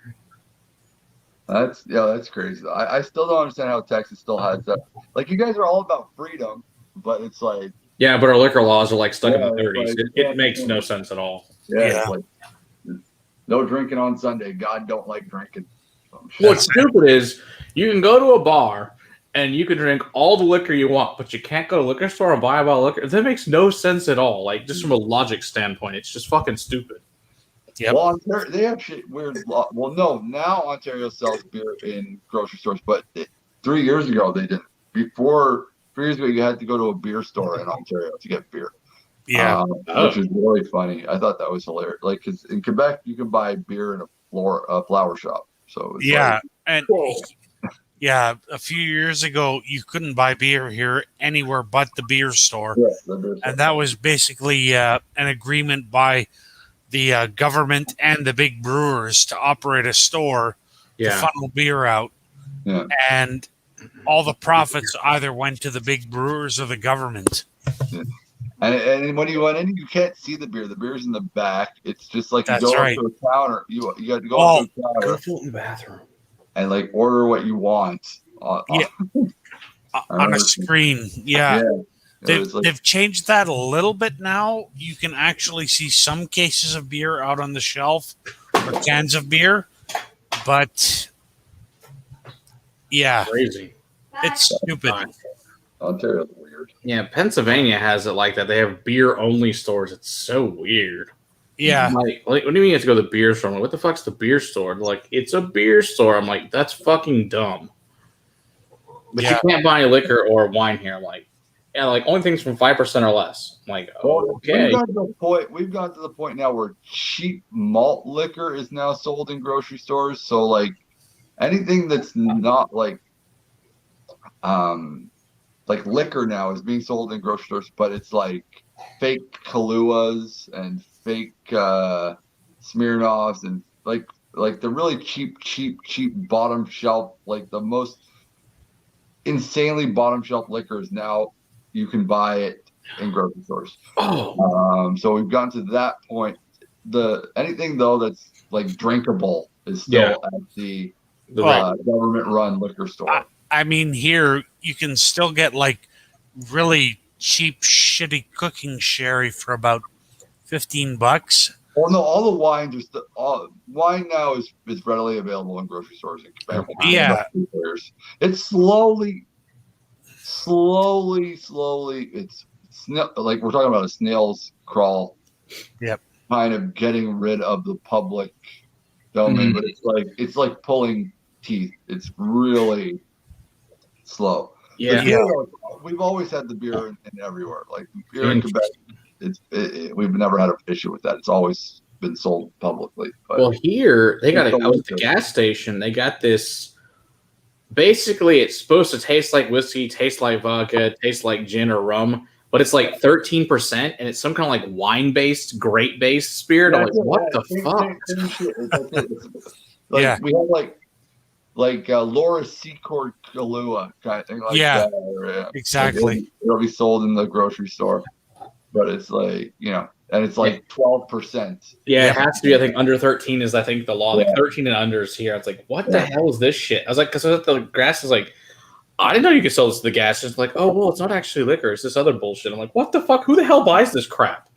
That's crazy. I still don't understand how Texas still has that. Like you guys are all about freedom, but it's like Yeah, but our liquor laws are like stuck in the 30s. Like, it makes no sense at all. Yeah. It's like no drinking on Sunday. God don't like drinking. What's stupid is you can go to a bar and you can drink all the liquor you want, but you can't go to a liquor store and buy a bottle of liquor. That makes no sense at all. Like just from a logic standpoint, it's just fucking stupid. Yep. Well, they have shit weird law. Well, no, now Ontario sells beer in grocery stores, but 3 years ago they didn't. Before 3 years ago, you had to go to a beer store in Ontario to get beer. Yeah, which is really funny. I thought that was hilarious. Like, because in Quebec, you can buy beer in a flower shop. So a few years ago, you couldn't buy beer here anywhere but the beer store, and that was basically an agreement by the government and the big brewers to operate a store to funnel beer out. Yeah. And all the profits either went to the big brewers or the government. Yeah. And when you went in, you can't see the beer. The beer's in the back. It's just like That's you go right. up to a counter. You got to go up to a counter in the bathroom and like order what you want. On a screen. Yeah. They've changed that a little bit now. You can actually see some cases of beer out on the shelf or cans of beer, but crazy. It's stupid. Ontario's weird. Yeah, Pennsylvania has it like that. They have beer only stores. It's so weird. Yeah. Like what do you mean you have to go to the beer store? I'm like, what the fuck's the beer store? They're like, it's a beer store. I'm like, that's fucking dumb. But you can't buy any liquor or wine here. I'm like, like only things from 5% or less. I'm like, okay. We've got to the point now where cheap malt liquor is now sold in grocery stores. So like anything that's not like liquor now is being sold in grocery stores, but it's like fake Kahluas and fake Smirnoffs and like the really cheap bottom shelf, like the most insanely bottom shelf liquor is now you can buy it in grocery stores. So we've gotten to that point. Anything though that's like drinkable is still at the government-run liquor store. I mean, here you can still get like really cheap, shitty cooking sherry for about $15. Well, no, all the wines wine now is readily available in grocery stores in Quebec. Yeah, it's slowly. It's like we're talking about a snail's crawl. Yep. Kind of getting rid of the public domain, but it's like pulling teeth. It's really slow. Yeah. We've always had the beer in everywhere. Like beer in Quebec, we've never had an issue with that. It's always been sold publicly. But well, here they got. I was at the gas station. They got this. Basically, it's supposed to taste like whiskey, taste like vodka, taste like gin or rum, but it's like 13%, and it's some kind of like wine-based, grape-based spirit. I'm like, what the fuck? We have like Laura Secord Kahlua kind of thing like that. Exactly. Like it'll be sold in the grocery store, but it's like and it's like 12%. Yeah, it has to be. I think under 13 is the law. Like 13 and under is here. It's like, what the hell is this shit? I was like, because the grass is like, I didn't know you could sell this to the gas. It's like, oh well, it's not actually liquor. It's this other bullshit. I'm like, what the fuck? Who the hell buys this crap?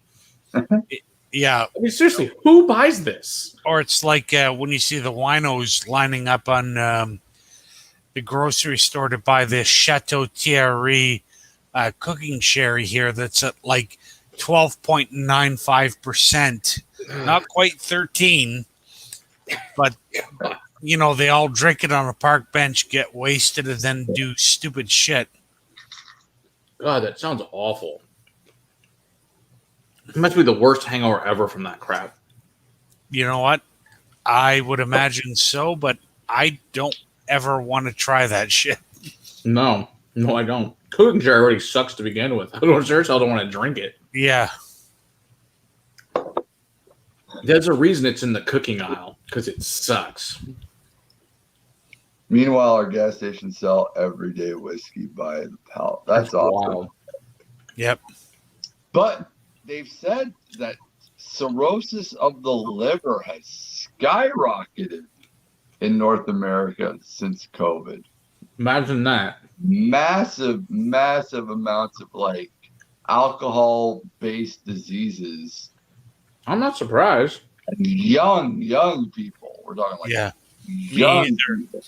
Yeah, I mean, seriously, who buys this? Or it's like when you see the winos lining up on the grocery store to buy this Chateau Thierry cooking sherry here that's at like 12.95%. not quite 13, but they all drink it on a park bench, get wasted, and then do stupid shit. God, that sounds awful. It must be the worst hangover ever from that crap. You know what? I would imagine so, but I don't ever want to try that shit. No, I don't. Cooking jar already sucks to begin with. I don't sure as hell don't want to drink it. Yeah. There's a reason it's in the cooking aisle, because it sucks. Meanwhile, our gas stations sell everyday whiskey by the pallet. That's awesome. Wild. Yep. But they've said that cirrhosis of the liver has skyrocketed in North America since COVID. Imagine that. Massive amounts of like alcohol-based diseases. I'm not surprised. And young people. We're talking like young people.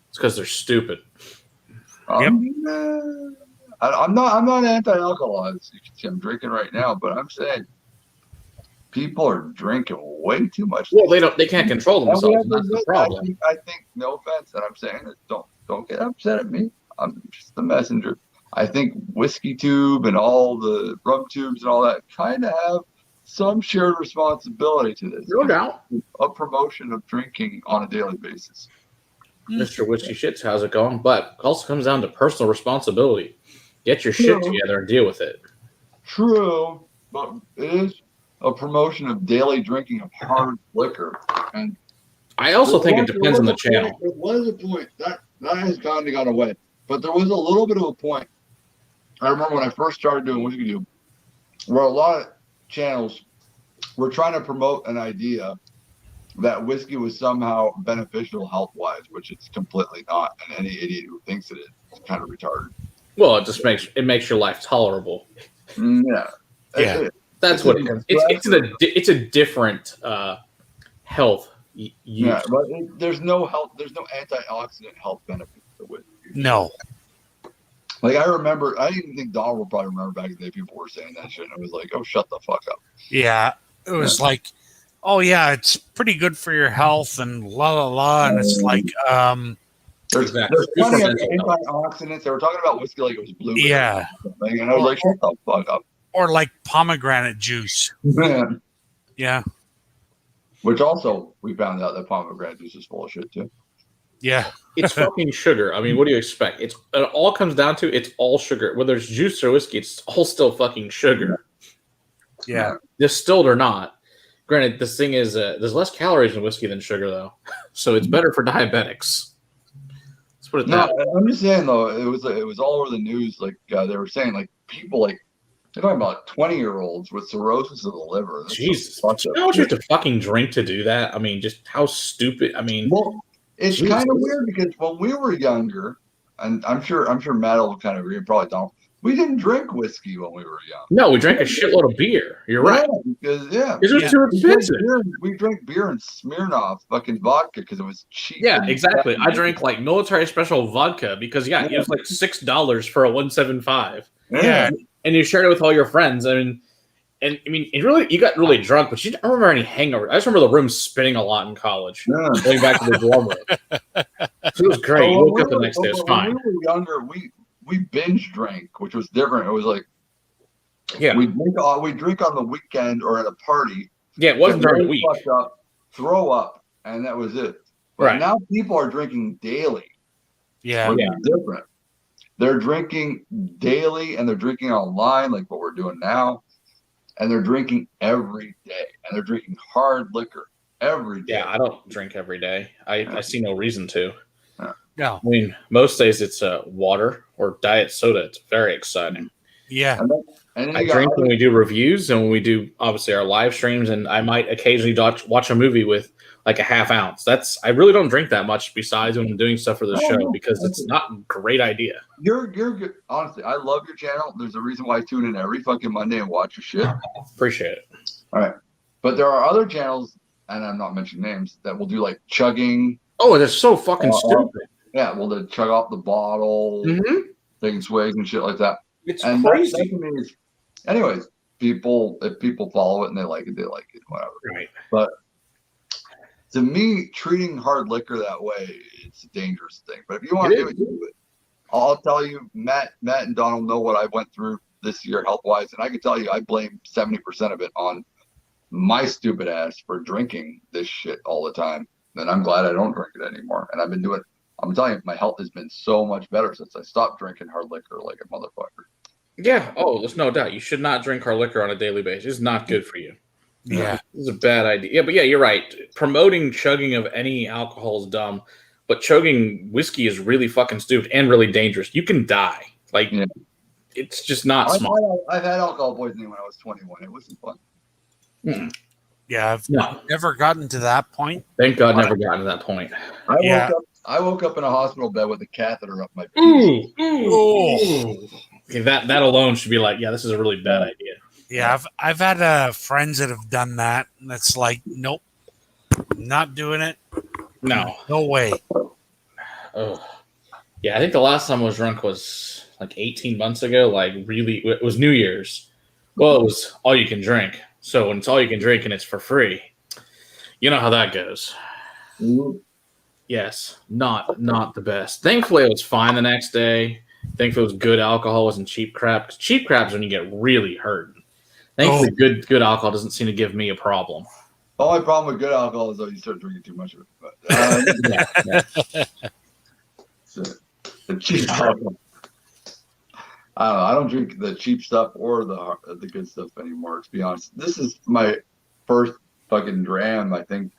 It's because they're stupid. I'm not anti-alcohol. As you can see, I'm drinking right now, but I'm saying people are drinking way too much. Well, they can't control themselves. That's the problem. I think, no offense, and I'm saying it, don't get upset at me. I'm just the messenger. I think Whiskey Tube and all the rum tubes and all that kind of have some shared responsibility to this. No doubt. A promotion of drinking on a daily basis. Mr. Whiskey Shits, how's it going? But it also comes down to personal responsibility. Get your shit together and deal with it. True, but it is a promotion of daily drinking of hard liquor. And I also think it depends on the channel. There was a point that has kind of gone away, but there was a little bit of a point. I remember when I first started doing Whiskey Tube, where a lot of channels were trying to promote an idea that whiskey was somehow beneficial health-wise, which it's completely not, and any idiot who thinks it is kind of retarded. Well, it just makes your life tolerable. Yeah. That's what it is. It's a different health use. Yeah, but there's no antioxidant health benefit to whiskey. No. Like I remember, I didn't even think Donald would probably remember back in the day people were saying that shit, and it was like, oh, shut the fuck up. Yeah, it was like, oh yeah, it's pretty good for your health and la la la, and it's like, there's plenty of antioxidants. They were talking about whiskey like it was blue. Yeah, and I was like, shut the fuck up. Or like pomegranate juice. Man. Yeah. Which also we found out that pomegranate juice is full of shit too. Yeah. It's fucking sugar. I mean, what do you expect? It all comes down to it's all sugar. Whether it's juice or whiskey, it's all still fucking sugar. Yeah. Distilled or not. Granted, this thing is there's less calories in whiskey than sugar, though, so it's better for diabetics. Let's put it that way. I'm just saying though, it was all over the news. Like they were saying, like people like they're talking about 20-year-olds with cirrhosis of the liver. That's Jesus, do you know how much you have to fucking drink to do that? I mean, just how stupid. I mean, well, it's kind of weird because when we were younger, and I'm sure Matt will kind of agree, probably don't. We didn't drink whiskey when we were young. No, we drank a shitload of beer. You're right. Because it was too expensive. We drank beer and Smirnoff fucking vodka because it was cheap. Yeah, exactly. I drank like military special vodka because it was like $6 for a 175. Yeah. And you shared it with all your friends. I mean, you got really drunk, but you don't remember any hangover. I just remember the room spinning a lot in college. Yeah. Going back to the dorm room. So it was great. You woke up the next day, it was fine. When we were younger, we binge drank, which was different. It was like, we drink on the weekend or at a party. Yeah, it wasn't during the week. Throw up, and that was it. But now people are drinking daily. Yeah. Different. They're drinking daily, and they're drinking online, like what we're doing now. And they're drinking every day, and they're drinking hard liquor every day. Yeah, I don't drink every day. I see no reason to. No. I mean, most days it's water or diet soda. It's very exciting. Yeah. And then I drink when we do reviews and when we do, obviously, our live streams, and I might occasionally watch a movie with like a half ounce. I really don't drink that much besides when I'm doing stuff for the show because it's not a great idea. You're good. Honestly, I love your channel. There's a reason why I tune in every fucking Monday and watch your shit. Appreciate it. All right. But there are other channels, and I'm not mentioning names, that will do like chugging. Oh, they're so fucking stupid. Yeah, well, they chug off the bottle, taking swigs and shit like that. It's and crazy. That to me is, anyways, people follow it and they like it, whatever. Right. But to me, treating hard liquor that way, it's a dangerous thing. But if you want to do it, I'll tell you, Matt and Donald know what I went through this year health-wise, and I can tell you I blame 70% of it on my stupid ass for drinking this shit all the time. And I'm glad I don't drink it anymore. And I've been doing, I'm telling you, my health has been so much better since I stopped drinking hard liquor like a motherfucker. Yeah. Oh, there's no doubt. You should not drink hard liquor on a daily basis. It's not good for you. Yeah. It's a bad idea. Yeah, but yeah, you're right. Promoting chugging of any alcohol is dumb, but chugging whiskey is really fucking stupid and really dangerous. You can die. Like, it's just not smart. I've had alcohol poisoning when I was 21. It wasn't fun. Yeah, I've never gotten to that point. Thank God, never gotten to that point. I woke up in a hospital bed with a catheter up my penis. Okay, that alone should be like, yeah, this is a really bad idea. Yeah, I've had friends that have done that, and it's like, nope, not doing it. No way. Oh, yeah. I think the last time I was drunk was like 18 months ago. Like, really, it was New Year's. Well, it was all you can drink. So when it's all you can drink and it's for free, you know how that goes. Mm-hmm. Yes, not the best. Thankfully, it was fine the next day. Thankfully, it was good alcohol. It wasn't cheap crap. 'Cause cheap crap is when you get really hurt. Thankfully, good alcohol doesn't seem to give me a problem. The only problem with good alcohol is though you start drinking too much of it. But, the cheap alcohol. I don't know. I don't drink the cheap stuff or the good stuff anymore. To be honest, this is my first fucking dram. I think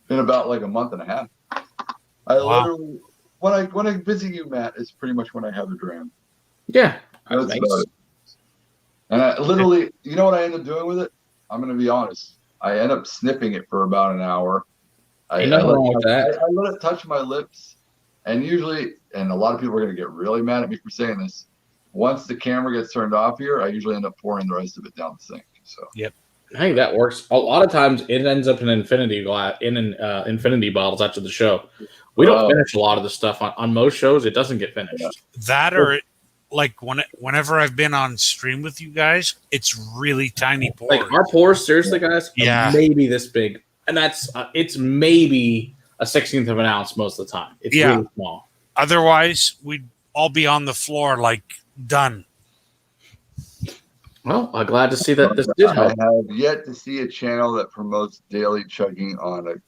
in about like a month and a half. Literally when I visit you, Matt, it's pretty much when I have a dram. Yeah, that's about it. And I literally, you know what I end up doing with it? I'm going to be honest. I end up sniffing it for about an hour. I let it touch my lips. And usually, and a lot of people are going to get really mad at me for saying this, once the camera gets turned off here, I usually end up pouring the rest of it down the sink. So yep. I think that works. A lot of times it ends up in infinity bottles after the show. We don't finish a lot of the stuff on most shows. It doesn't get finished. That or like whenever I've been on stream with you guys, it's really tiny pours. Like our pours, seriously, guys, are maybe this big, and that's it's maybe a 16th of an ounce most of the time. It's really small. Otherwise, we'd all be on the floor like done. Well, I'm glad to see that this did help. I have yet to see a channel that promotes daily chugging on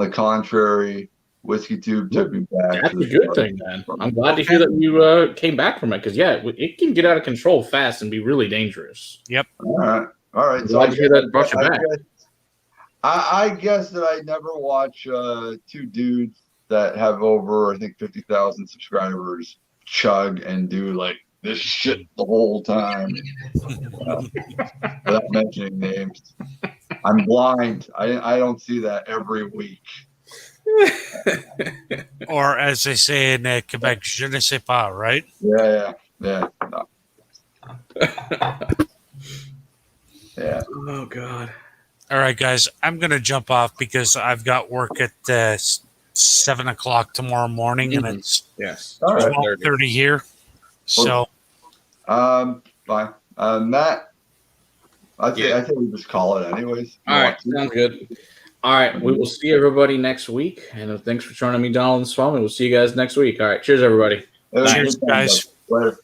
the contrary. Whiskey Tube took me back. That's a good thing, man. I'm glad to hear that you came back from it because, it can get out of control fast and be really dangerous. Yep. All right. So glad to hear that brought you back. I guess that I never watch two dudes that have over, I think, 50,000 subscribers chug and do like this shit the whole time. Without mentioning names. I'm blind. I don't see that every week. Or as they say in Quebec, je ne sais pas, right? Yeah. No. Yeah. Oh, God. All right, guys. I'm going to jump off because I've got work at 7 o'clock tomorrow morning, and it's 12:30 here. So, Fine. Matt, I think we just call it anyways. All right, sounds good. All right, we will see everybody next week, and thanks for joining me, Donald and Swami. We'll see you guys next week. All right, cheers, everybody. Cheers, guys. Later.